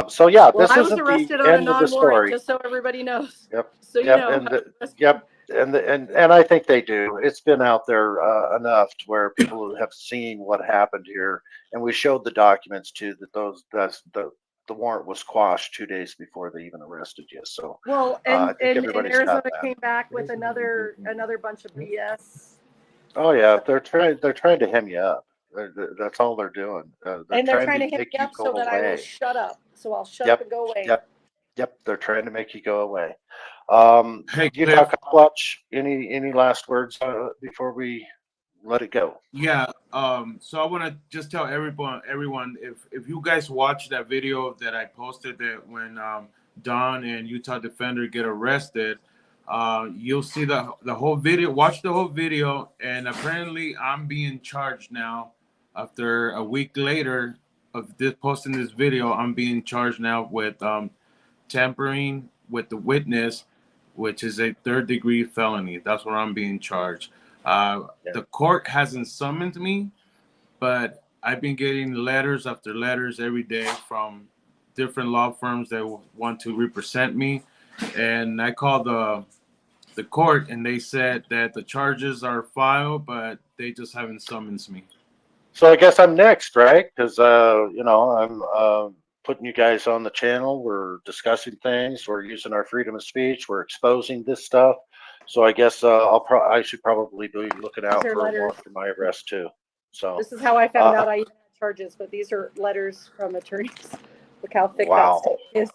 So yeah, Well, this I was isn't the arrested on a end of the non-warrant, story. just so everybody knows. Yep. So you Yep. know. And how to arrest yep. And I think they do. It's been out there enough to where people have seen what happened here, and we showed the documents too that the warrant was quashed 2 days before they even arrested you. So Well, I think and everybody's Arizona got that. came back with another bunch of BS. Oh yeah, they're trying to hem you up. That's all they're doing. They're And they're trying trying to to hit make me you up go so that I will away. shut up. So I'll shut up and go away. Yep. They're trying to make you go away. Hey, Utah Cliff. Copwatch, any last words before we let it go? Yeah. So I want to just tell everyone, if you guys watch that video that I posted that when Don and Utah Defender get arrested, you'll see the whole video. Watch the whole video, and apparently I'm being charged now. After a week later of this posting this video, I'm being charged now with tampering with the witness, which is a 3rd-degree felony. That's what I'm being charged. The court hasn't summoned me, but I've been getting letters after letters every day from different law firms that want to represent me. And I called the court, and they said that the charges are filed, but they just haven't summoned me. So I guess I'm next, right? Because I'm putting you guys on the channel. We're discussing things. We're using our freedom of speech. We're exposing this stuff. So I guess I should probably be looking out These are for a letters. warrant for my arrest too. So This is how I found out I even had charges, but these are letters from attorneys. Look how thick wow. that stick is.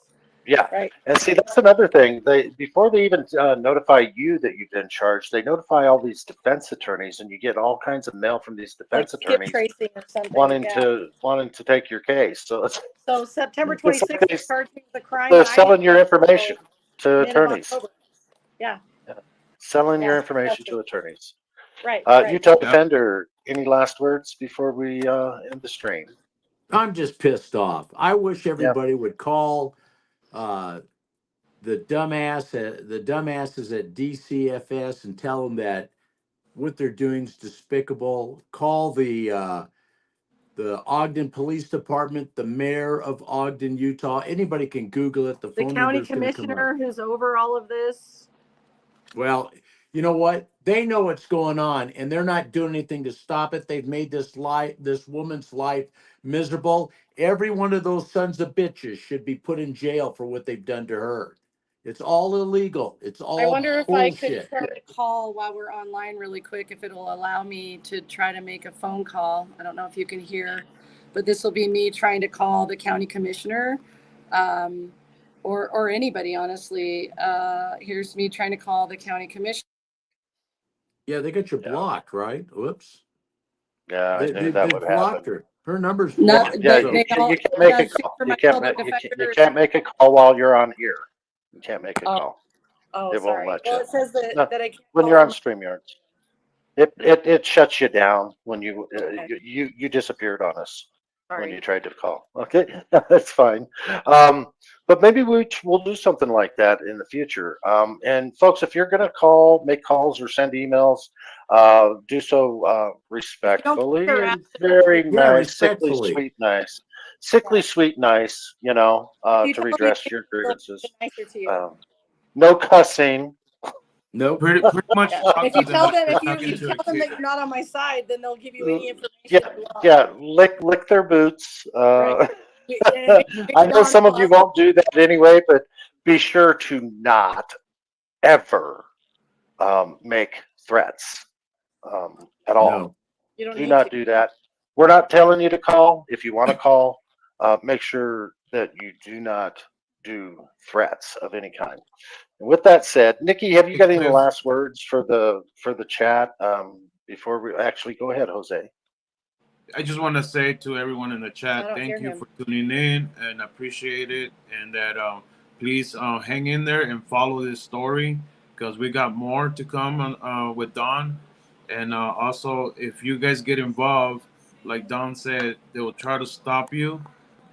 Yeah, Right. and see that's another thing. Before they even notify you that you've been charged, they notify all these defense attorneys, and you get all kinds of mail from these Like defense skip attorneys tracing or something. wanting Yeah. to take your case. So So September it's like 26th, they charged me with a crime. they're that I selling didn't your know information until to mid of attorneys. October. Yeah. Selling your Yeah. information to attorneys. Right. Utah Defender, any last words before we end the stream? I'm just pissed off. I wish everybody would call the dumbasses at DCFS and tell them that what they're doing is despicable. Call the Ogden Police Department, the mayor of Ogden, Utah. Anybody can Google it. The The phone county number is going to come up. commissioner who's over all of this. Well, you know what? They know what's going on, and they're not doing anything to stop it. They've made this woman's life miserable. Every one of those sons of bitches should be put in jail for what they've done to her. It's all illegal. It's all I wonder if bullshit. I could try to call while we're online really quick, if it'll allow me to try to make a phone call. I don't know if you can hear, but this will be me trying to call the county commissioner, or anybody, honestly. Here's me trying to call the county commissioner. Yeah, they got you blocked, right? Whoops. Yeah, I They knew that would blocked happen. her. Her number's No, blocked. Yeah, so- you can't make a call. You can't make a call while you're on here. You can't make a call. Oh, It won't sorry. let Well, you. it says that, No, that I can't when call you're on them. StreamYard, it shuts you down when you disappeared on us when you tried to call. Okay, that's fine. But maybe we'll do something like that in the future. And folks, if you're going to make calls or send emails, do so respectfully and very nice, sickly sweet, nice, sickly sweet, nice. You know, to redress your grievances. Nicer to you. No cussing. No, pretty much. Yeah. If you tell them, if talking you to tell a them kid. that you're not on my side, then they'll give you any information. Yeah, lick their boots. Right. I know some of you won't do that anyway, but be sure to not ever make threats at all. No. You don't Do need not to. do that. We're not telling you to call. If you want to call, make sure that you do not do threats of any kind. And with that said, Nikki, have you got any last words for the chat before we actually go ahead, Jose? I just want to say to everyone in the I chat, don't hear thank you him. for tuning in and appreciate it. And that please hang in there and follow this story because we got more to come with Don. And also, if you guys get involved, like Don said, they will try to stop you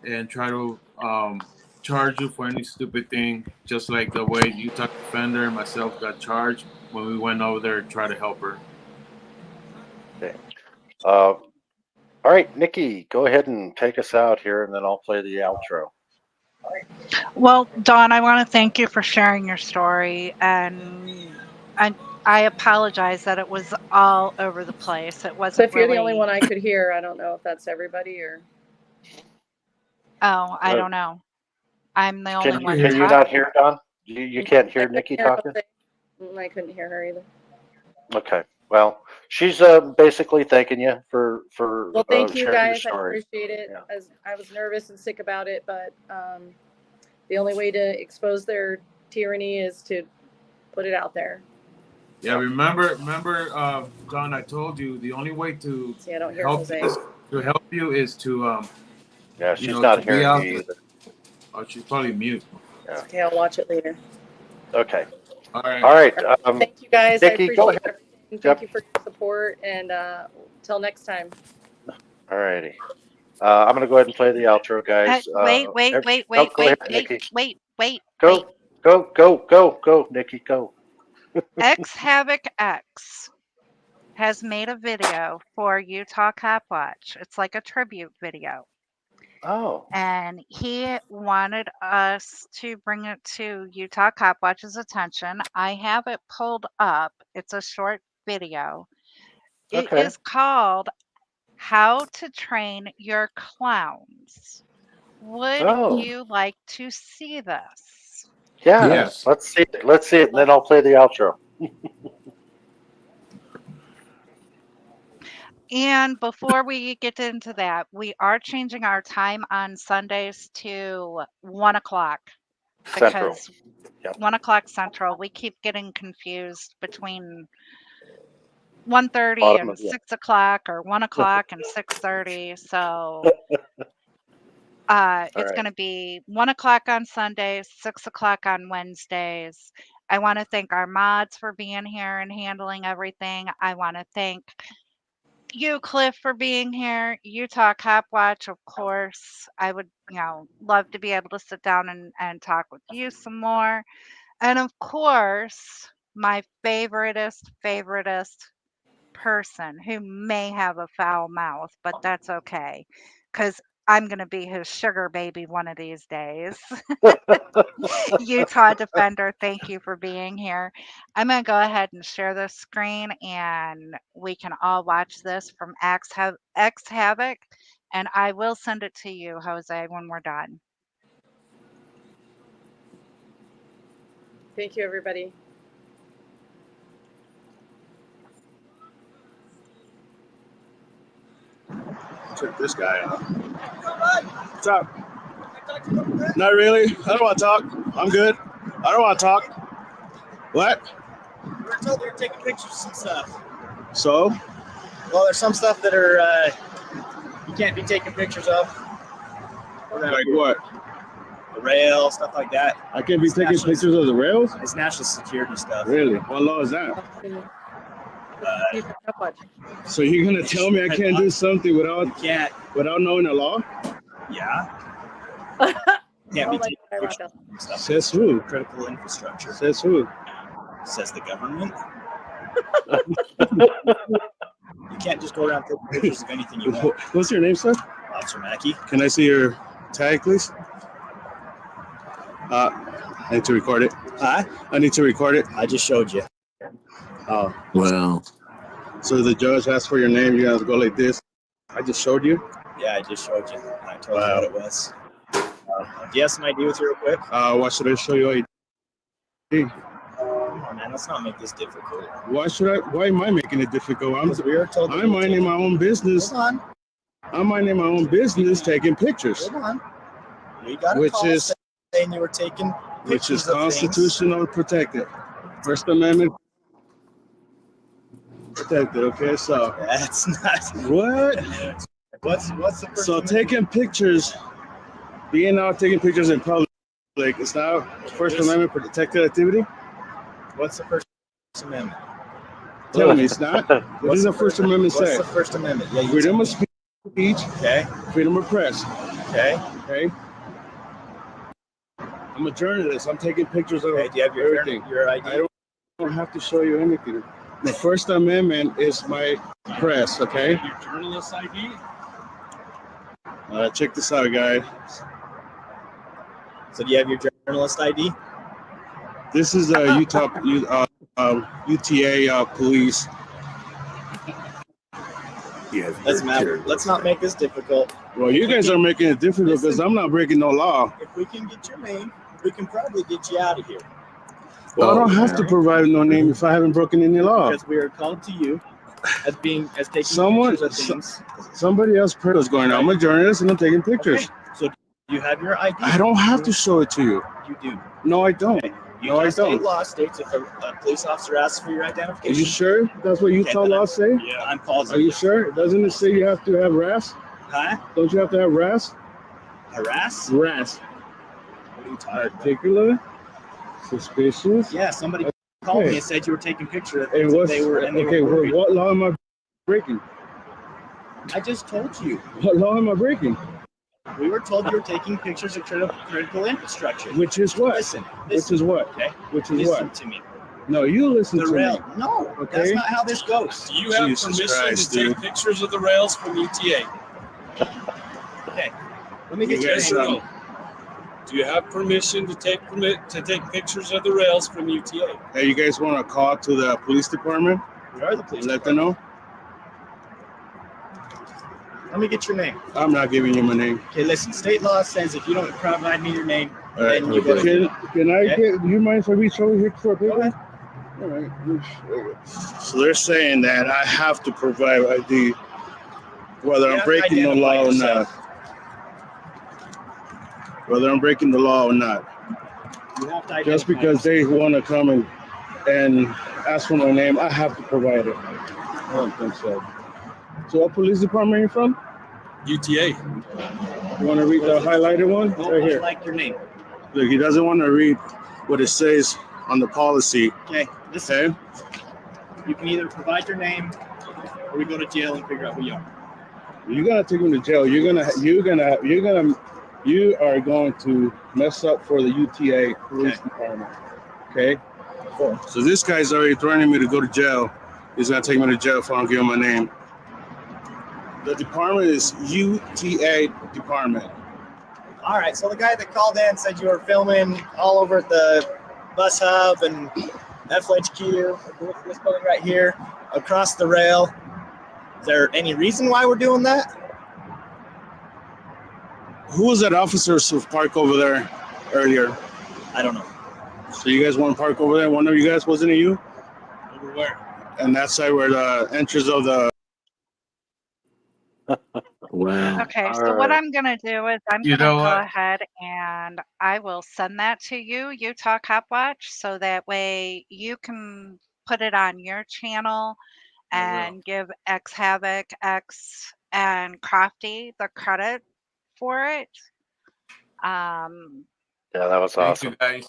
and try to charge you for any stupid thing, just like the way Utah Defender and myself got charged when we went over there to try to help her. Okay. All right, Nikki, go ahead and take us out here, and then I'll play the outro. Well, Dawn, I want to thank you for sharing your story, and I apologize that it was all over the place. It So wasn't if you're really. the only one I could hear, I don't know if that's everybody or. Oh, I don't know. I'm the only one Can you talking. not hear Don? You can't hear Nikki talking? I couldn't hear her either. Okay. Well, she's basically thanking you for Well, thank you sharing your guys. I story. appreciate it. As I was nervous and sick about it, but the only way to expose their tyranny is to put it out there. Yeah, remember, Don. I told you the only way to See, I don't hear help Jose. you is to Yeah, she's not to be hearing out me there. either. Oh, she's probably mute. Yeah. Okay, I'll watch it later. Okay. All right. All right. Thank you guys. I Nikki, appreciate go ahead. everything. Thank you for your support, and till next time. All righty. I'm going to go ahead and play the outro, guys. Wait, Go wait, ahead, Nikki. wait. Go, Nikki, go. X Havoc X has made a video for Utah Copwatch. It's like a tribute video. Oh. And he wanted us to bring it to Utah Copwatch's attention. I have it pulled up. It's a short video. It is called How to Train Your Clowns. Would you like to see this? Yeah. Yes. Let's see it, and then I'll play the outro. And before we get into that, we are changing our time on Sundays to 1 o'clock. Central. Because 1 o'clock Central, we keep getting confused between 1:30 and 6 o'clock or 1 o'clock and 6:30. So it's going to be 1 o'clock on Sundays, 6 o'clock on Wednesdays. I want to thank our mods for being here and handling everything. I want to thank you, Cliff, for being here. Utah Copwatch, of course. I would, love to be able to sit down and talk with you some more. And of course, my favoritist person who may have a foul mouth, but that's okay because I'm going to be his sugar baby one of these days. Utah Defender, thank you for being here. I'm going to go ahead and share the screen and we can all watch this from X Havoc. And I will send it to you, Jose, when we're done. Thank you, everybody. Check this guy out. What's up? Not really. I don't want to talk. I'm good. I don't want to talk. What? We were told we were taking pictures of some stuff. So? Well, there's some stuff that are you can't be taking pictures of. Like what? The rail, stuff like that. I can't be taking pictures of the rails? It's national security stuff. Really? What law is that? So you're gonna tell me I can't do something without knowing the law? Yeah. Can't be taking pictures of stuff. Says who? Critical infrastructure. Says who? Says the government. You can't just go around taking pictures of anything you want. What's your name, sir? Officer Mackey. Can I see your tag, please? I need to record it. Huh? I need to record it. I just showed you. Oh. Well. So the judge asked for your name. You have to go like this. I just showed you? Yeah, I just showed you. I told you what it was. Do you have some ID with you real quick? Why should I show you ID? Come on, man. Let's not make this difficult. Why am I making it difficult? I'm minding my own business. Hold on. I'm minding my own business, taking pictures. Hold on. We got a Which call is saying you were taking pictures which is of constitutional protected. First Amendment protected. Okay, so that's not what? What's the first so amendment? taking pictures, being out taking pictures in public, it's not First Amendment protected activity. What's the First Amendment? Tell me, it's not. What does the First Amendment say? What's the First Amendment? Yeah, freedom of speech. Okay. Freedom of press. Okay. Okay. I'm a journalist. I'm taking pictures of Okay. Do you have your everything. Your ID? I don't have to show you anything. The First Amendment is my press. Okay. Your journalist ID? Check this out, guys. So do you have your journalist ID? This is Utah UTA police. Yeah, Let's not make this difficult. Well, you guys are making it difficult because I'm not breaking no law. If we can get your name, we can probably get you out of here. Well, I don't have to provide no name if I haven't broken any law. Because we are called to you as taking pictures of things. Somebody else heard what's going on. I'm a journalist and I'm taking pictures. Okay. So you have your ID? I don't have to show it to you. You do. No, I don't. Okay. No, I State don't. law states if a police officer asks for your Are identification. you sure that's what Utah law say? Yeah, I'm pausing. Are you sure? Doesn't it say you have to have RAS? Huh? Don't you have to have RAS? Harass? RAS. What are you talking about? Particular, suspicious. Yeah, somebody called me and said you were taking pictures of Hey, things what's, they were. And they okay, were well, worried. what law am I breaking? I just told you. What law am I breaking? We were told you were taking pictures of critical infrastructure. Which is what? Listen. Which is what? Okay. Which is Listen what? to me. No, you listen The to rail. me. No, Okay. that's not how this goes. Do you have Jesus permission Christ, to take dude. pictures of the rails from UTA? Okay. Let me get your Yes or name. no? Do you have permission to take pictures of the rails from UTA? Hey, you guys want to call to the police department? We are the police Let them know. Let me get your name. I'm not giving you my name. Okay, listen. State law says if you don't provide me your name, All right. then you go to Can I Okay. get? Do you mind if I reach over here for a Go paper? ahead. All right. So they're saying that I have to provide ID, whether You I'm have to breaking the law or identify not. yourself. Whether I'm breaking the law or not. You have to Just identify because they want to come and ask for my name, I have to provide it. I don't think so. So what police department are you from? UTA. You want to read the highlighted one? yourself. Right I'd here. like your name. Look, he doesn't want to read what it says on the policy. Okay. Okay. You can either provide your name, or we go to jail and figure out who you are. You're gonna take him to jail. You are going to mess up for the UTA police department. Okay. Cool. So this guy's already threatening me to go to jail. He's gonna take me to jail if I don't give him my name. The department is UTA department. All right. So the guy that called in said you were filming all over at the bus hub and FHQ, this building right here, across the rail. Is there any reason why we're doing that? Who was that officer park over there earlier? I don't know. So you guys want to park over there? One of you guys, wasn't it you? Over where? And that side where the entrance of the. Wow. Okay, so what I'm going to do is I'm You going to know go what? ahead and I will send that to you, Utah Copwatch, so that way you can put it on your channel and give X Havoc, X, and Crafty the credit for it. Yeah, that was Thank awesome. you guys.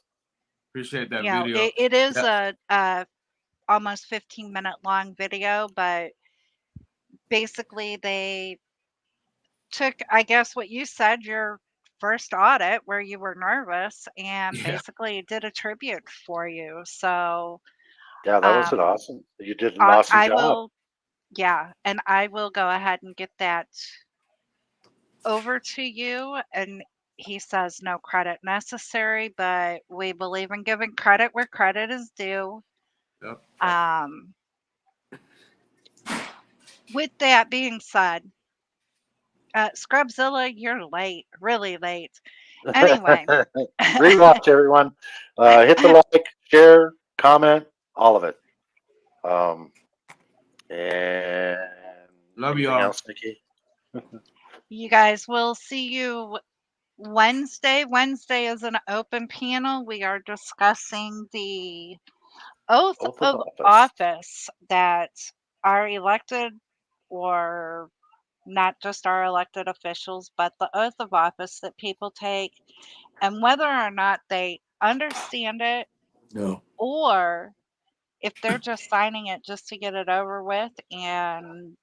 Appreciate that You know, video. it is Yeah. a almost 15-minute long video, but basically they took, I guess, what you said, your first audit where you were nervous, and Yeah. basically did a tribute for you. So Yeah, that was an awesome. You did an I awesome job. will, yeah, and I will go ahead and get that over to you. And he says no credit necessary, but we believe in giving credit where credit is due. Yep. With that being said, Scrubzilla, you're late, really late. Anyway, Rewatch, everyone. Hit the like, share, comment, all of it. And Love anything y'all. else, Nikki? you guys will see you Wednesday. Wednesday is an open panel. We are discussing the oath Oath of of office. office that our elected, or not just our elected officials, but the oath of office that people take, and whether or not they understand it, No. or if they're just signing it just to get it over with and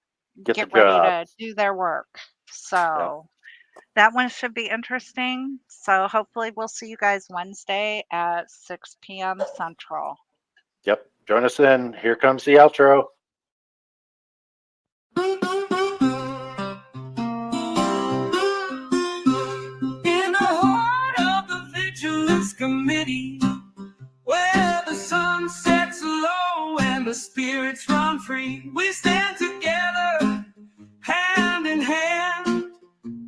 Get the get ready job. to do their work. So that one should be interesting. So hopefully we'll see you guys Wednesday at 6 p.m. Central. Yep. Join us in. Here comes the outro. In the heart of the Vigilance Committee, where the sun sets low and the spirits run free, we stand together, hand in hand,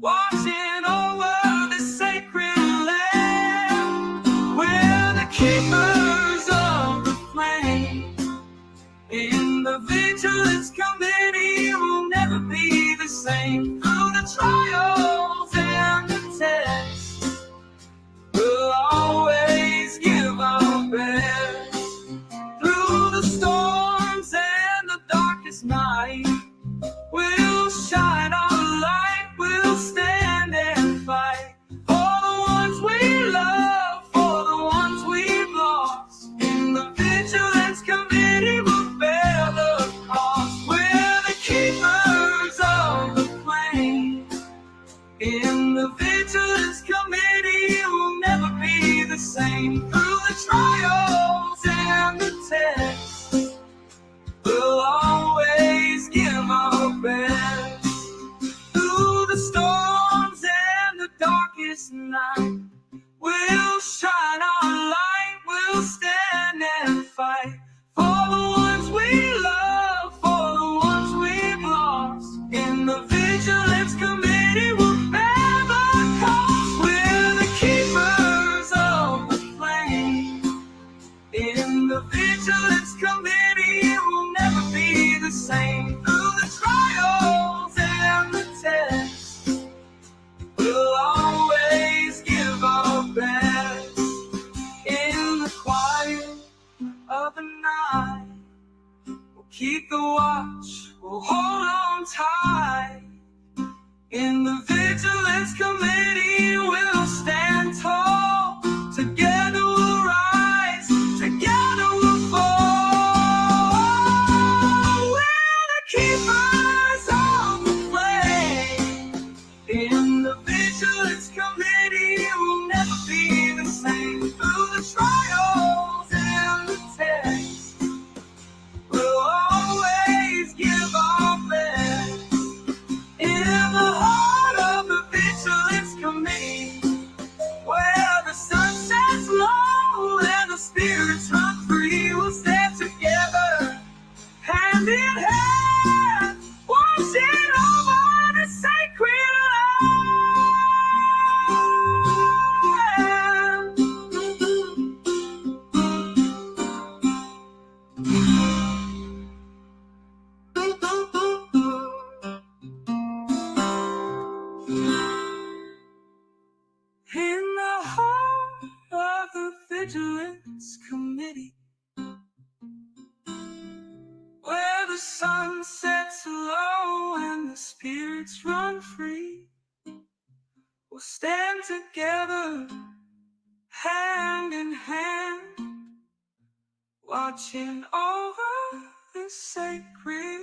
watching over the sacred land. We're the keepers of the flame. In the Vigilance Committee, we'll never be the same. Through the trials and the tests, we'll always give our best. Through the storms and the darkest night, we'll shine our light, we'll stand and fight. For the ones we love, for the ones we've lost. In the Vigilance Committee, we'll bear the cost. We're the keepers of the flame. In the Vigilance Committee, we'll never be the same. Through the trials and the tests, we'll always give our best. Through the storms and the darkest night, we'll shine our light, we'll stand and fight. For the ones we love, for the ones we've lost. In the Vigilance Committee, we'll bear the cost. We're the keepers of the flame. In the Vigilance Committee, we'll never be the same. Through the trials and the tests, we'll always give our best. In the quiet of the night, we'll keep the watch, we'll hold on tight. In the Vigilance Committee, we'll stand tall. Together we'll rise, together hand in hand, watching over the sacred land. In the heart of the Vigilance Committee, where the sun sets low and the spirits run free, we'll stand together, hand in hand, watching over the sacred